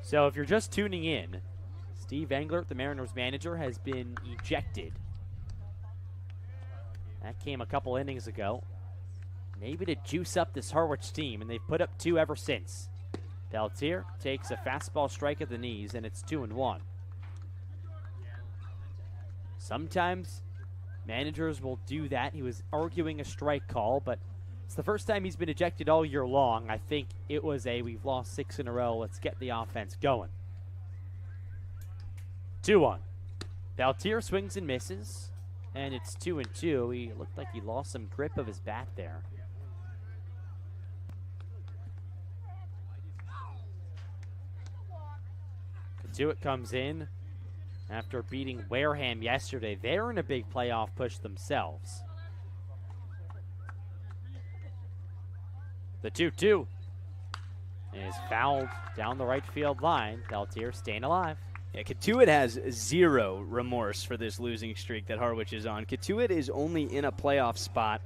So if you're just tuning in, Steve Engler, the Mariners manager, has been ejected. That came a couple innings ago. Maybe to juice up this Harwich team, and they've put up 2 ever since. Peltier takes a fastball strike at the knees, and it's 2-1. Sometimes managers will do that. He was arguing a strike call, but it's the first time he's been ejected all year long. I think it was we've lost 6 in a row. Let's get the offense going. 2-1. Peltier swings and misses, and it's 2-2. He looked like he lost some grip of his bat there. Cotuit comes in after beating Wareham yesterday. They're in a big playoff push themselves. The 2-2 is fouled down the right field line. Peltier staying alive. Yeah, Cotuit has 0 remorse for this losing streak that Harwich is on. Cotuit is only in a playoff spot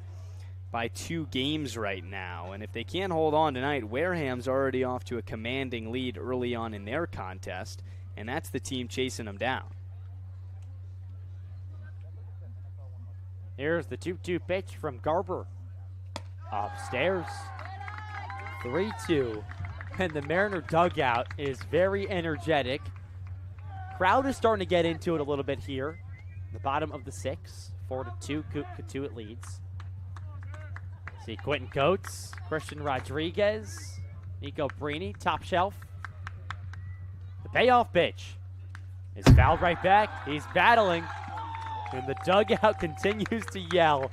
by 2 games right now, and if they can't hold on tonight, Wareham's already off to a commanding lead early on in their contest, and that's the team chasing them down. Here's the 2-2 pitch from Garber. Upstairs. 3-2. And the Mariner dugout is very energetic. Crowd is starting to get into it a little bit here. The bottom of the 6. 4-2. Cotuit leads. See Quentin Coates, Christian Rodriguez, Nico Brini, top shelf. The payoff pitch is fouled right back. He's battling, and the dugout continues to yell.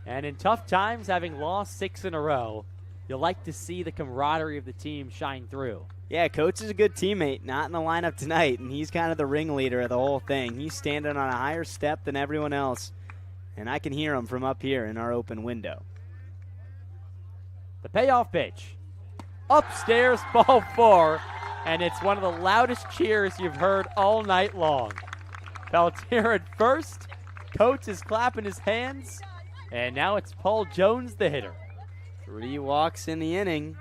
And in tough times, having lost 6 in a row, you'll like to see the camaraderie of the team shine through. Yeah, Coates is a good teammate, not in the lineup tonight, and he's kind of the ringleader of the whole thing. He's standing on a higher step than everyone else, and I can hear him from up here in our open window. The payoff pitch. Upstairs, ball 4, and it's one of the loudest cheers you've heard all night long. Peltier at first. Coates is clapping his hands, and now it's Paul Jones, the hitter. 3 walks in the inning.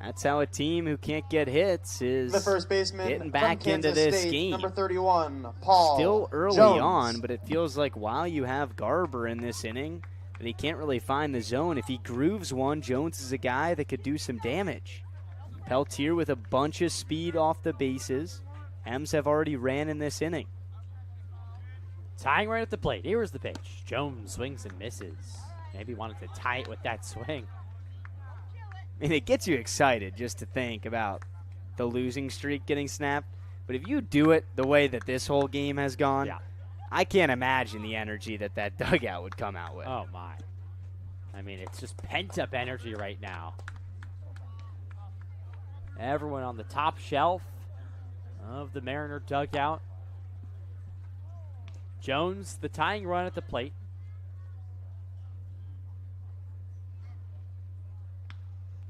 That's how a team who can't get hits is The first baseman getting from back into Kansas this State, game. number 31, Paul Still early Jones. on, but it feels like while you have Garber in this inning, that he can't really find the zone. If he grooves one, Jones is a guy that could do some damage. Peltier with a bunch of speed off the bases. M's have already ran in this inning. Tying right at the plate. Here's the pitch. Jones swings and misses. Maybe wanted to tie it with that swing. I mean, it gets you excited just to think about the losing streak getting snapped. But if you do it the way that this whole game has gone, Yeah. I can't imagine the energy that that dugout would come out with. Oh, my. I mean, it's just pent-up energy right now. Everyone on the top shelf of the Mariner dugout. Jones, the tying run at the plate.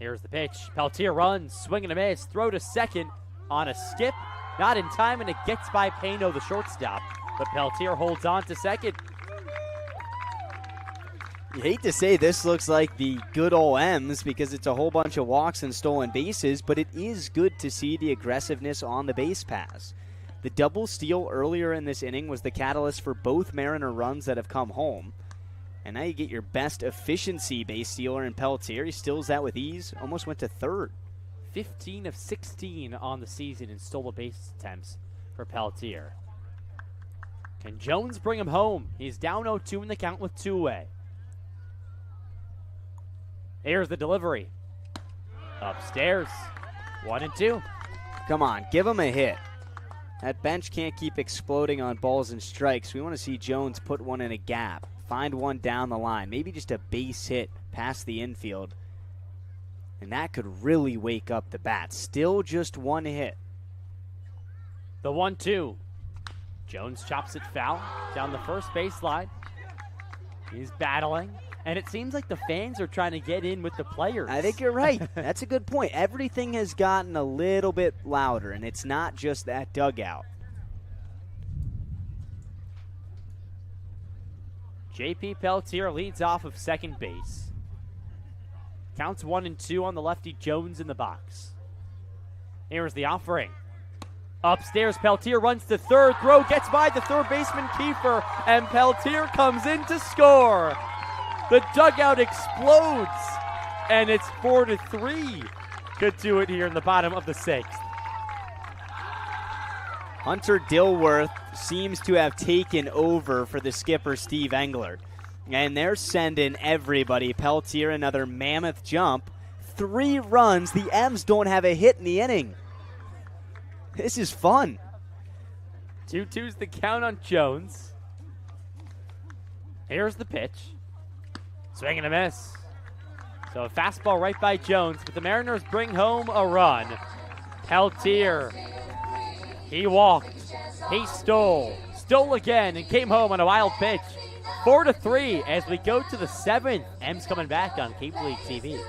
Here's the pitch. Peltier runs, swing and a miss, throw to second on a skip. Not in time, and it gets by Pano, the shortstop. But Peltier holds on to second. You hate to say this looks like the good old M's because it's a whole bunch of walks and stolen bases, but it is good to see the aggressiveness on the base pass. The double steal earlier in this inning was the catalyst for both Mariner runs that have come home. And now you get your best efficiency base stealer in Peltier. He steals that with ease, almost went to third. 15 of 16 on the season in stolen base attempts for Peltier. Can Jones bring him home? He's down 0-2 in the count with two away. Here's the delivery. Upstairs. 1-2. Come on, give him a hit. That bench can't keep exploding on balls and strikes. We want to see Jones put one in a gap, find one down the line, maybe just a base hit past the infield. And that could really wake up the bats. Still just one hit. The 1-2. Jones chops it foul down the first baseline. He's battling. And it seems like the fans are trying to get in with the players. I think you're right. That's a good point. Everything has gotten a little bit louder, and it's not just that dugout. J.P. Peltier leads off of second base. Counts 1-2 on the lefty. Jones in the box. Here's the offering. Upstairs, Peltier runs to third. Throw gets by the third baseman, Kiefer, and Peltier comes in to score. The dugout explodes, and it's 4-3. Cotuit here in the bottom of the sixth. Hunter Dilworth seems to have taken over for the skipper, Steve Engler. And they're sending everybody. Peltier, another mammoth jump. 3 runs. The M's don't have a hit in the inning. This is fun. 2-2's the count on Jones. Here's the pitch. Swing and a miss. So a fastball right by Jones, but the Mariners bring home a run. Peltier, he walked, he stole again, and came home on a wild pitch. 4-3 as we go to the 7th. M's coming back on Cape League TV.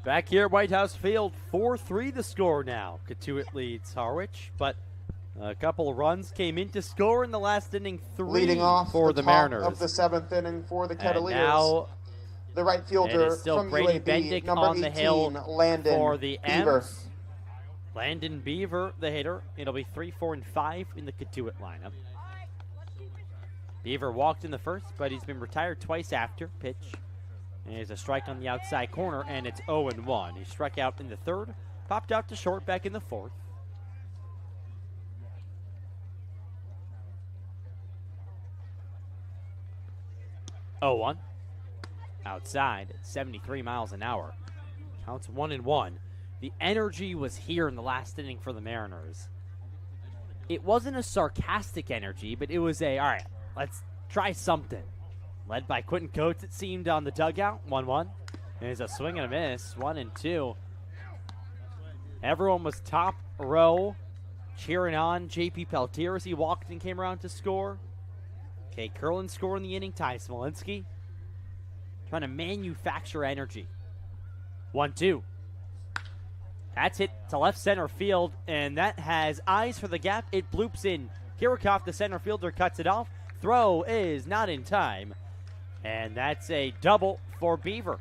Back here at Whitehouse Field, 4-3 the score now. Cotuit leads Harwich, but a couple of runs came in to score in the last inning. 3 leading off for the Mariners. Of the 7th inning for the Kettleers. And now the right fielder it is still from Brady UAB, Bendick number on the 18, hill Landon for the Beaver. M's. Landon Beaver, the hitter. It'll be 3, 4, and 5 in the Cotuit lineup. Beaver walked in the first, but he's been retired twice after. Pitch. And there's a strike on the outside corner, and it's 0-1. He struck out in the third, popped out to short back in the fourth. Oh, 0-1. Outside at 73 miles an hour. Counts 1-1. The energy was here in the last inning for the Mariners. It wasn't a sarcastic energy, but it was a, all right, let's try something. Led by Quentin Coates, it seemed, on the dugout. 1-1. There's a swing and a miss. 1-2. Everyone was top row cheering on J.P. Peltier as he walked and came around to score. Okay, Curlin scoring the inning. Ty Smolinski trying to manufacture energy. 1-2. That's hit to left center field, and that has eyes for the gap. It bloops in. Kirikoff, the center fielder, cuts it off. Throw is not in time, and that's a double for Beaver.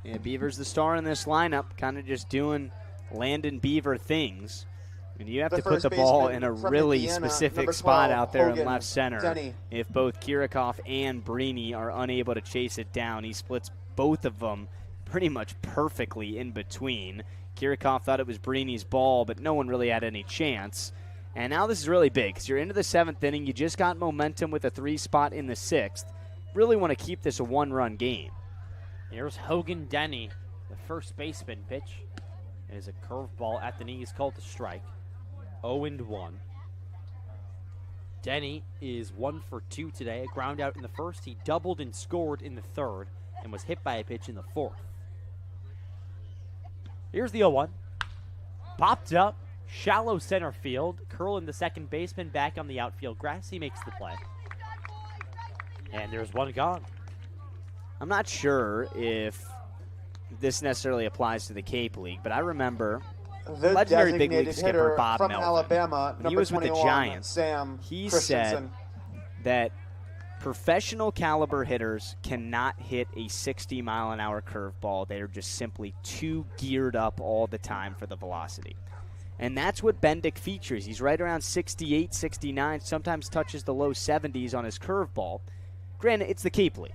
Yeah, Beaver's the star in this lineup, kind of just doing Landon Beaver things. And you have to put the ball in a really specific spot out there in left center. If both Kirikoff and Brini are unable to chase it down, he splits both of them pretty much perfectly in between. Kirikoff thought it was Brini's ball, but no one really had any chance. And now this is really big because you're into the 7th inning. You just got momentum with a 3 spot in the 6th. Really want to keep this a 1-run game. Here's Hogan Denny, the first baseman pitch. It is a curveball at the knees called a strike. 0-1. Denny is 1 for 2 today. A ground out in the first. He doubled and scored in the 3rd and was hit by a pitch in the 4th. Here's the 0-1. Popped up, shallow center field. Curlin, the second baseman, back on the outfield grass. He makes the play. And there's one gone. I'm not sure if this necessarily applies to the Cape League, but I remember the legendary big league skipper hitter Bob from Melvin, Alabama, when he was with the Giants, Sam he Christensen. said that professional caliber hitters cannot hit a 60-mile-an-hour curveball. They're just simply too geared up all the time for the velocity. And that's what Bendick features. He's right around 68, 69, sometimes touches the low 70s on his curveball. Granted, it's the Cape League.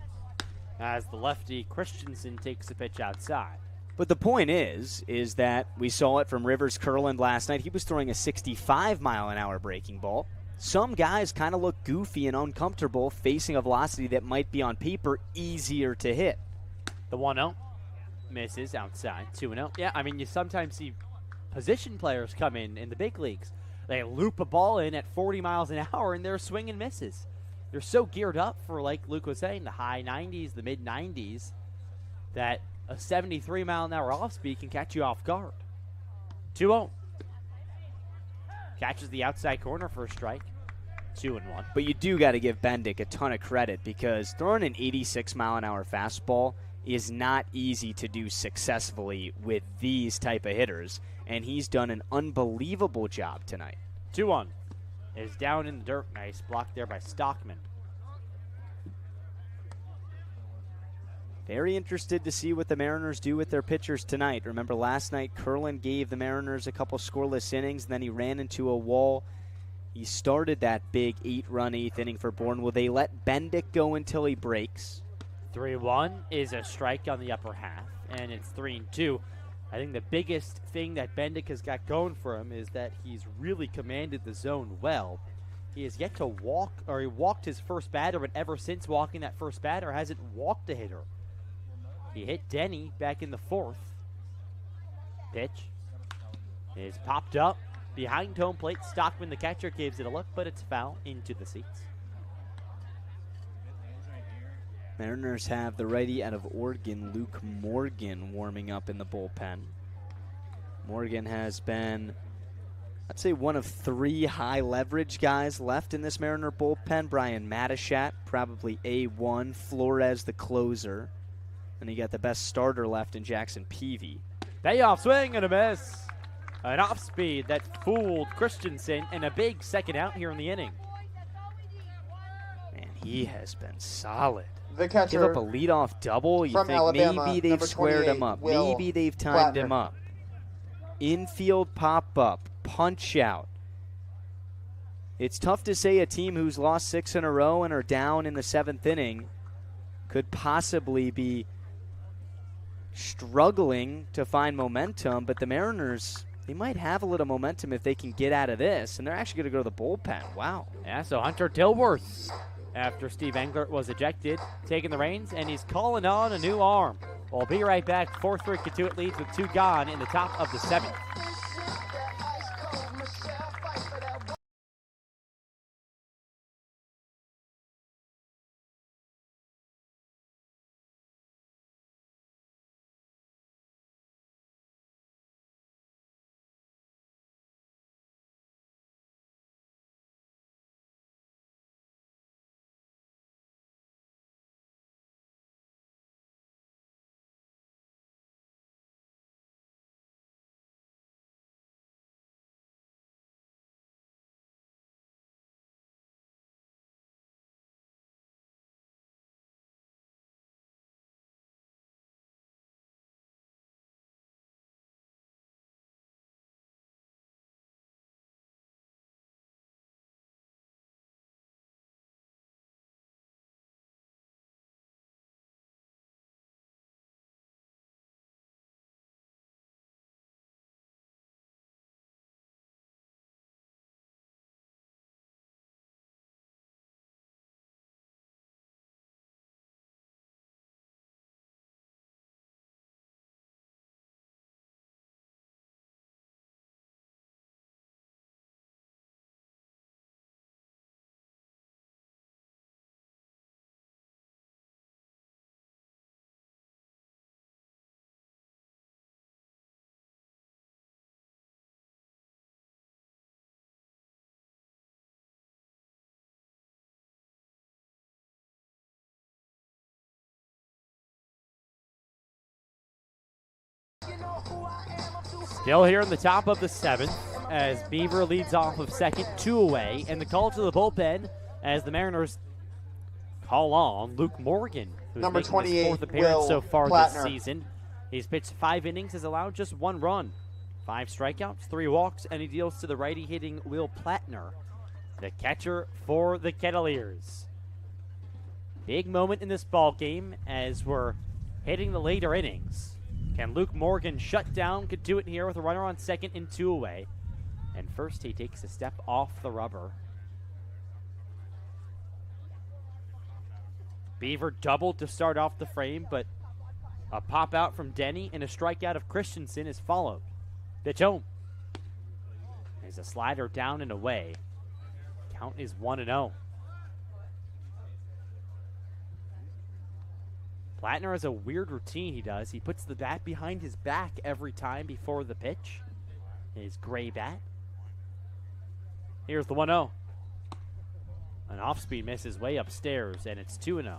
As the lefty Christensen takes the pitch outside. But the point is that we saw it from Rivers Curland last night. He was throwing a 65-mile-an-hour breaking ball. Some guys kind of look goofy and uncomfortable facing a velocity that might be on paper easier to hit. The 1-0 misses outside. 2-0. Yeah, I mean, you sometimes see position players come in the big leagues. They loop a ball in at 40 miles an hour and they're swing and misses. They're so geared up for, like Luke was saying, the high 90s, the mid 90s, that a 73-mile-an-hour off-speed can catch you off guard. 2-0. Catches the outside corner for a strike. 2-1. But you do got to give Bendick a ton of credit because throwing an 86-mile-an-hour fastball is not easy to do successfully with these type of hitters, and he's done an unbelievable job tonight. 2-1. Is down in the dirt. Nice block there by Stockman. Very interested to see what the Mariners do with their pitchers tonight. Remember last night, Curlin gave the Mariners a couple scoreless innings, and then he ran into a wall. He started that big 8-run 8th inning for Bourne. Will they let Bendick go until he breaks? 3-1 is a strike on the upper half, and it's 3-2. I think the biggest thing that Bendick has got going for him is that he's really commanded the zone well. He has yet to walk, or he walked his first batter, but ever since walking that first batter, hasn't walked a hitter. He hit Denny back in the 4th. Pitch is popped up behind home plate. Stockman, the catcher, gives it a look, but it's foul into the seats. Mariners have the righty out of Oregon, Luke Morgan, warming up in the bullpen. Morgan has been, I'd say, one of 3 high-leverage guys left in this Mariner bullpen. Brian Matishat, probably A1. Flores, the closer. And you got the best starter left in Jackson Peavy. Payoff swing and a miss. An off-speed that fooled Christensen, and a big second out here in the inning. Man, he has been solid. The catcher give up a leadoff double. You think Alabama, maybe they've squared him up. Maybe they've timed him up. Infield pop-up, punch out. It's tough to say a team who's lost 6 in a row and are down in the 7th inning could possibly be struggling to find momentum, but the Mariners, they might have a little momentum if they can get out of this, and they're actually going to go to the bullpen. Wow. Yeah, so Hunter Dilworth, after Steve Englert was ejected, taking the reins, and he's calling on a new arm. We'll be right back. 4-3 Cotuit leads with 2 gone in the top of the 7th. Still here in the top of the 7th as Beaver leads off of second, 2 away, and the call to the bullpen as the Mariners call on Luke Morgan, who's Number making 28, his 4th appearance Will so far Plattner. this season. He's pitched 5 innings, has allowed just 1 run, 5 strikeouts, 3 walks, and he deals to the righty hitting Will Plattner, the catcher for the Kettleers. Big moment in this ball game as we're hitting the later innings. Can Luke Morgan shut down Cotuit here with a runner on second and 2 away? And first he takes a step off the rubber. Beaver doubled to start off the frame, but a pop out from Denny and a strikeout of Christensen is followed. Pitch home. There's a slider down and away. Count is 1-0. Plattner has a weird routine he does. He puts the bat behind his back every time before the pitch. His gray bat. Here's the 1-0. An off-speed miss is way upstairs, and it's 2-0.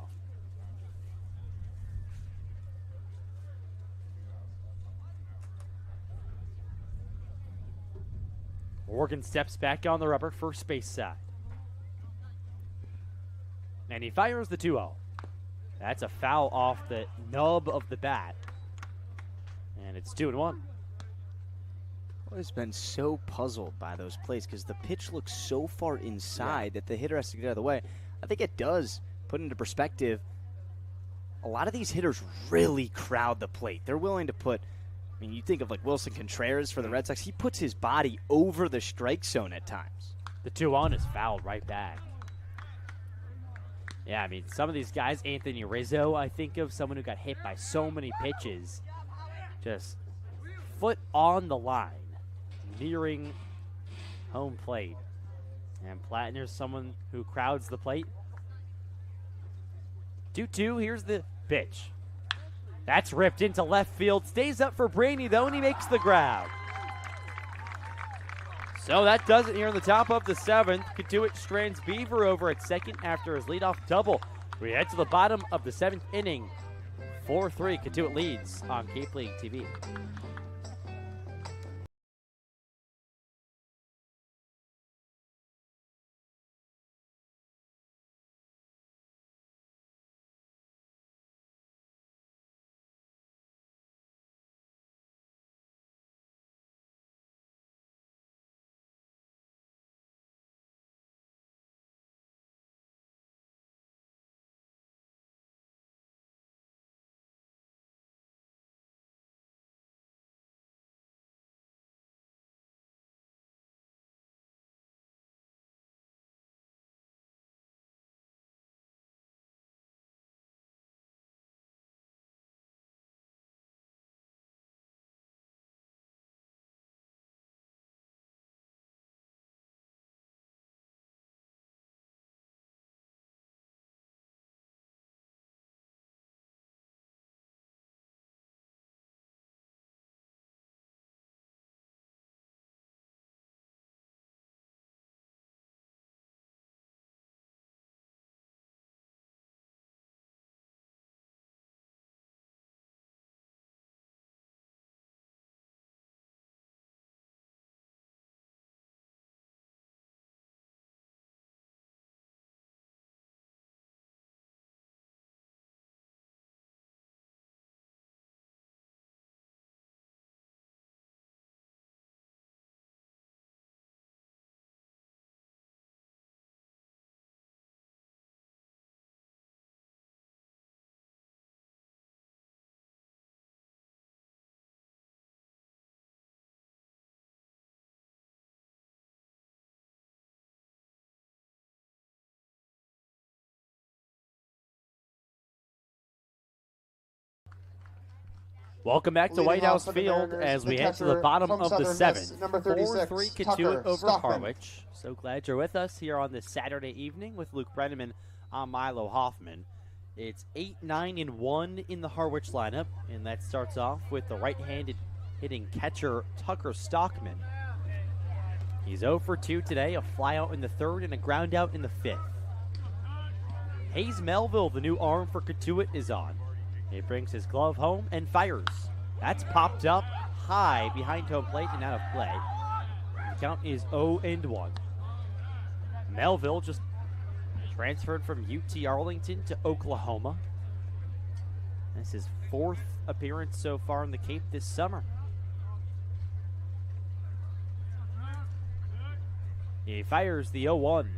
Morgan steps back on the rubber, first base side. And he fires the 2-0. That's a foul off the nub of the bat. And it's 2-1. I've always been so puzzled by those plays because the pitch looks so far inside that the hitter has to get out of the way. I think it does put into perspective, a lot of these hitters really crowd the plate. They're willing to put, I mean, you think of like Wilson Contreras for the Red Sox. He puts his body over the strike zone at times. The 2-1 is fouled right back. Yeah, I mean, some of these guys, Anthony Rizzo, I think of, someone who got hit by so many pitches, just foot on the line, nearing home plate. And Plattner's someone who crowds the plate. 2-2, here's the pitch. That's ripped into left field, stays up for Brainy though, and he makes the grab. So that does it here in the top of the 7th. Cotuit strands Beaver over at second after his leadoff double. We head to the bottom of the 7th inning. 4-3, Cotuit leads on Cape League TV. Welcome back to Leading Whitehouse off for the Field Mariners, as we the head to the catcher bottom from of the Southern 7th. Miss, number 36, 4-3 Cotuit Tucker over Stockman. Harwich. So glad you're with us here on this Saturday evening with Luke Brenneman. I'm Milo Hoffman. It's 8-9-1 in the Harwich lineup, and that starts off with the right-handed hitting catcher Tucker Stockman. He's 0 for 2 today, a flyout in the 3rd and a ground out in the 5th. Hayes Melville, the new arm for Cotuit, is on. He brings his glove home and fires. That's popped up high behind home plate and out of play. The count is 0-1. Melville just transferred from UT Arlington to Oklahoma. This is his 4th appearance so far in the Cape this summer. He fires the 0-1.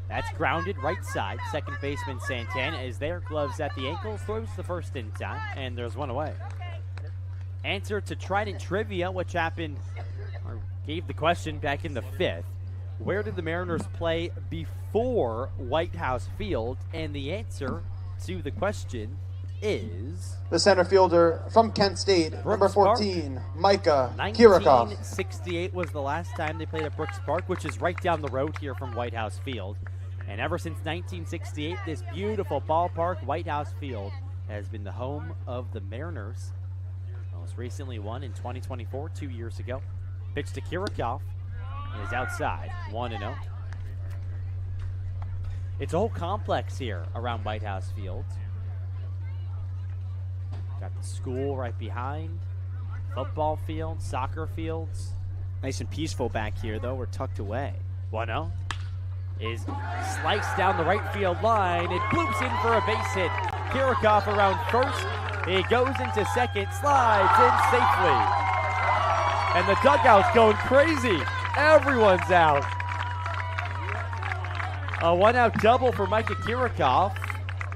That's grounded right side. Second baseman Santana is there. Gloves at the ankles. Throws the first in time, and there's one away. Answer to Trident Trivia, which happened, or gave the question back in the 5th. Where did the Mariners play before Whitehouse Field? And the answer to the question is the center fielder from Kent State, number 14, Micah Kirikov. 1968 was the last time they played at Brooks Park, which is right down the road here from Whitehouse Field. And ever since 1968, this beautiful ballpark, Whitehouse Field, has been the home of the Mariners. Most recently won in 2024, 2 years ago. Pitch to Kirikov is outside, 1-0. It's a whole complex here around Whitehouse Field. Got the school right behind, football field, soccer fields. Nice and peaceful back here, though. We're tucked away. 1-0 is sliced down the right field line. It bloops in for a base hit. Kirikov around first. He goes into second, slides in safely. And the dugout's going crazy. Everyone's out. A one-out double for Micah Kirikov.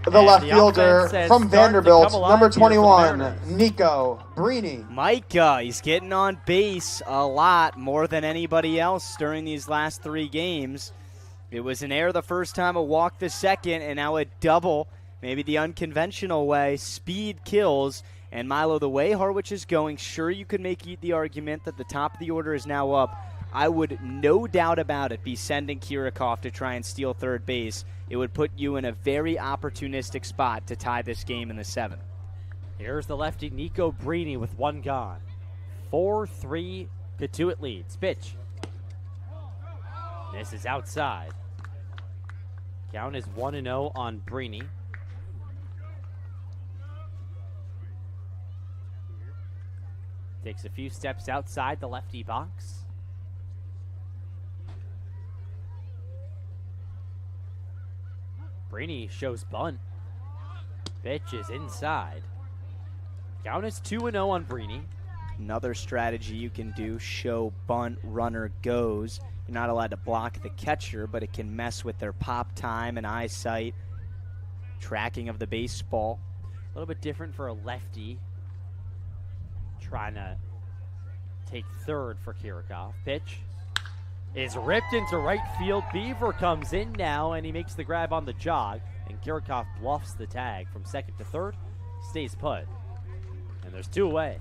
The left fielder from Vanderbilt, number 21, Nico Brini. Micah, he's getting on base a lot, more than anybody else during these last 3 games. It was an error the first time, a walk the second, and now a double, maybe the unconventional way. Speed kills. And Milo, the way Harwich is going, sure you could make the argument that the top of the order is now up. I would, no doubt about it, be sending Kirikov to try and steal third base. It would put you in a very opportunistic spot to tie this game in the 7th. Here's the lefty Nico Brini with 1 gone. 4-3 Cotuit leads. Pitch. This is outside. Count is 1-0 on Brini. Takes a few steps outside the lefty box. Brini shows bunt. Pitch is inside. Count is 2-0 on Brini. Another strategy you can do, show bunt, runner goes. You're not allowed to block the catcher, but it can mess with their pop time and eyesight, tracking of the baseball. A little bit different for a lefty. Trying to take third for Kirikov. Pitch is ripped into right field. Beaver comes in now, and he makes the grab on the jog. And Kirikov bluffs the tag from second to third. Stays put. And there's 2 away.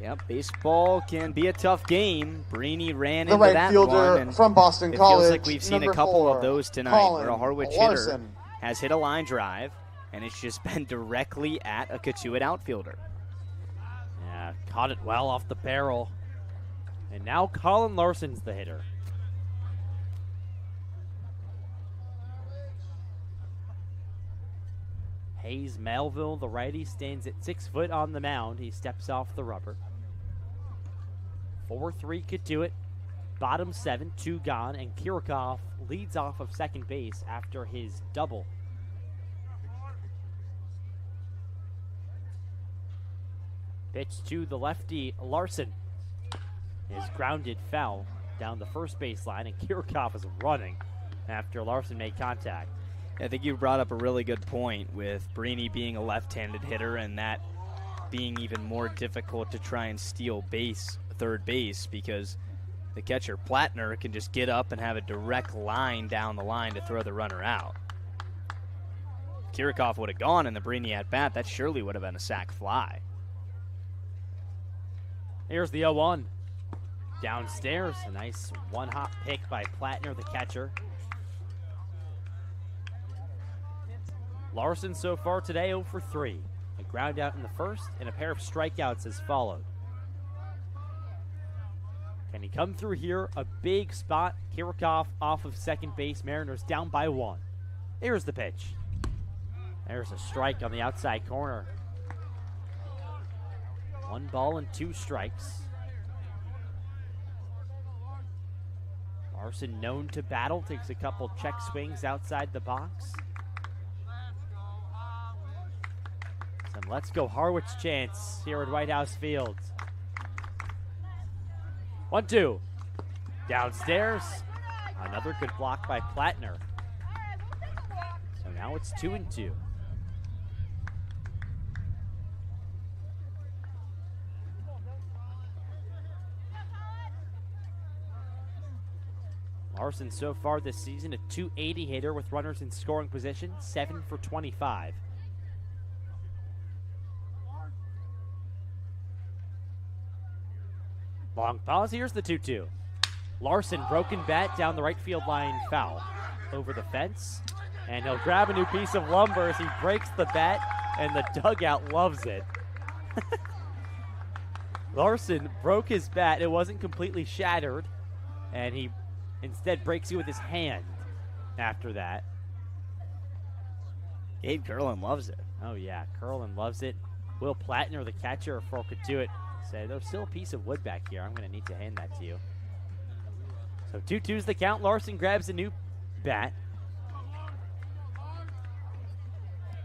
Yep, baseball can be a tough game. Brini ran the into right that fielder one. And from Boston it College, feels like we've seen a couple 4, of those tonight Colin where a Harwich Larson. hitter has hit a line drive, and it's just been directly at a Cotuit outfielder. Yeah, caught it well off the barrel. And now Colin Larson's the hitter. Hayes Melville, the righty, stands at 6 foot on the mound. He steps off the rubber. 4-3 Cotuit. Bottom 7, 2 gone, and Kirikov leads off of second base after his double. Pitch to the lefty, Larson is grounded foul down the first base line, and Kirikov is running after Larson made contact. I think you brought up a really good point with Brini being a left-handed hitter and that being even more difficult to try and steal third base, because the catcher, Plattner, can just get up and have a direct line down the line to throw the runner out. Kirikov would have gone in the Brini at bat. That surely would have been a sac fly. Here's the 0-1. Downstairs, a nice one-hop pick by Plattner, the catcher. Larson so far today 0 for 3. A ground out in the first and a pair of strikeouts has followed. Can he come through here? A big spot. Kirikov off of second base. Mariners down by 1. Here's the pitch. There's a strike on the outside corner. 1 ball and 2 strikes. Larson, known to battle, takes a couple check swings outside the box. Some let's go Harwich chants here at Whitehouse Field. 1-2. Downstairs. Another good block by Plattner. So now it's 2-2. Larson so far this season a .280 hitter with runners in scoring position, 7 for 25. Long pause, here's the 2-2. Larson, broken bat down the right field line, foul. Over the fence, and he'll grab a new piece of lumber as he breaks the bat, and the dugout loves it. Larson broke his bat, it wasn't completely shattered, and he instead breaks it with his hand after that. Gabe Curlin loves it. Oh yeah, Curlin loves it. Will Plattner, the catcher for Cotuit, said, there's still a piece of wood back here. I'm going to need to hand that to you. So 2-2's the count. Larson grabs a new bat.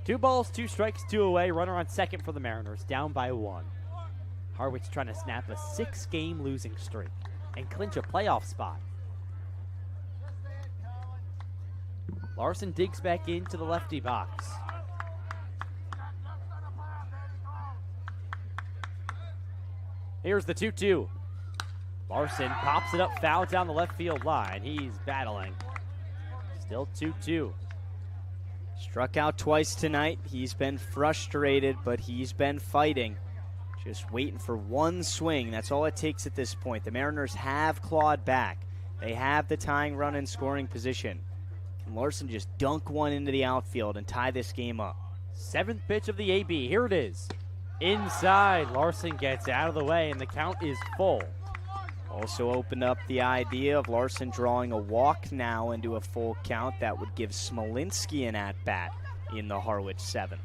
2 balls, 2 strikes, 2 away. Runner on second for the Mariners, down by 1. Harwich trying to snap a 6-game losing streak and clinch a playoff spot. Larson digs back into the lefty box. Here's the 2-2. Larson pops it up, foul down the left field line. He's battling. Still 2-2. Struck out twice tonight. He's been frustrated, but he's been fighting. Just waiting for one swing. That's all it takes at this point. The Mariners have clawed back. They have the tying run in scoring position. Can Larson just dunk one into the outfield and tie this game up? 7th pitch of the AB. Here it is. Inside. Larson gets out of the way, and the count is full. Also opened up the idea of Larson drawing a walk now into a full count. That would give Smolinski an at-bat in the Harwich 7.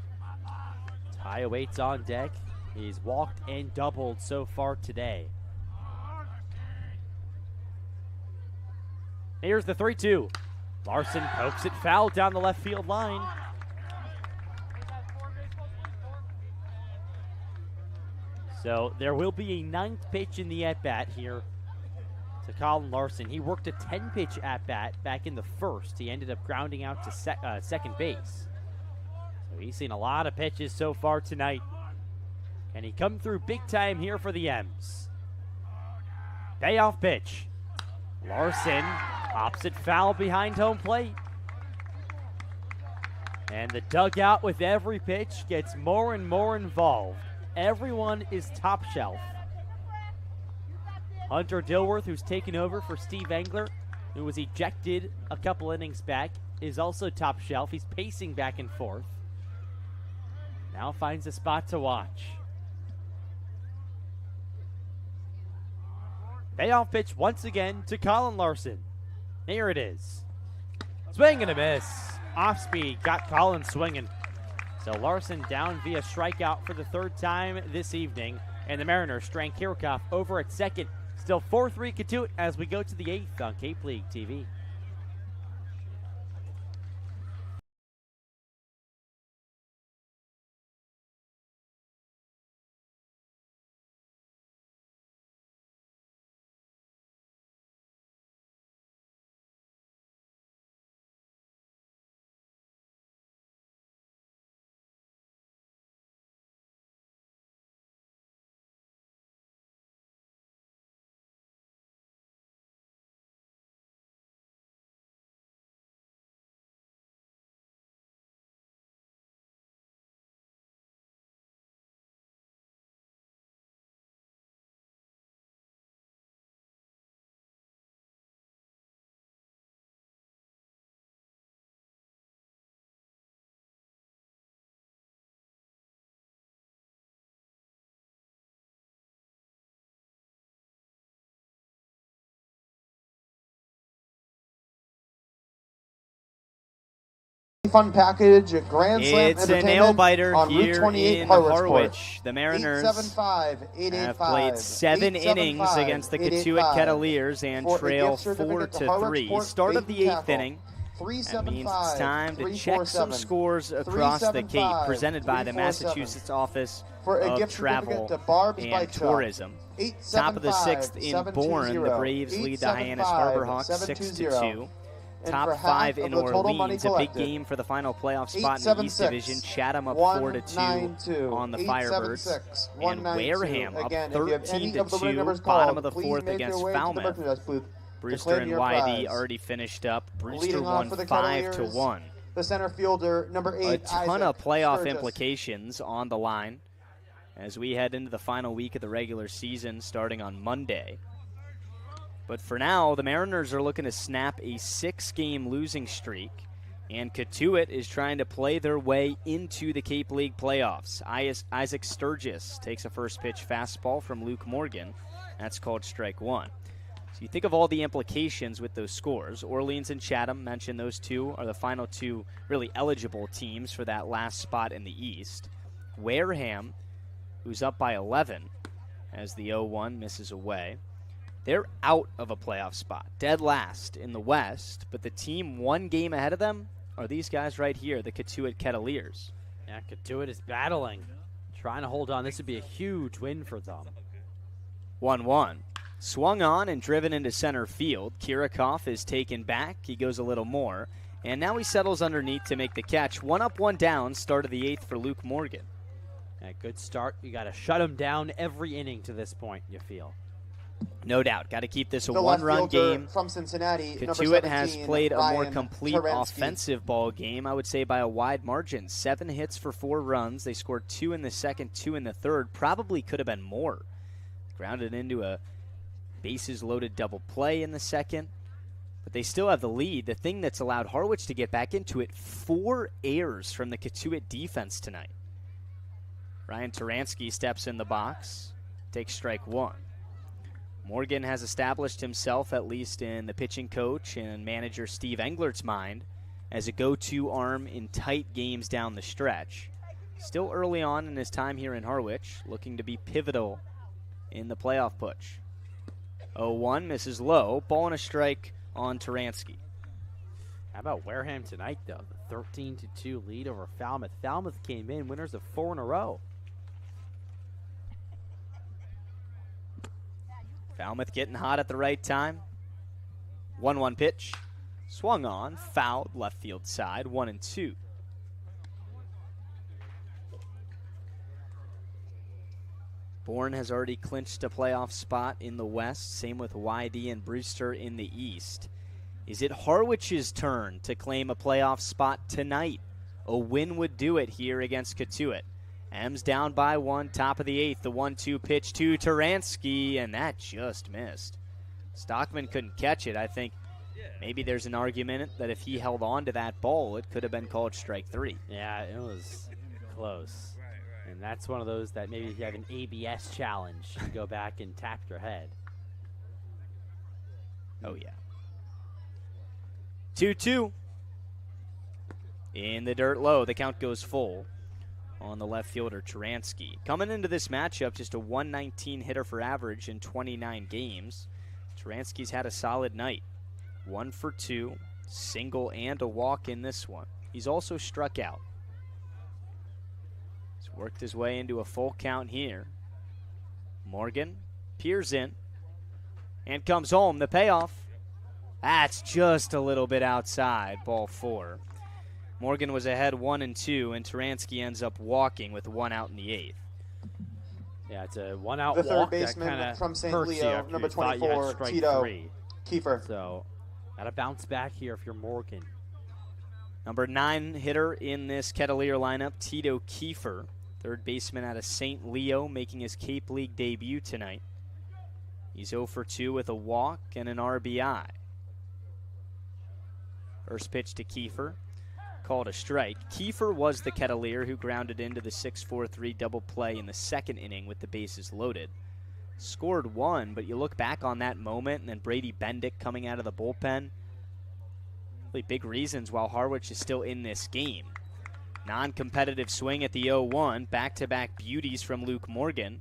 Ty awaits on deck. He's walked and doubled so far today. Here's the 3-2. Larson pokes it foul down the left field line. So there will be a 9th pitch in the at-bat here to Colin Larson. He worked a 10-pitch at-bat back in the first. He ended up grounding out to second base. So he's seen a lot of pitches so far tonight. Can he come through big time here for the M's? Payoff pitch. Larson pops it foul behind home plate. And the dugout with every pitch gets more and more involved. Everyone is top shelf. Hunter Dilworth, who's taken over for Steve Engler, who was ejected a couple innings back, is also top shelf. He's pacing back and forth. Now finds a spot to watch. Payoff pitch once again to Colin Larson. Here it is. Swing and a miss. Off speed, got Colin swinging. So Larson down via strikeout for the 3rd time this evening. And the Mariners strand Kirchhoff over at second. Still 4-3 Cotuit as we go to the 8th on Cape League TV. Fun package, Grand Slam It's a Entertainment nail-biter on Route here 28 in Harwich. Harwich. The Mariners have played 7 innings against the Cotuit Kettleers and trail 4-3. Start of the 8th inning. That means it's time to check some scores across the Cape, presented by the Massachusetts Office of Travel and Tourism. Top of the 6th in Bourne, the Braves lead the Hyannis Harbor Hawks 6-2. Top 5 in Orleans, a big game for the final playoff spot in the East Division. Chatham up 4-2 on the Firebirds. And Wareham up 13-2, bottom of the 4th against Falmouth. Brewster and Wylie already finished up. Brewster won 5-1. The center fielder, number 8, a ton of playoff implications on the line as we head into the final week of the regular season starting on Monday. But for now, the Mariners are looking to snap a 6-game losing streak, and Cotuit is trying to play their way into the Cape League playoffs. Isaac Sturgis takes a first pitch fastball from Luke Morgan. That's called strike 1. So you think of all the implications with those scores. Orleans and Chatham, mentioned those two, are the final 2 really eligible teams for that last spot in the East. Wareham, who's up by 11 as the 0-1 misses away. They're out of a playoff spot, dead last in the West, but the team 1 game ahead of them are these guys right here, the Cotuit Kettleers. Yeah, Cotuit is battling, trying to hold on. This would be a huge win for them. 1-1. Swung on and driven into center field. Kirikoff is taken back. He goes a little more. And now he settles underneath to make the catch. 1 up, 1 down. Start of the 8th for Luke Morgan. Yeah, good start. You got to shut him down every inning to this point, you feel. No doubt. Got to keep this a 1-run game. From Cincinnati, Cotuit has played Ryan a more complete Terensky. offensive ball game, I would say by a wide margin. 7 hits for 4 runs. They scored 2 in the second, 2 in the third. Probably could have been more. Grounded into a bases-loaded double play in the second. But they still have the lead. The thing that's allowed Harwich to get back into it, 4 errors from the Cotuit defense tonight. Ryan Turansky steps in the box, takes strike 1. Morgan has established himself, at least in the pitching coach and manager Steve Englert's mind, as a go-to arm in tight games down the stretch. Still early on in his time here in Harwich, looking to be pivotal in the playoff push. 0-1 misses low. Ball and a strike on Turansky. How about Wareham tonight, though? The 13-2 lead over Falmouth. Falmouth came in winners of 4 in a row. Falmouth getting hot at the right time. 1-1 pitch. Swung on, fouled, left field side, 1-2. Bourne has already clinched a playoff spot in the West. Same with YD and Brewster in the East. Is it Harwich's turn to claim a playoff spot tonight? A win would do it here against Cotuit. M's down by 1, top of the 8th. The 1-2 pitch to Turansky, and that just missed. Stockman couldn't catch it. I think maybe there's an argument that if he held on to that ball, it could have been called strike 3. Yeah, it was close. And that's one of those that maybe if you have an ABS challenge, you go back and tap your head. Oh, yeah. 2-2. In the dirt low, the count goes full on the left fielder, Turansky. Coming into this matchup, just a 119 hitter for average in 29 games. Turansky's had a solid night. 1 for 2, single and a walk in this one. He's also struck out. He's worked his way into a full count here. Morgan peers in and comes home. The payoff, that's just a little bit outside, ball 4. Morgan was ahead 1-2, and Turansky ends up walking with 1 out in the 8th. Yeah, it's a 1-out the walk. third baseman from St. Leo, number you thought you 24, had strike Tito 3. Kiefer. So, got to bounce back here if you're Morgan. Number 9 hitter in this Kettleer lineup, Tito Kiefer. Third baseman out of St. Leo, making his Cape League debut tonight. He's 0 for 2 with a walk and an RBI. First pitch to Kiefer, called a strike. Kiefer was the Kettleer who grounded into the 6-4-3 double play in the second inning with the bases loaded. Scored 1, but you look back on that moment and then Brady Bendick coming out of the bullpen. really big reasons why Harwich is still in this game. Non-competitive swing at the 0-1, back-to-back beauties from Luke Morgan,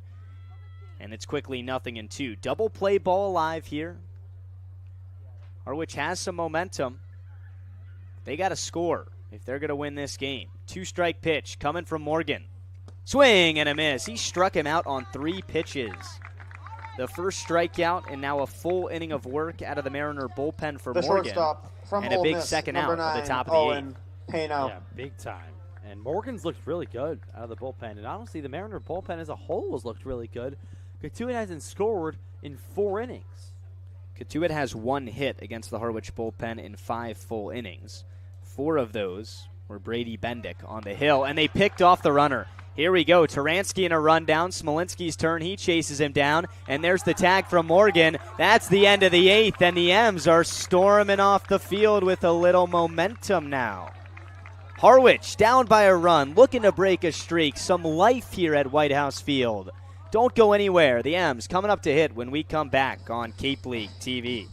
and it's quickly 0-2. Double play ball alive here. Harwich has some momentum. They got to score if they're going to win this game. 2-strike pitch coming from Morgan. Swing and a miss. He struck him out on 3 pitches. The first strikeout and now a full inning of work out of the Mariner bullpen for Morgan. And a big second out at the top of the 8th. Yeah, big time. And Morgan's looked really good out of the bullpen. And honestly, the Mariner bullpen as a whole has looked really good. Cotuit hasn't scored in 4 innings. Cotuit has 1 hit against the Harwich bullpen in 5 full innings. 4 of those were Brady Bendick on the hill, and they picked off the runner. Here we go. Taransky in a rundown. Smolinski's turn. He chases him down, and there's the tag from Morgan. That's the end of the 8th, and the M's are storming off the field with a little momentum now. Harwich down by a run, looking to break a streak. Some life here at Whitehouse Field. Don't go anywhere. The M's coming up to hit when we come back on Cape League TV.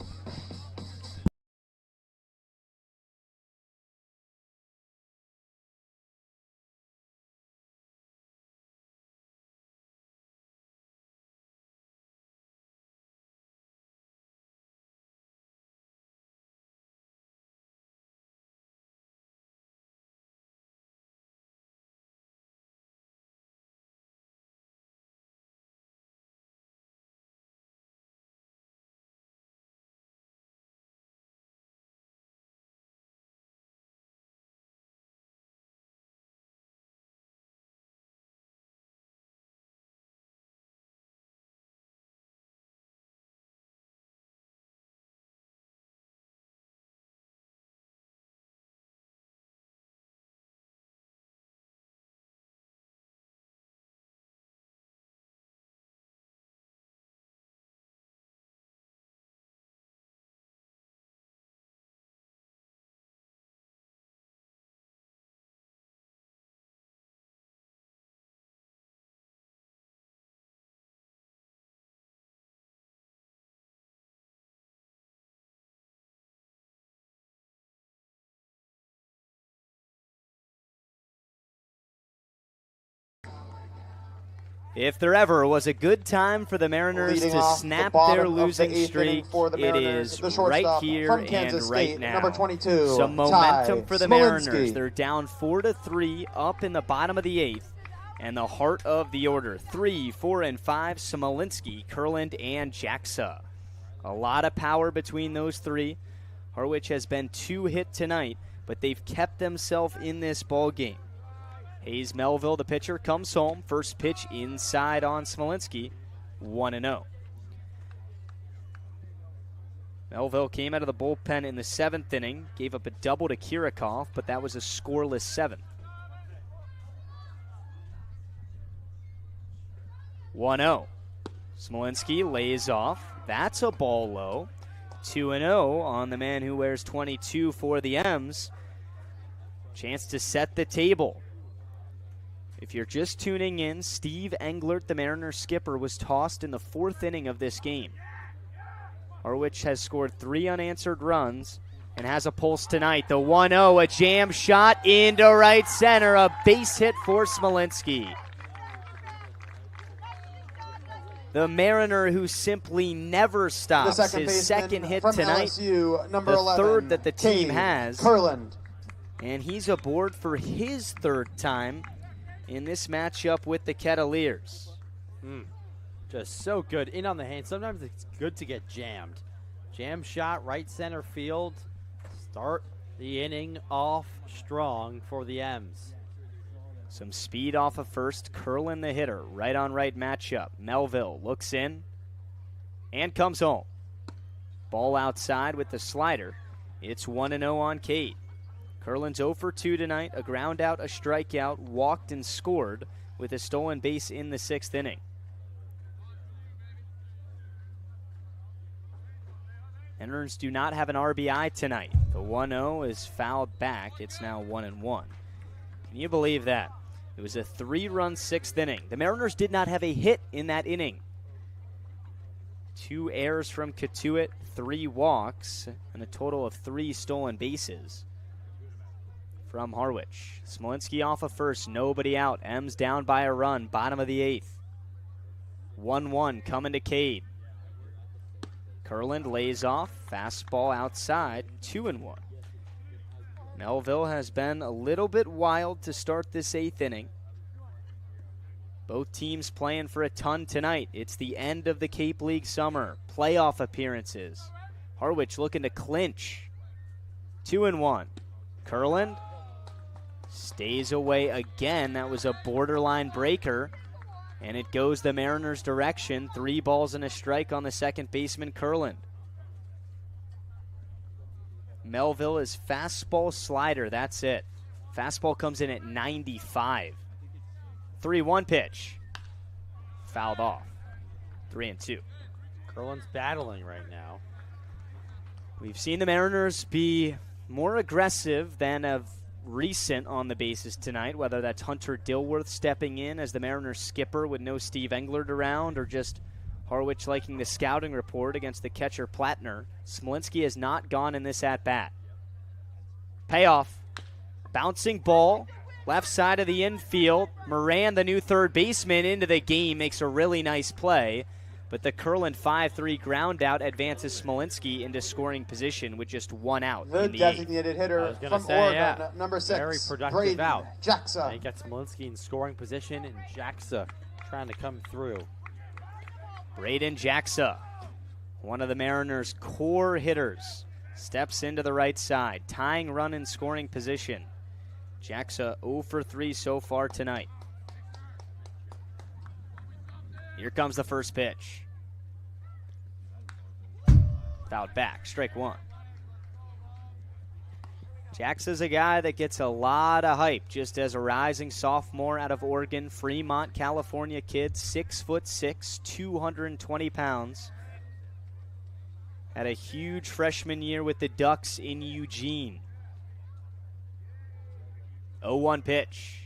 If there ever was a good time for the Mariners to snap their losing streak, it is right here and right now. Number 22, some momentum for the Mariners. They're down 4-3 up in the bottom of the 8th. And the heart of the order, 3, 4, and 5, Smolinski, Kurland, and Jacksa. A lot of power between those 3. Harwich has been 2 hit tonight, but they've kept themselves in this ball game. Hayes Melville, the pitcher, comes home. First pitch inside on Smolinski, 1-0. Melville came out of the bullpen in the 7th inning, gave up a double to Kirikov, but that was a scoreless 7th. 1-0. Smolinski lays off. That's a ball low. 2-0 on the man who wears 22 for the M's. Chance to set the table. If you're just tuning in, Steve Englert, the Mariners skipper, was tossed in the 4th inning of this game. Harwich has scored 3 unanswered runs and has a pulse tonight. The 1-0, a jam shot into right center, a base hit for Smolinski. The Mariner who simply never stops. His second hit tonight, LSU, number the 11, 3rd that the team has. Kurland. And he's aboard for his 3rd time in this matchup with the Kettleers. Just so good. In on the hand. Sometimes it's good to get jammed. Jam shot, right center field. Start the inning off strong for the M's. Some speed off of first. Kurland the hitter. Right on right matchup. Melville looks in and comes home. Ball outside with the slider. It's 1-0 on Kate. Kurland's 0 for 2 tonight, a ground out, a strikeout, walked and scored with a stolen base in the 6th inning. Mariners do not have an RBI tonight. The 1-0 is fouled back. It's now 1-1. Can you believe that? It was a 3-run 6th inning. The Mariners did not have a hit in that inning. 2 errors from Cotuit, 3 walks, and a total of 3 stolen bases from Harwich. Smolinski off of first, nobody out. M's down by a run, bottom of the 8th. 1-1 coming to Cade. Kurland lays off, fastball outside, 2-1. Melville has been a little bit wild to start this 8th inning. Both teams playing for a ton tonight. It's the end of the Cape League summer. Playoff appearances. Harwich looking to clinch. 2-1. Kurland stays away again. That was a borderline breaker. And it goes the Mariners' direction. 3 balls and a strike on the second baseman, Kurland. Melville is fastball slider. That's it. Fastball comes in at 95. 3-1 pitch. Fouled off. 3-2. Kurland's battling right now. We've seen the Mariners be more aggressive than of recent on the bases tonight, whether that's Hunter Dilworth stepping in as the Mariners skipper with no Steve Englert around, or just Harwich liking the scouting report against the catcher Plattner. Smolinski has not gone in this at-bat. Payoff. Bouncing ball. Left side of the infield. Moran, the new third baseman, into the game, makes a really nice play. But the Kurland 5-3 ground out advances Smolinski into scoring position with just 1 out. The designated hitter from Oregon, number 6, very productive Braden out. Jacksa. He got Smolinski in scoring position, and Jacksa trying to come through. Braden Jacksa, one of the Mariners' core hitters, steps into the right side, tying run in scoring position. Jacksa 0 for 3 so far tonight. Here comes the first pitch. Fouled back, strike 1. Jacksa's a guy that gets a lot of hype just as a rising sophomore out of Oregon, Fremont, California kid, 6'6", 220 pounds. Had a huge freshman year with the Ducks in Eugene. 0-1 pitch.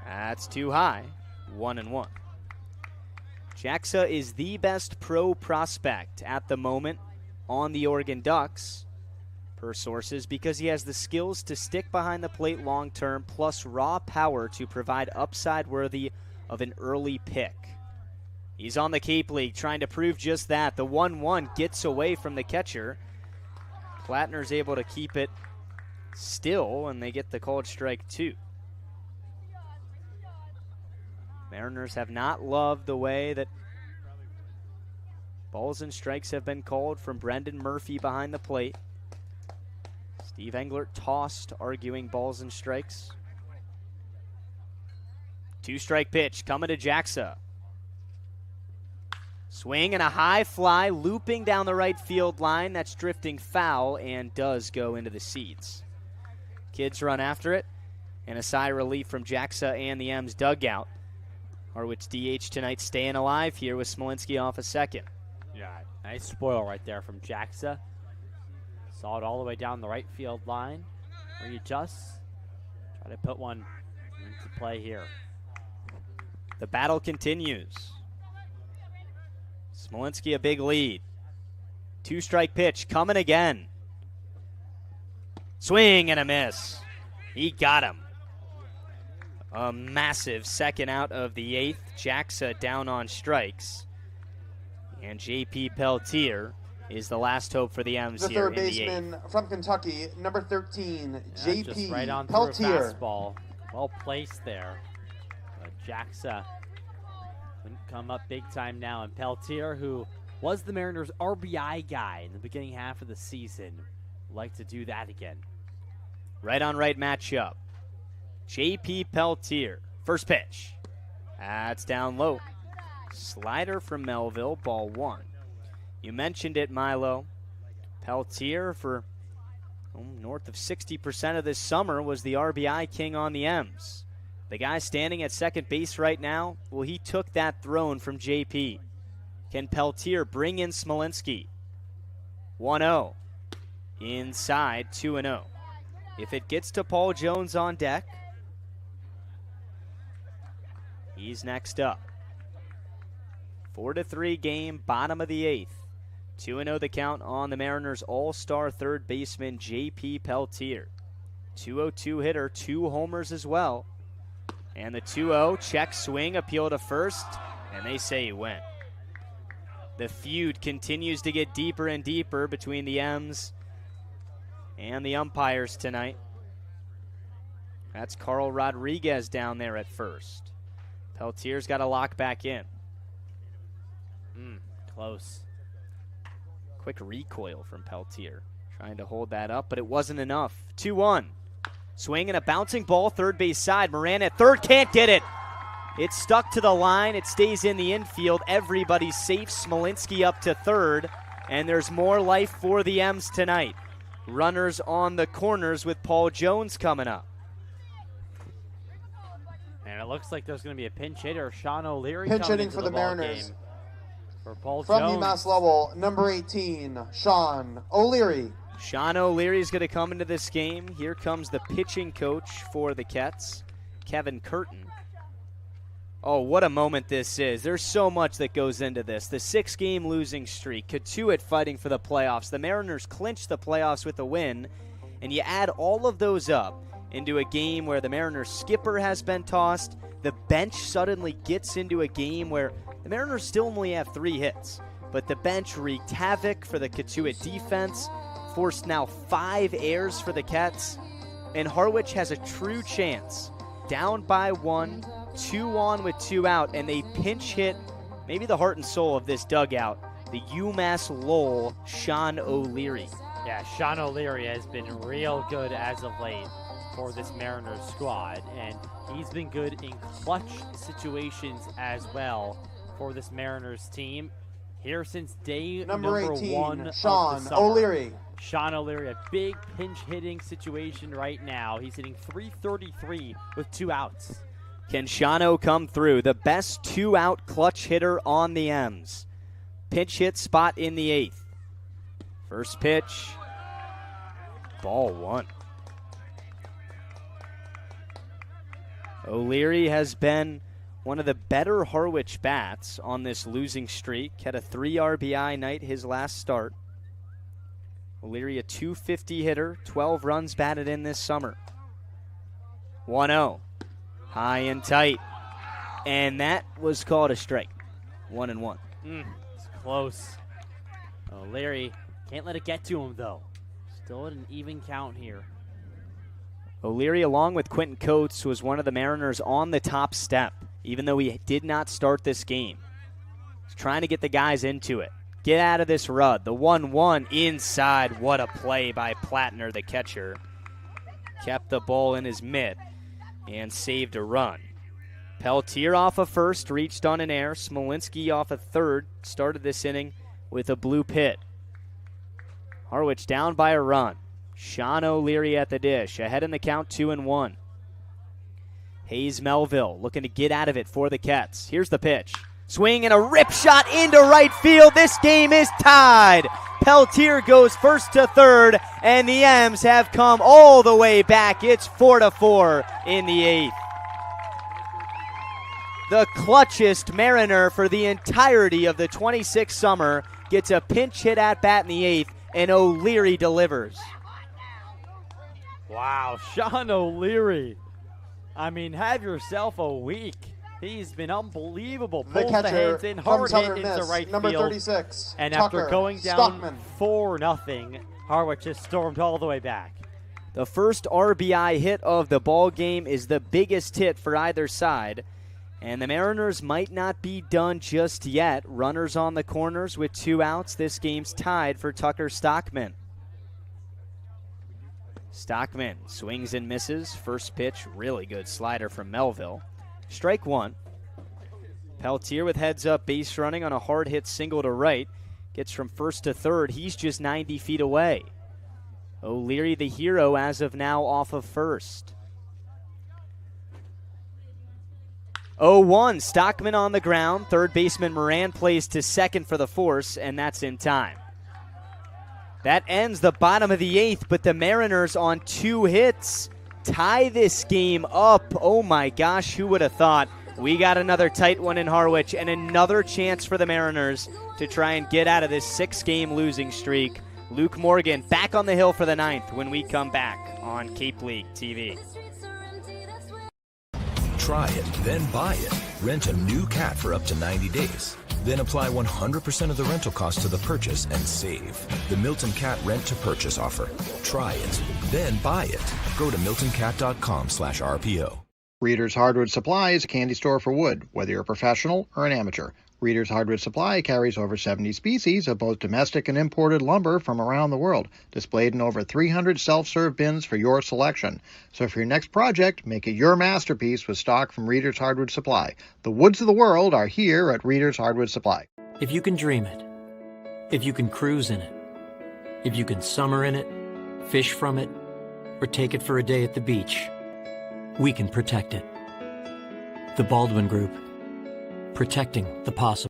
That's too high. 1-1. Jacksa is the best pro prospect at the moment on the Oregon Ducks, per sources, because he has the skills to stick behind the plate long term, plus raw power to provide upside worthy of an early pick. He's on the Cape League trying to prove just that. The 1-1 gets away from the catcher. Plattner's able to keep it still, and they get the called strike 2. Mariners have not loved the way that balls and strikes have been called from Brendan Murphy behind the plate. Steve Englert tossed, arguing balls and strikes. 2-strike pitch coming to Jacksa. Swing and a high fly looping down the right field line. That's drifting foul and does go into the seats. Kids run after it, and a sigh of relief from Jacksa and the M's dugout. Harwich DH tonight staying alive here with Smolinski off a second. Yeah, nice spoil right there from Jacksa. Saw it all the way down the right field line. Where you just try to put one into play here. The battle continues. Smolinski a big lead. 2-strike pitch coming again. Swing and a miss. He got him. A massive second out of the 8th. Jacksa down on strikes. And J.P. Peltier is the last hope for the M's here in the 8th. The third baseman from Kentucky, number 13, J.P. Just right on through Peltier. a fastball. Well placed there. But Jacksa couldn't come up big time now. And Peltier, who was the Mariners' RBI guy in the beginning half of the season, would like to do that again. Right on right matchup. J.P. Peltier. First pitch. That's down low. Slider from Melville, ball 1. You mentioned it, Milo. Peltier, for north of 60% of this summer, was the RBI king on the M's. The guy standing at second base right now, well, he took that throne from J.P. Can Peltier bring in Smolinski? 1-0. Inside, 2-0. If it gets to Paul Jones on deck, he's next up. 4-3 game, bottom of the 8th. 2-0 the count on the Mariners' all-star third baseman J.P. Peltier. 202 hitter, 2 homers as well. And the 2-0, check swing, appeal to first, and they say he went. The feud continues to get deeper and deeper between the M's and the umpires tonight. That's Carl Rodriguez down there at first. Peltier's got to lock back in. Close. Quick recoil from Peltier. Trying to hold that up, but it wasn't enough. 2-1. Swing and a bouncing ball, third base side. Moran at third, can't get it. It's stuck to the line. It stays in the infield. Everybody's safe. Smolinski up to third, and there's more life for the M's tonight. Runners on the corners with Paul Jones coming up. And it looks like there's going to be a pinch hitter, Sean O'Leary. Pinch hitting for the Mariners. For Paul From Jones. UMass level, number 18, Sean O'Leary. Sean O'Leary is going to come into this game. Here comes the pitching coach for the Kets, Kevin Curtin. Oh, what a moment this is. There's so much that goes into this. The 6-game losing streak, Cotuit fighting for the playoffs. The Mariners clinch the playoffs with a win, and you add all of those up into a game where the Mariners skipper has been tossed. The bench suddenly gets into a game where the Mariners still only have 3 hits, but the bench wreaked havoc for the Cotuit defense, forced now 5 errors for the Cats, and Harwich has a true chance. Down by 1, 2 on with 2 out, and they pinch hit maybe the heart and soul of this dugout, the UMass Lowell, Sean O'Leary. Yeah, Sean O'Leary has been real good as of late for this Mariners squad, and he's been good in clutch situations as well for this Mariners team here since day number 18, 1 Sean of the summer. O'Leary. Sean O'Leary, a big pinch hitting situation right now. He's hitting .333 with 2 outs. Can Shano come through? The best 2-out clutch hitter on the M's. Pinch hit spot in the 8th. First pitch. Ball 1. O'Leary has been one of the better Harwich bats on this losing streak. Had a 3 RBI night his last start. O'Leary a .250 hitter, 12 runs batted in this summer. 1-0. High and tight. And that was called a strike. 1-1. It's close. O'Leary can't let it get to him, though. Still at an even count here. O'Leary, along with Quentin Coates, was one of the Mariners on the top step, even though he did not start this game. He's trying to get the guys into it. Get out of this rut. The 1-1 inside. What a play by Plattner, the catcher. Kept the ball in his mitt and saved a run. Peltier off of first, reached on an air. Smolinski off of third, started this inning with a blue pit. Harwich down by a run. Sean O'Leary at the dish, ahead in the count, 2-1. Hayes Melville looking to get out of it for the Cats. Here's the pitch. Swing and a rip shot into right field. This game is tied. Peltier goes first to third, and the M's have come all the way back. It's 4-4 in the 8th. The clutchest Mariner for the entirety of the 26th summer gets a pinch hit at bat in the 8th, and O'Leary delivers. Wow, Sean O'Leary. I mean, have yourself a week. He's been unbelievable. Pulls the hands in, hard hit into right number field. 36, and Tucker after going down Stockman. 4-0, Harwich has stormed all the way back. The first RBI hit of the ball game is the biggest hit for either side. And the Mariners might not be done just yet. Runners on the corners with 2 outs. This game's tied for Tucker Stockman. Stockman swings and misses. First pitch, really good slider from Melville. Strike 1. Peltier with heads up base running on a hard hit single to right. Gets from first to third. He's just 90 feet away. O'Leary the hero as of now off of first. 0-1, Stockman on the ground. Third baseman Moran plays to second for the force, and that's in time. That ends the bottom of the 8th, but the Mariners on 2 hits tie this game up. Oh my gosh, who would have thought? We got another tight one in Harwich and another chance for the Mariners to try and get out of this 6-game losing streak. Luke Morgan back on the hill for the 9th when we come back on Cape League TV. Try it, then buy it. Rent a new cat for up to 90 days. Then apply 100% of the rental cost to the purchase and save. The Milton Cat Rent to Purchase offer. Try it, then buy it. Go to miltoncat.com/RPO. Reader's Hardwood Supply is a candy store for wood, whether you're a professional or an amateur. Reader's Hardwood Supply carries over 70 species of both domestic and imported lumber from around the world, displayed in over 300 self-serve bins for your selection. So for your next project, make it your masterpiece with stock from Reader's Hardwood Supply. The woods of the world are here at Reader's Hardwood Supply. If you can dream it, if you can cruise in it, if you can summer in it, fish from it, or take it for a day at the beach, we can protect it. The Baldwin Group. Protecting the possible.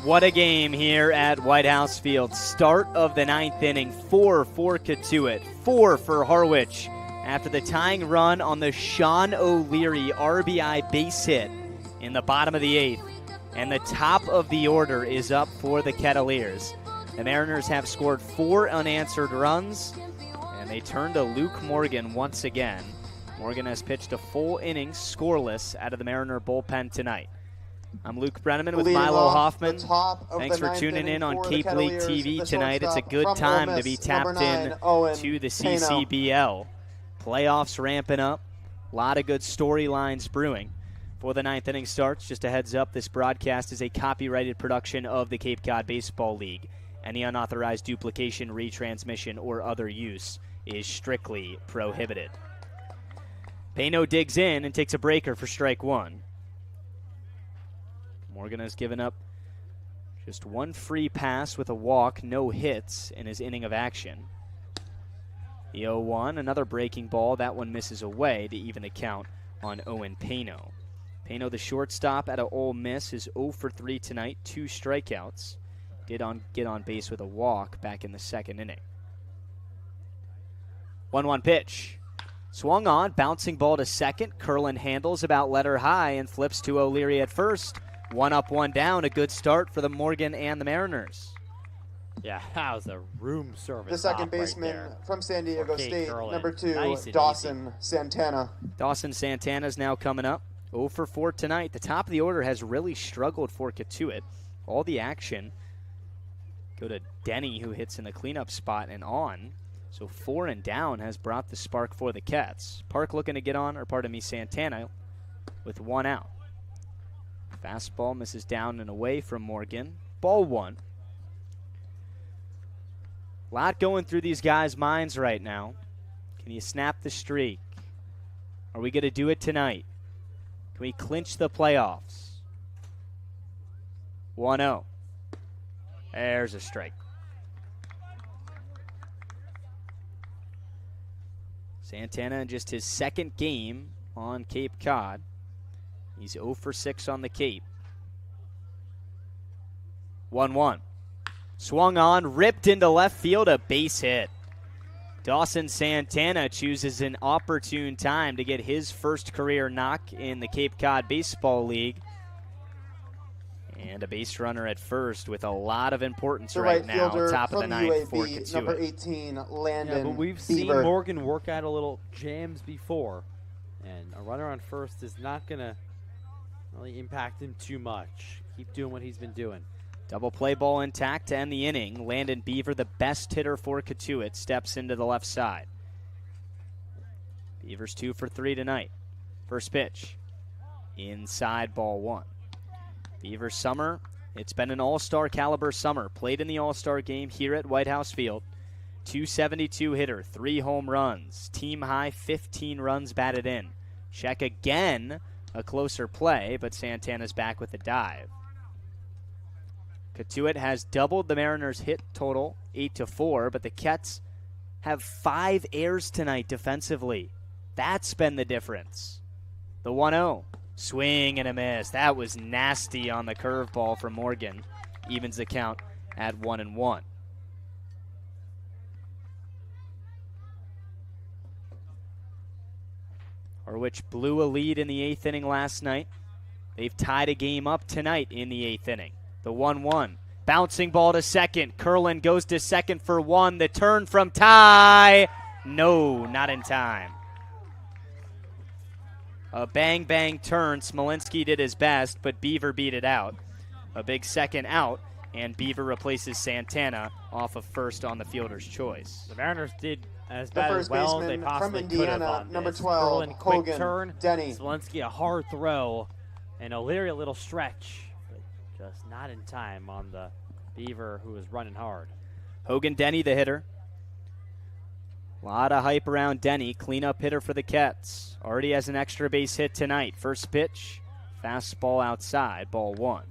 What a game here at Whitehouse Field. Start of the 9th inning. 4 for Cotuit, 4 for Harwich. After the tying run on the Sean O'Leary RBI base hit in the bottom of the 8th. And the top of the order is up for the Kettleers. The Mariners have scored 4 unanswered runs, and they turn to Luke Morgan once again. Morgan has pitched a full inning scoreless out of the Mariner bullpen tonight. I'm Luke Brenneman with Milo Hoffman. Thanks for tuning in on Cape League TV tonight. It's a good time to be tapped in to the CCBL. Playoffs ramping up. A lot of good storylines brewing. Before the 9th inning starts, just a heads up, this broadcast is a copyrighted production of the Cape Cod Baseball League. Any unauthorized duplication, retransmission, or other use is strictly prohibited. Payno digs in and takes a breaker for strike 1. Morgan has given up just 1 free pass with a walk, no hits in his inning of action. The 0-1, another breaking ball. That one misses away to even the count on Owen Payno. Payno, the shortstop out of Ole Miss, is 0 for 3 tonight, 2 strikeouts. Did get on base with a walk back in the 2nd inning. 1-1 pitch. Swung on, bouncing ball to second. Curlin handles about letter high and flips to O'Leary at first. 1 up, 1 down. A good start for the Morgan and the Mariners. Yeah, that was a room service. The second baseman from San Diego State, number 2, Dawson Santana. Dawson Santana is now coming up. 0 for 4 tonight. The top of the order has really struggled for Cotuit. All the action go to Denny, who hits in the cleanup spot and on. So 4 and down has brought the spark for the Cats. Park looking to get on, or pardon me, Santana with 1 out. Fastball misses down and away from Morgan. Ball 1. A lot going through these guys' minds right now. Can you snap the streak? Are we going to do it tonight? Can we clinch the playoffs? 1-0. There's a strike. Santana in just his 2nd game on Cape Cod. He's 0 for 6 on the Cape. 1-1. Swung on, ripped into left field, a base hit. Dawson Santana chooses an opportune time to get his first career knock in the Cape Cod Baseball League. And a base runner at first with a lot of importance right now, top of the 9th for Cotuit. Number 18, Landon Yeah, but we've seen Morgan work out a little jams before, and a runner on first is not going to really impact him too much. Keep doing what he's been doing. Double play ball intact to end the inning. Landon Beaver, the best hitter for Cotuit, steps into the left side. Beaver's 2 for 3 tonight. First pitch. Inside, ball 1. Beaver summer. It's been an all-star caliber summer. Played in the all-star game here at Whitehouse Field. 272 hitter, 3 home runs. Team high, 15 runs batted in. Check again, a closer play, but Santana's back with a dive. Cotuit has doubled the Mariners' hit total, 8-4, but the Cats have 5 errors tonight defensively. That's been the difference. The 1-0. Swing and a miss. That was nasty on the curveball from Morgan. evens the count at 1-1. Harwich blew a lead in the 8th inning last night. They've tied a game up tonight in the 8th inning. The 1-1. Bouncing ball to second. Curlin goes to second for one. The turn from Ty. No, not in time. A bang-bang turn. Smolinski did his best, but Beaver beat it out. A big second out, and Beaver replaces Santana off of first on the fielder's choice. The Mariners did as The bad first as well as they baseman possibly from could have Indiana, on number this. 12, Curlin, quick Hogan, turn. Denny. Smolinski, a hard throw, and O'Leary a little stretch, but just not in time on the Beaver who was running hard. Hogan Denny, the hitter. A lot of hype around Denny, cleanup hitter for the Kets. Already has an extra base hit tonight. First pitch, fastball outside, ball 1.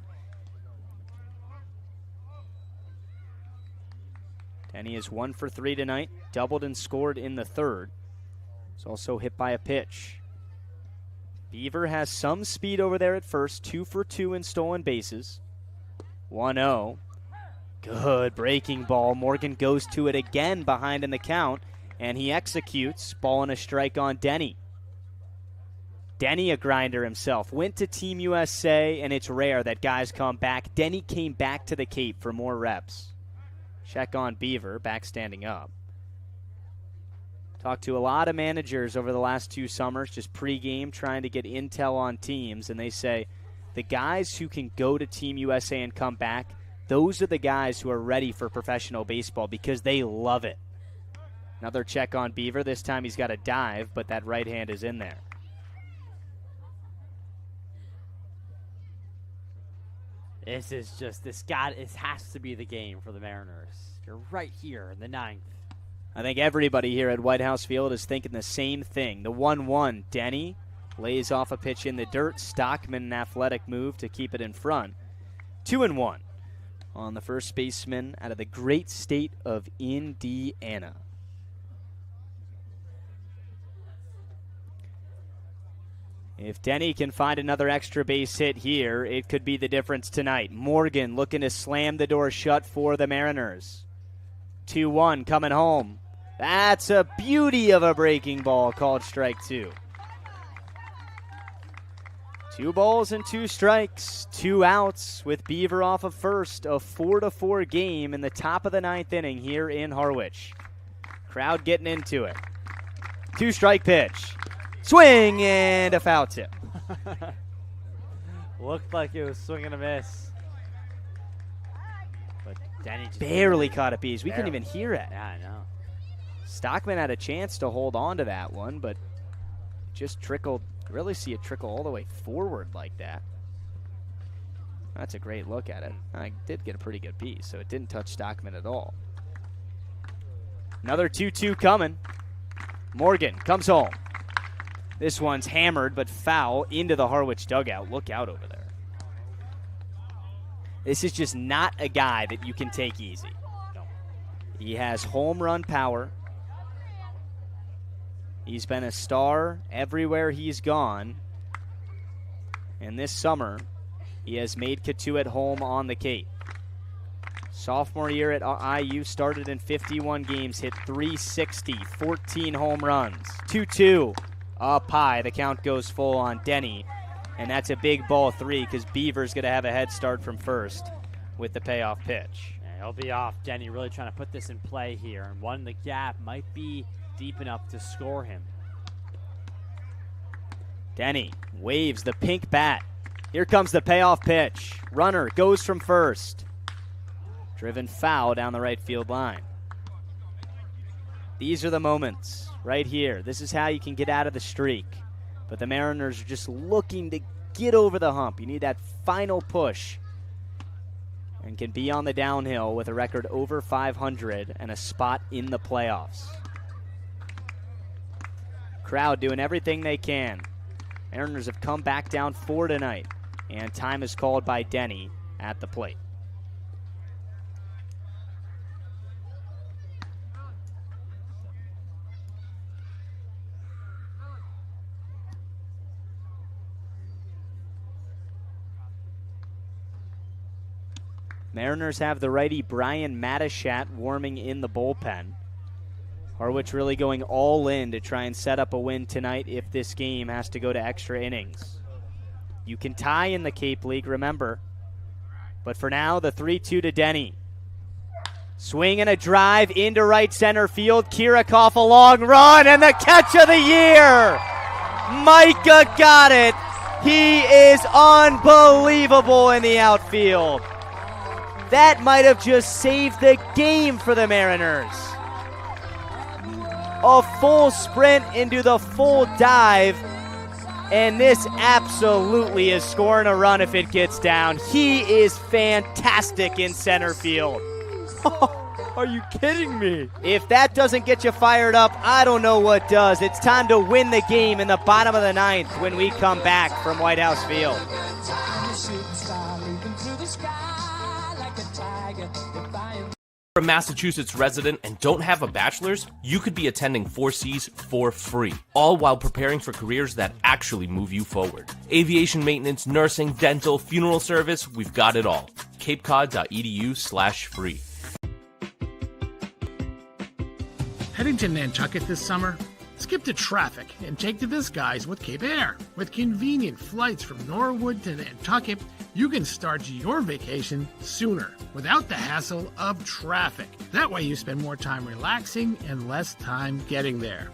Denny is 1 for 3 tonight, doubled and scored in the 3rd. He's also hit by a pitch. Beaver has some speed over there at first, 2 for 2 in stolen bases. 1-0. Good breaking ball. Morgan goes to it again behind in the count, and he executes. Ball and a strike on Denny. Denny, a grinder himself, went to Team USA, and it's rare that guys come back. Denny came back to the Cape for more reps. Check on Beaver, back standing up. Talked to a lot of managers over the last 2 summers, just pregame, trying to get intel on teams, and they say the guys who can go to Team USA and come back, those are the guys who are ready for professional baseball because they love it. Another check on Beaver. This time he's got a dive, but that right hand is in there. This has to be the game for the Mariners. You're right here in the 9th. I think everybody here at Whitehouse Field is thinking the same thing. The 1-1, Denny lays off a pitch in the dirt. Stockman, an athletic move to keep it in front. 2-1 on the first baseman out of the great state of Indiana. If Denny can find another extra base hit here, it could be the difference tonight. Morgan looking to slam the door shut for the Mariners. 2-1 coming home. That's a beauty of a breaking ball, called strike 2. 2 balls and 2 strikes, 2 outs with Beaver off of first. A 4-4 game in the top of the 9th inning here in Harwich. Crowd getting into it. 2-strike pitch. Swing and a foul tip. Looked like it was swing and a miss. But Denny just barely caught a piece. We couldn't Barely. even hear it. Yeah, I know. Stockman had a chance to hold on to that one, but just trickled. Really see it trickle all the way forward like that. That's a great look at it. I did get a pretty good piece, so it didn't touch Stockman at all. Another 2-2 coming. Morgan comes home. This one's hammered but foul into the Harwich dugout. Look out over there. This is just not a guy that you can take easy. No. He has home run power. He's been a star everywhere he's gone. And this summer, he has made Cotuit home on the Cape. Sophomore year at IU, started in 51 games, hit .360, 14 home runs. 2-2 up high. The count goes full on Denny. And that's a big ball 3 because Beaver's going to have a head start from first with the payoff pitch. Yeah, he'll be off. Denny really trying to put this in play here. And one in the gap might be deep enough to score him. Denny waves the pink bat. Here comes the payoff pitch. Runner goes from first. Driven foul down the right field line. These are the moments right here. This is how you can get out of the streak. But the Mariners are just looking to get over the hump. You need that final push and can be on the downhill with a record over 500 and a spot in the playoffs. Crowd doing everything they can. Mariners have come back down 4 tonight, and time is called by Denny at the plate. Mariners have the righty Brian Matishat warming in the bullpen. Harwich really going all in to try and set up a win tonight if this game has to go to extra innings. You can tie in the Cape League, remember. But for now, the 3-2 to Denny. Swing and a drive into right center field. Kirikov a long run and the catch of the year. Micah got it. He is unbelievable in the outfield. That might have just saved the game for the Mariners. A full sprint into the full dive, and this absolutely is scoring a run if it gets down. He is fantastic in center field. Are you kidding me? If that doesn't get you fired up, I don't know what does. It's time to win the game in the bottom of the ninth when we come back from Whitehouse Field. If you're a Massachusetts resident and don't have a bachelor's, you could be attending 4Cs for free, all while preparing for careers that actually move you forward. Aviation maintenance, nursing, dental, funeral service, we've got it all. capecod.edu/free. Heading to Nantucket this summer? Skip the traffic and take to the skies with Cape Air. With convenient flights from Norwood to Nantucket, you can start your vacation sooner without the hassle of traffic. That way you spend more time relaxing and less time getting there.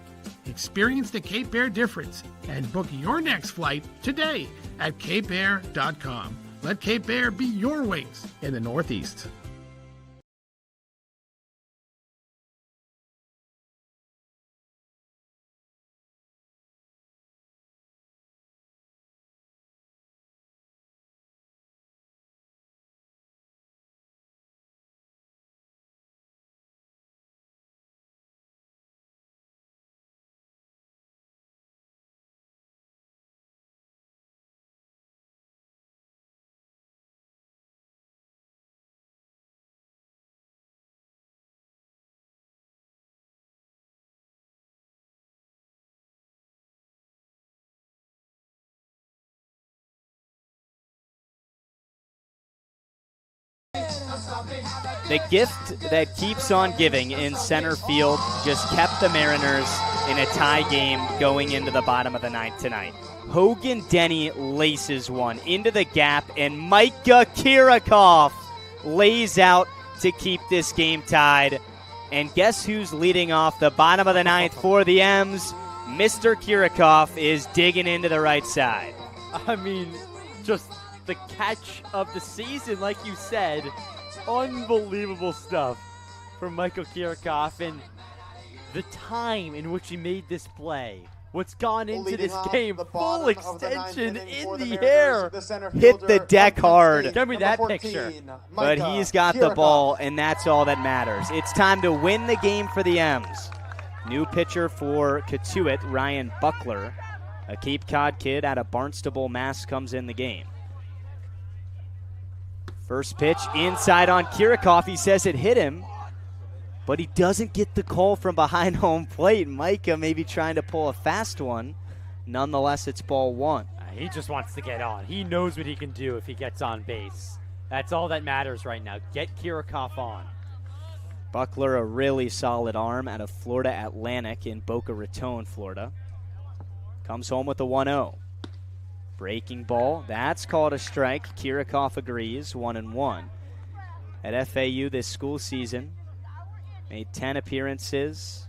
Experience the Cape Air difference and book your next flight today at capeair.com. Let Cape Air be your wings in the Northeast. The gift that keeps on giving in center field just kept the Mariners in a tie game going into the bottom of the ninth tonight. Hogan Denny laces one into the gap, and Micah Kirikov lays out to keep this game tied. And guess who's leading off the bottom of the ninth for the M's? Mr. Kirikov is digging into the right side. I mean, just the catch of the season, like you said. Unbelievable stuff from Michael Kirikov, and the time in which he made this play. What's gone into this game, full extension in the air. Hit the deck hard. Give me that picture. But he's got the ball, and that's all that matters. It's time to win the game for the M's. New pitcher for Cotuit, Ryan Buckler, a Cape Cod kid out of Barnstable, Mass, comes in the game. First pitch inside on Kirikov. He says it hit him, but he doesn't get the call from behind home plate. Micah maybe trying to pull a fast one. Nonetheless, it's ball one. He just wants to get on. He knows what he can do if he gets on base. That's all that matters right now. Get Kirikov on. Buckler, a really solid arm out of Florida Atlantic in Boca Raton, Florida. Comes home with a 1-0. Breaking ball, that's called a strike. Kirikov agrees, 1-1. At FAU this school season, made 10 appearances,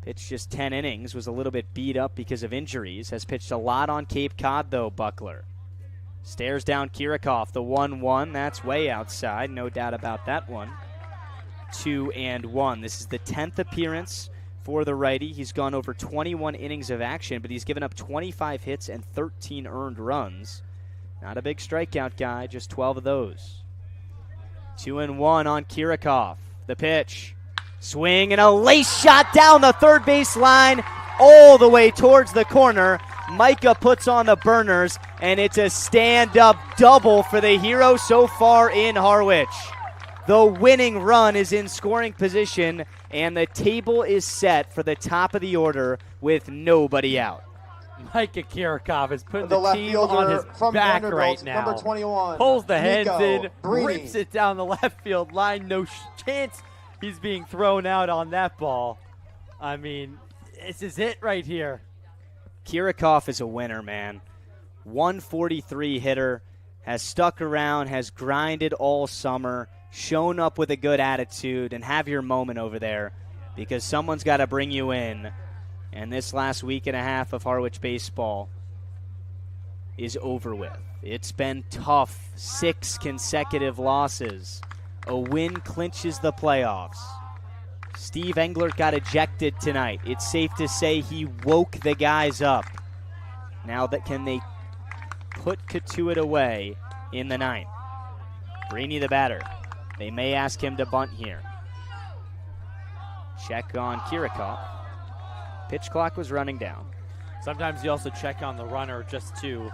pitched just 10 innings, was a little bit beat up because of injuries, has pitched a lot on Cape Cod though, Buckler. Stares down Kirikov, the 1-1, that's way outside, no doubt about that one. 2-1. This is the 10th appearance for the righty. He's gone over 21 innings of action, but he's given up 25 hits and 13 earned runs. Not a big strikeout guy, just 12 of those. 2-1 on Kirikov. The pitch. Swing and a lace shot down the third base line all the way towards the corner. Micah puts on the burners, and it's a stand-up double for the hero so far in Harwich. The winning run is in scoring position, and the table is set for the top of the order with nobody out. Micah Kirikov is putting The the left team fielder on his from back Vanderbilt, right now. number 21. Pulls the hands Nico in, Brini. rips it down the left field line. No chance he's being thrown out on that ball. I mean, this is it right here. Kirikov is a winner, man. 143 hitter, has stuck around, has grinded all summer, shown up with a good attitude, and have your moment over there because someone's got to bring you in. And this last week and a half of Harwich baseball is over with. It's been tough. 6 consecutive losses. A win clinches the playoffs. Steve Englert got ejected tonight. It's safe to say he woke the guys up. Now that can they put Cotuit away in the 9th? Brini the batter. They may ask him to bunt here. Check on Kirikov. Pitch clock was running down. Sometimes you also check on the runner just to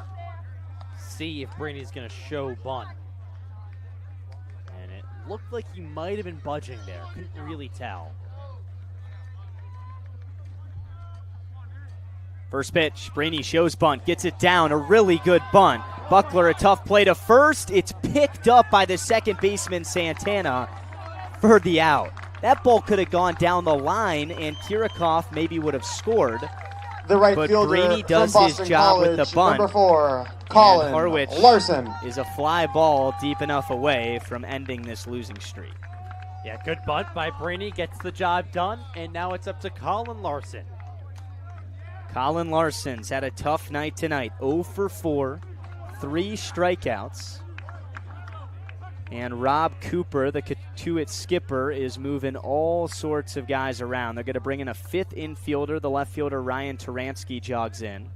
see if Brini's going to show bunt. And it looked like he might have been budging there. Couldn't really tell. First pitch, Brini shows bunt, gets it down, a really good bunt. Buckler, a tough play to first. It's picked up by the second baseman, Santana, for the out. That ball could have gone down the line, and Kirikov maybe would have scored. The right but fielder Brini does from his Boston job College, with the bunt. number 4, Colin Harwich Larson. Is a fly ball deep enough away from ending this losing streak. Yeah, good bunt by Brini, gets the job done, and now it's up to Colin Larson. Colin Larson's had a tough night tonight. 0 for 4, 3 strikeouts. And Rob Cooper, the Cotuit skipper, is moving all sorts of guys around. They're going to bring in a 5th infielder. The left fielder, Ryan Taransky, jogs in.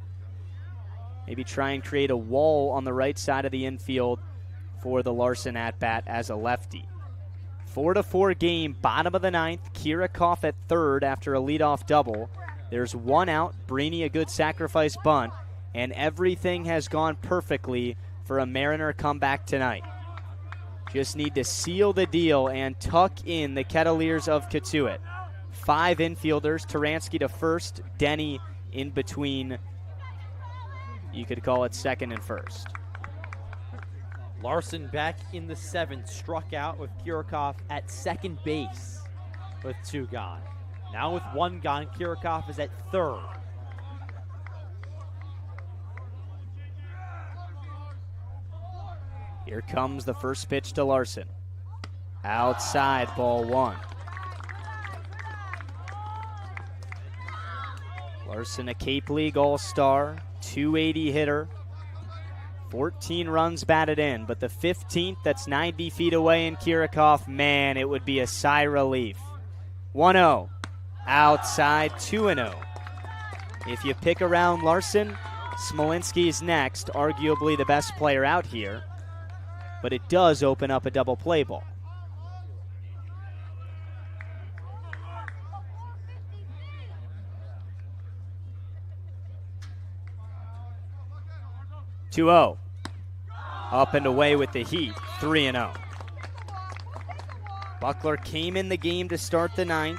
Maybe try and create a wall on the right side of the infield for the Larson at-bat as a lefty. 4-4 game, bottom of the 9th. Kirikov at third after a leadoff double. There's 1 out. Brini a good sacrifice bunt. And everything has gone perfectly for a Mariner comeback tonight. Just need to seal the deal and tuck in the Kettleers of Cotuit. 5 infielders, Taransky to first, Denny in between. You could call it second and first. Larson back in the 7th, struck out with Kirikov at second base with 2 gone. Now with 1 gone, Kirikov is at third. Here comes the first pitch to Larson. Outside, ball 1. Larson, a Cape League All-Star, 280 hitter, 14 runs batted in, but the 15th that's 90 feet away in Kirikov, man, it would be a sigh relief. 1-0, outside, 2-0. If you pick around Larson, Smolinski's next, arguably the best player out here. But it does open up a double play ball. (2-0). Up and away with the heat, 3-0. Buckler came in the game to start the 9th.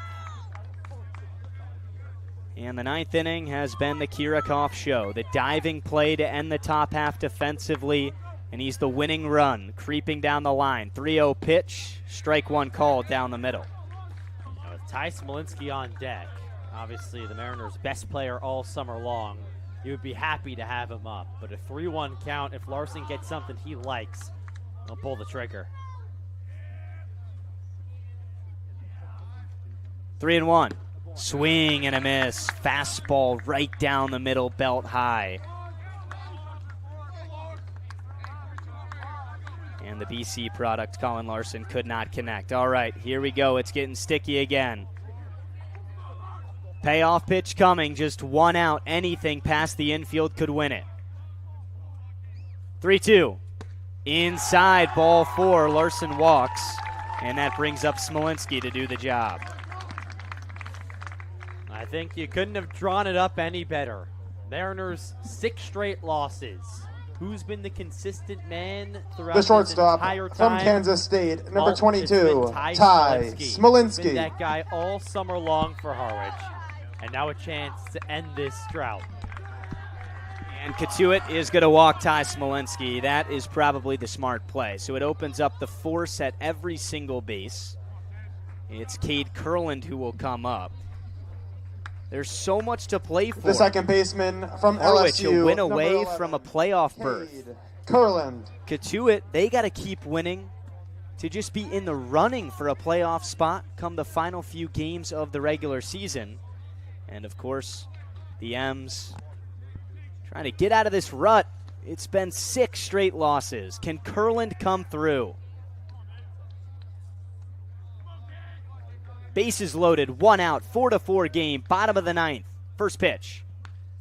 And the 9th inning has been the Kirikov show. The diving play to end the top half defensively. And he's the winning run, creeping down the line. 3-0 pitch, strike 1 called down the middle. Now with Ty Smolinski on deck, obviously the Mariners' best player all summer long, you would be happy to have him up. But a 3-1 count, if Larson gets something he likes, he'll pull the trigger. 3-1. Swing and a miss. Fastball right down the middle, belt high. And the BC product, Colin Larson, could not connect. All right, here we go. It's getting sticky again. Payoff pitch coming, just 1 out. Anything past the infield could win it. 3-2. Inside, ball 4. Larson walks, and that brings up Smolinski to do the job. I think you couldn't have drawn it up any better. Mariners 6 straight losses. Who's been the consistent man throughout the shortstop this entire time? from Kansas State, number 22, Ty Smolinski. Been that guy all summer long for Harwich. And now a chance to end this drought. And Cotuit is going to walk Ty Smolinski. That is probably the smart play. So it opens up the force at every single base. It's Cade Kurland who will come up. There's so much to play for. The second baseman from Harwich LSU. will win away 11, from a playoff berth. Cade Kurland. Cotuit, they got to keep winning to just be in the running for a playoff spot come the final few games of the regular season. And, of course, the M's trying to get out of this rut. It's been 6 straight losses. Can Kurland come through? Bases loaded, 1 out, 4-4 game, bottom of the 9th. First pitch.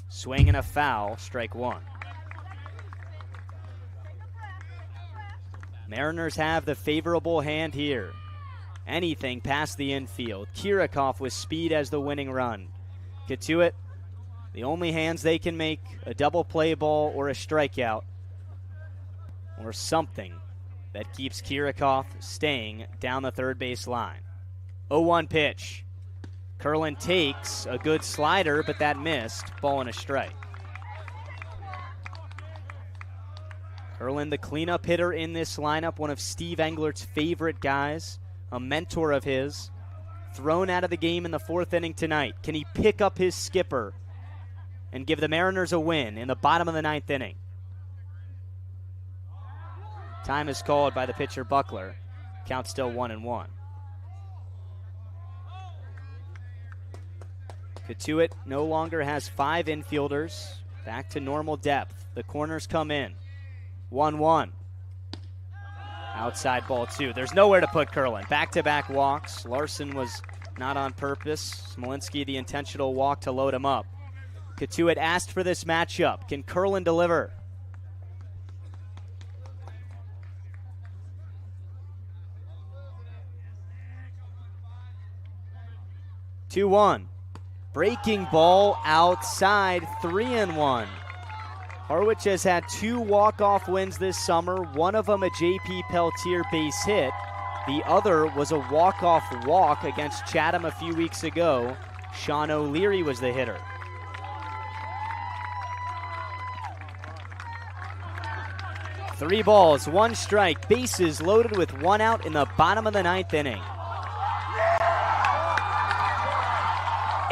Swing and a foul, strike 1. Mariners have the favorable hand here. Anything past the infield. Kirikov with speed as the winning run. Cotuit, the only hands they can make, a double play ball or a strikeout, or something that keeps Kirikov staying down the third base line. 0-1 pitch. Kurland takes a good slider, but that missed. Ball and a strike. Kurland, the cleanup hitter in this lineup, one of Steve Englert's favorite guys, a mentor of his, thrown out of the game in the 4th inning tonight. Can he pick up his skipper and give the Mariners a win in the bottom of the 9th inning? Time is called by the pitcher Buckler. Count still 1-1. Cotuit no longer has 5 infielders. Back to normal depth. The corners come in. 1-1. Outside ball 2. There's nowhere to put Kurland. Back-to-back walks. Larson was not on purpose. Smolinski the intentional walk to load him up. Cotuit asked for this matchup. Can Kurland deliver? Two-1. Breaking ball outside, 3-1. Harwich has had 2 walk-off wins this summer, one of them a J.P. Peltier base hit. The other was a walk-off walk against Chatham a few weeks ago. Sean O'Leary was the hitter. Three balls, 1 strike, bases loaded with 1 out in the bottom of the 9th inning.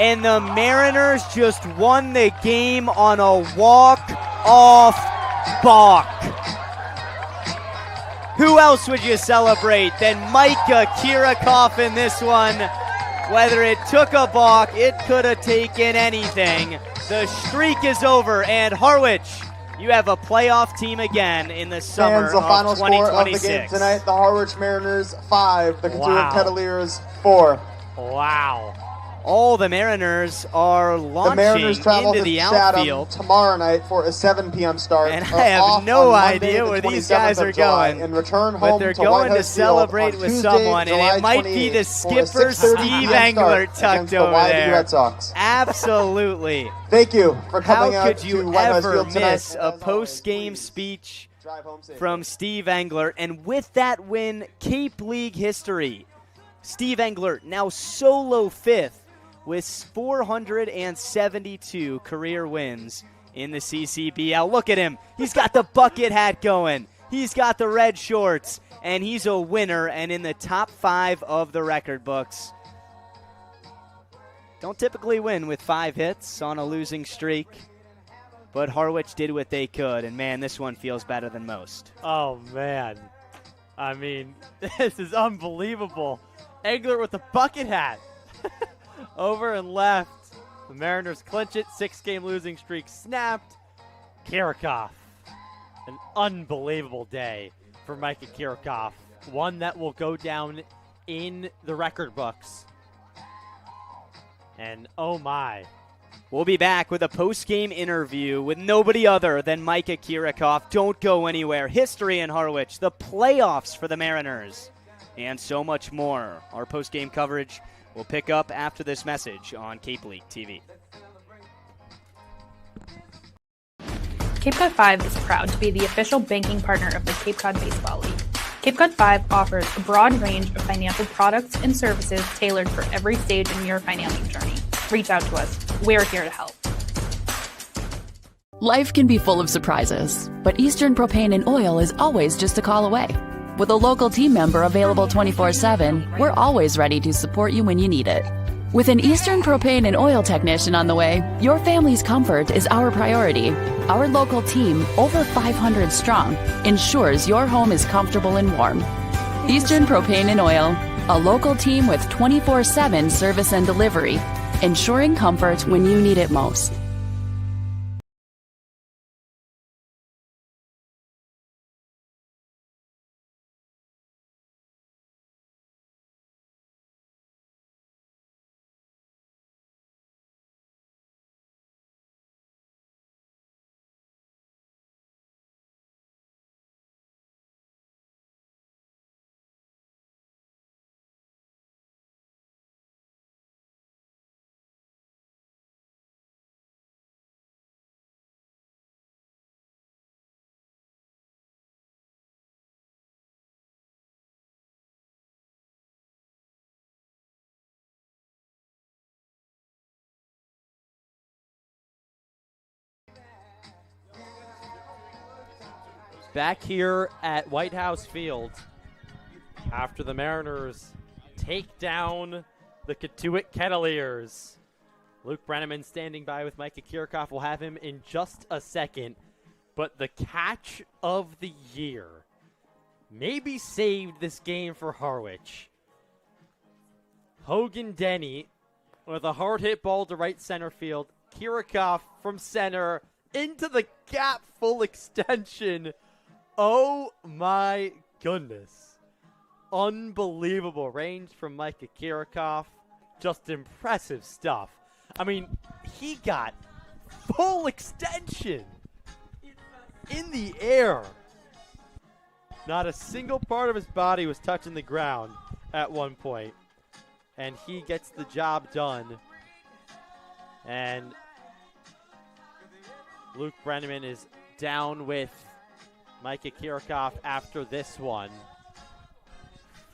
And the Mariners just won the game on a walk-off balk. Who else would you celebrate than Micah Kirikov in this one? Whether it took a balk, it could have taken anything. The streak is over, and Harwich, you have a playoff team again in the summer Fans, the final of score of the 2026. game tonight, the Harwich Mariners 5, the Cotuit Wow. Kettleers 4. Wow. All the Mariners are The launching Mariners travel into to the Chatham outfield. tomorrow night for a 7 p.m. start. And Are I have off no on Monday, idea the where these 27th guys of are July, going. and return But home they're to going to Whitehouse celebrate Field with on Tuesday, someone, July and it might be the 28th for a skipper, 6:30 Steve p.m. start Englert, tucked against the over YB there. Red Sox. Absolutely. Thank you for coming How out could you to Whitehouse ever Field tonight. miss a post-game speech Drive home safe. from Steve Englert? And with that win, Cape League history. Steve Englert now solo 5th with 472 career wins in the CCBL. Look at him. He's got the bucket hat going. He's got the red shorts, and he's a winner and in the top 5 of the record books. Don't typically win with 5 hits on a losing streak, but Harwich did what they could, and man, this one feels better than most. Oh, man. I mean, this is unbelievable. Englert with the bucket hat. Over and left. The Mariners clinch it. 6-game losing streak snapped. Kirikov. An unbelievable day for Micah Kirikov. One that will go down in the record books. And oh my. We'll be back with a post-game interview with nobody other than Micah Kirikov. Don't go anywhere. History in Harwich, the playoffs for the Mariners, and so much more. Our post-game coverage will pick up after this message on Cape League TV. Cape Cod 5 is proud to be the official banking partner of the Cape Cod Baseball League. Cape Cod 5 offers a broad range of financial products and services tailored for every stage in your financing journey. Reach out to us. We're here to help. Life can be full of surprises, but Eastern Propane and Oil is always just a call away. With a local team member available 24/7, we're always ready to support you when you need it. With an Eastern Propane and Oil technician on the way, your family's comfort is our priority. Our local team, over 500 strong, ensures your home is comfortable and warm. Eastern Propane and Oil, a local team with 24/7 service and delivery, ensuring comfort when you need it most. Back here at Whitehouse Field, after the Mariners take down the Cotuit Kettleers. Luke Brenneman standing by with Micah Kirchhoff. We'll have him in just a second. But the catch of the year maybe saved this game for Harwich. Hogan Denny with a hard hit ball to right center field. Kirchhoff from center into the gap, full extension. Oh my goodness. Unbelievable range from Micah Kirchhoff. Just impressive stuff. I mean, he got full extension in the air. Not a single part of his body was touching the ground at one point. And he gets the job done. And Luke Brenneman is down with Micah Kirchhoff after this one.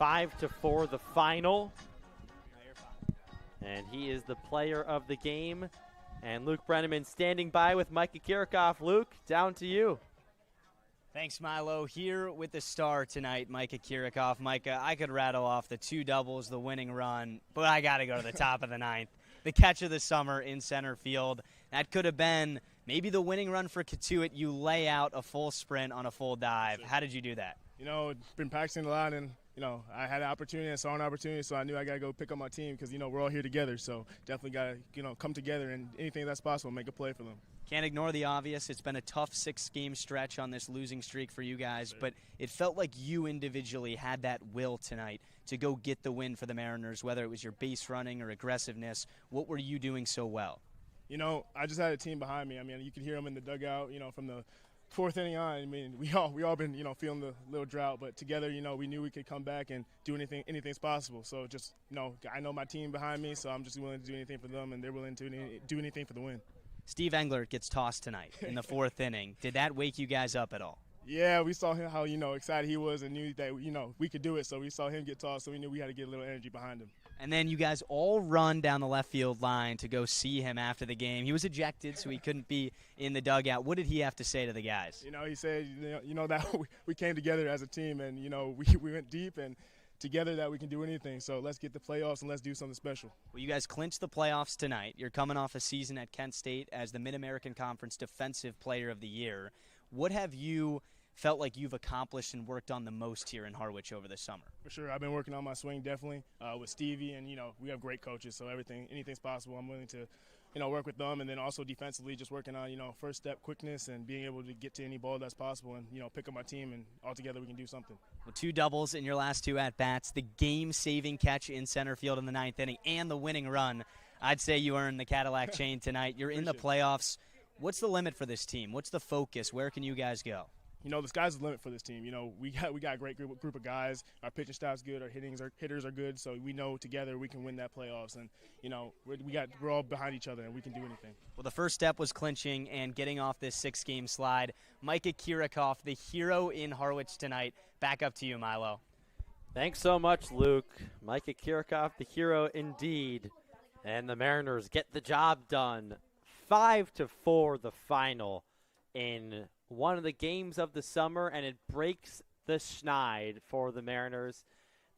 5-4 the final. And he is the player of the game. And Luke Brenneman standing by with Micah Kirchhoff. Luke, down to you. Thanks, Milo. Here with the star tonight, Micah Kirchhoff. Micah, I could rattle off the 2 doubles, the winning run, but I got to go to the top of the 9th. The catch of the summer in center field. That could have been maybe the winning run for Cotuit. You lay out a full sprint on a full dive. How did you do that? You know, been practicing a lot, and, you know, I had an opportunity and saw an opportunity, so I knew I got to go pick up my team because, you know, we're all here together. So definitely got to, you know, come together and anything that's possible, make a play for them. Can't ignore the obvious. It's been a tough 6-game stretch on this losing streak for you guys, but it felt like you individually had that will tonight to go get the win for the Mariners, whether it was your base running or aggressiveness. What were you doing so well? You know, I just had a team behind me. I mean, you could hear them in the dugout, you know, from the 4th inning on. I mean, we all been, you know, feeling the little drought, but together, you know, we knew we could come back and do anything's possible. So just, you know, I know my team behind me, so I'm just willing to do anything for them, and they're willing to do anything for the win. Steve Engler gets tossed tonight in the 4th inning. Did that wake you guys up at all? Yeah, we saw him, how, you know, excited he was and knew that, you know, we could do it. So we saw him get tossed, so we knew we had to get a little energy behind him. And then you guys all run down the left field line to go see him after the game. He was ejected, so he couldn't be in the dugout. What did he have to say to the guys? You know, he said, you know that we came together as a team, and, you know, we went deep, and together that we can do anything. So let's get the playoffs and let's do something special. Well, you guys clinched the playoffs tonight. You're coming off a season at Kent State as the Mid-American Conference Defensive Player of the Year. What have you felt like you've accomplished and worked on the most here in Harwich over the summer? For sure. I've been working on my swing definitely with Stevie, and, you know, we have great coaches, so anything's possible. I'm willing to, you know, work with them, and then also defensively just working on, you know, first step quickness and being able to get to any ball that's possible and, you know, pick up my team, and all together we can do something. Well, 2 doubles in your last 2 at-bats, the game-saving catch in center field in the 9th inning, and the winning run. I'd say you earned the Cadillac chain tonight. You're in the playoffs. What's the limit for this team? What's the focus? Where can you guys go? You know, the sky's the limit for this team. You know, we got a great group of guys. Our pitching staff's good. Our hitters are good. So we know together we can win that playoffs. And, you know, we're all behind each other, and we can do anything. Well, the first step was clinching and getting off this 6-game slide. Micah Kirchhoff, the hero in Harwich tonight. Back up to you, Milo. Thanks so much, Luke. Micah Kirchhoff, the hero indeed. And the Mariners get the job done. 5-4 the final. in one of the games of the summer, and it breaks the schneid for the Mariners.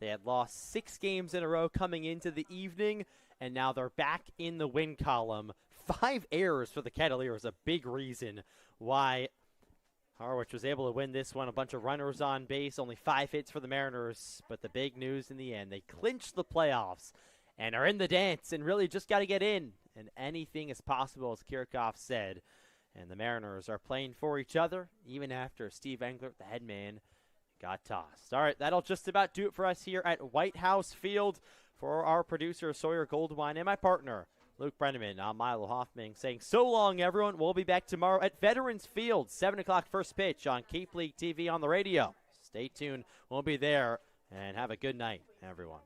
They had lost 6 games in a row coming into the evening, and now they're back in the win column. 5 errors for the Kettleers, a big reason why Harwich was able to win this one. A bunch of runners on base, only 5 hits for the Mariners, but the big news in the end, they clinched the playoffs and are in the dance and really just got to get in, and anything is possible, as Kirchhoff said. And the Mariners are playing for each other, even after Steve Englert, the head man, got tossed. All right, that'll just about do it for us here at Whitehouse Field. For our producer, Sawyer Goldwine, and my partner, Luke Brenneman, I'm Milo Hoffman, saying so long, everyone. We'll be back tomorrow at Veterans Field, 7 o'clock first pitch on Cape League TV on the radio. Stay tuned. We'll be there, and have a good night, everyone.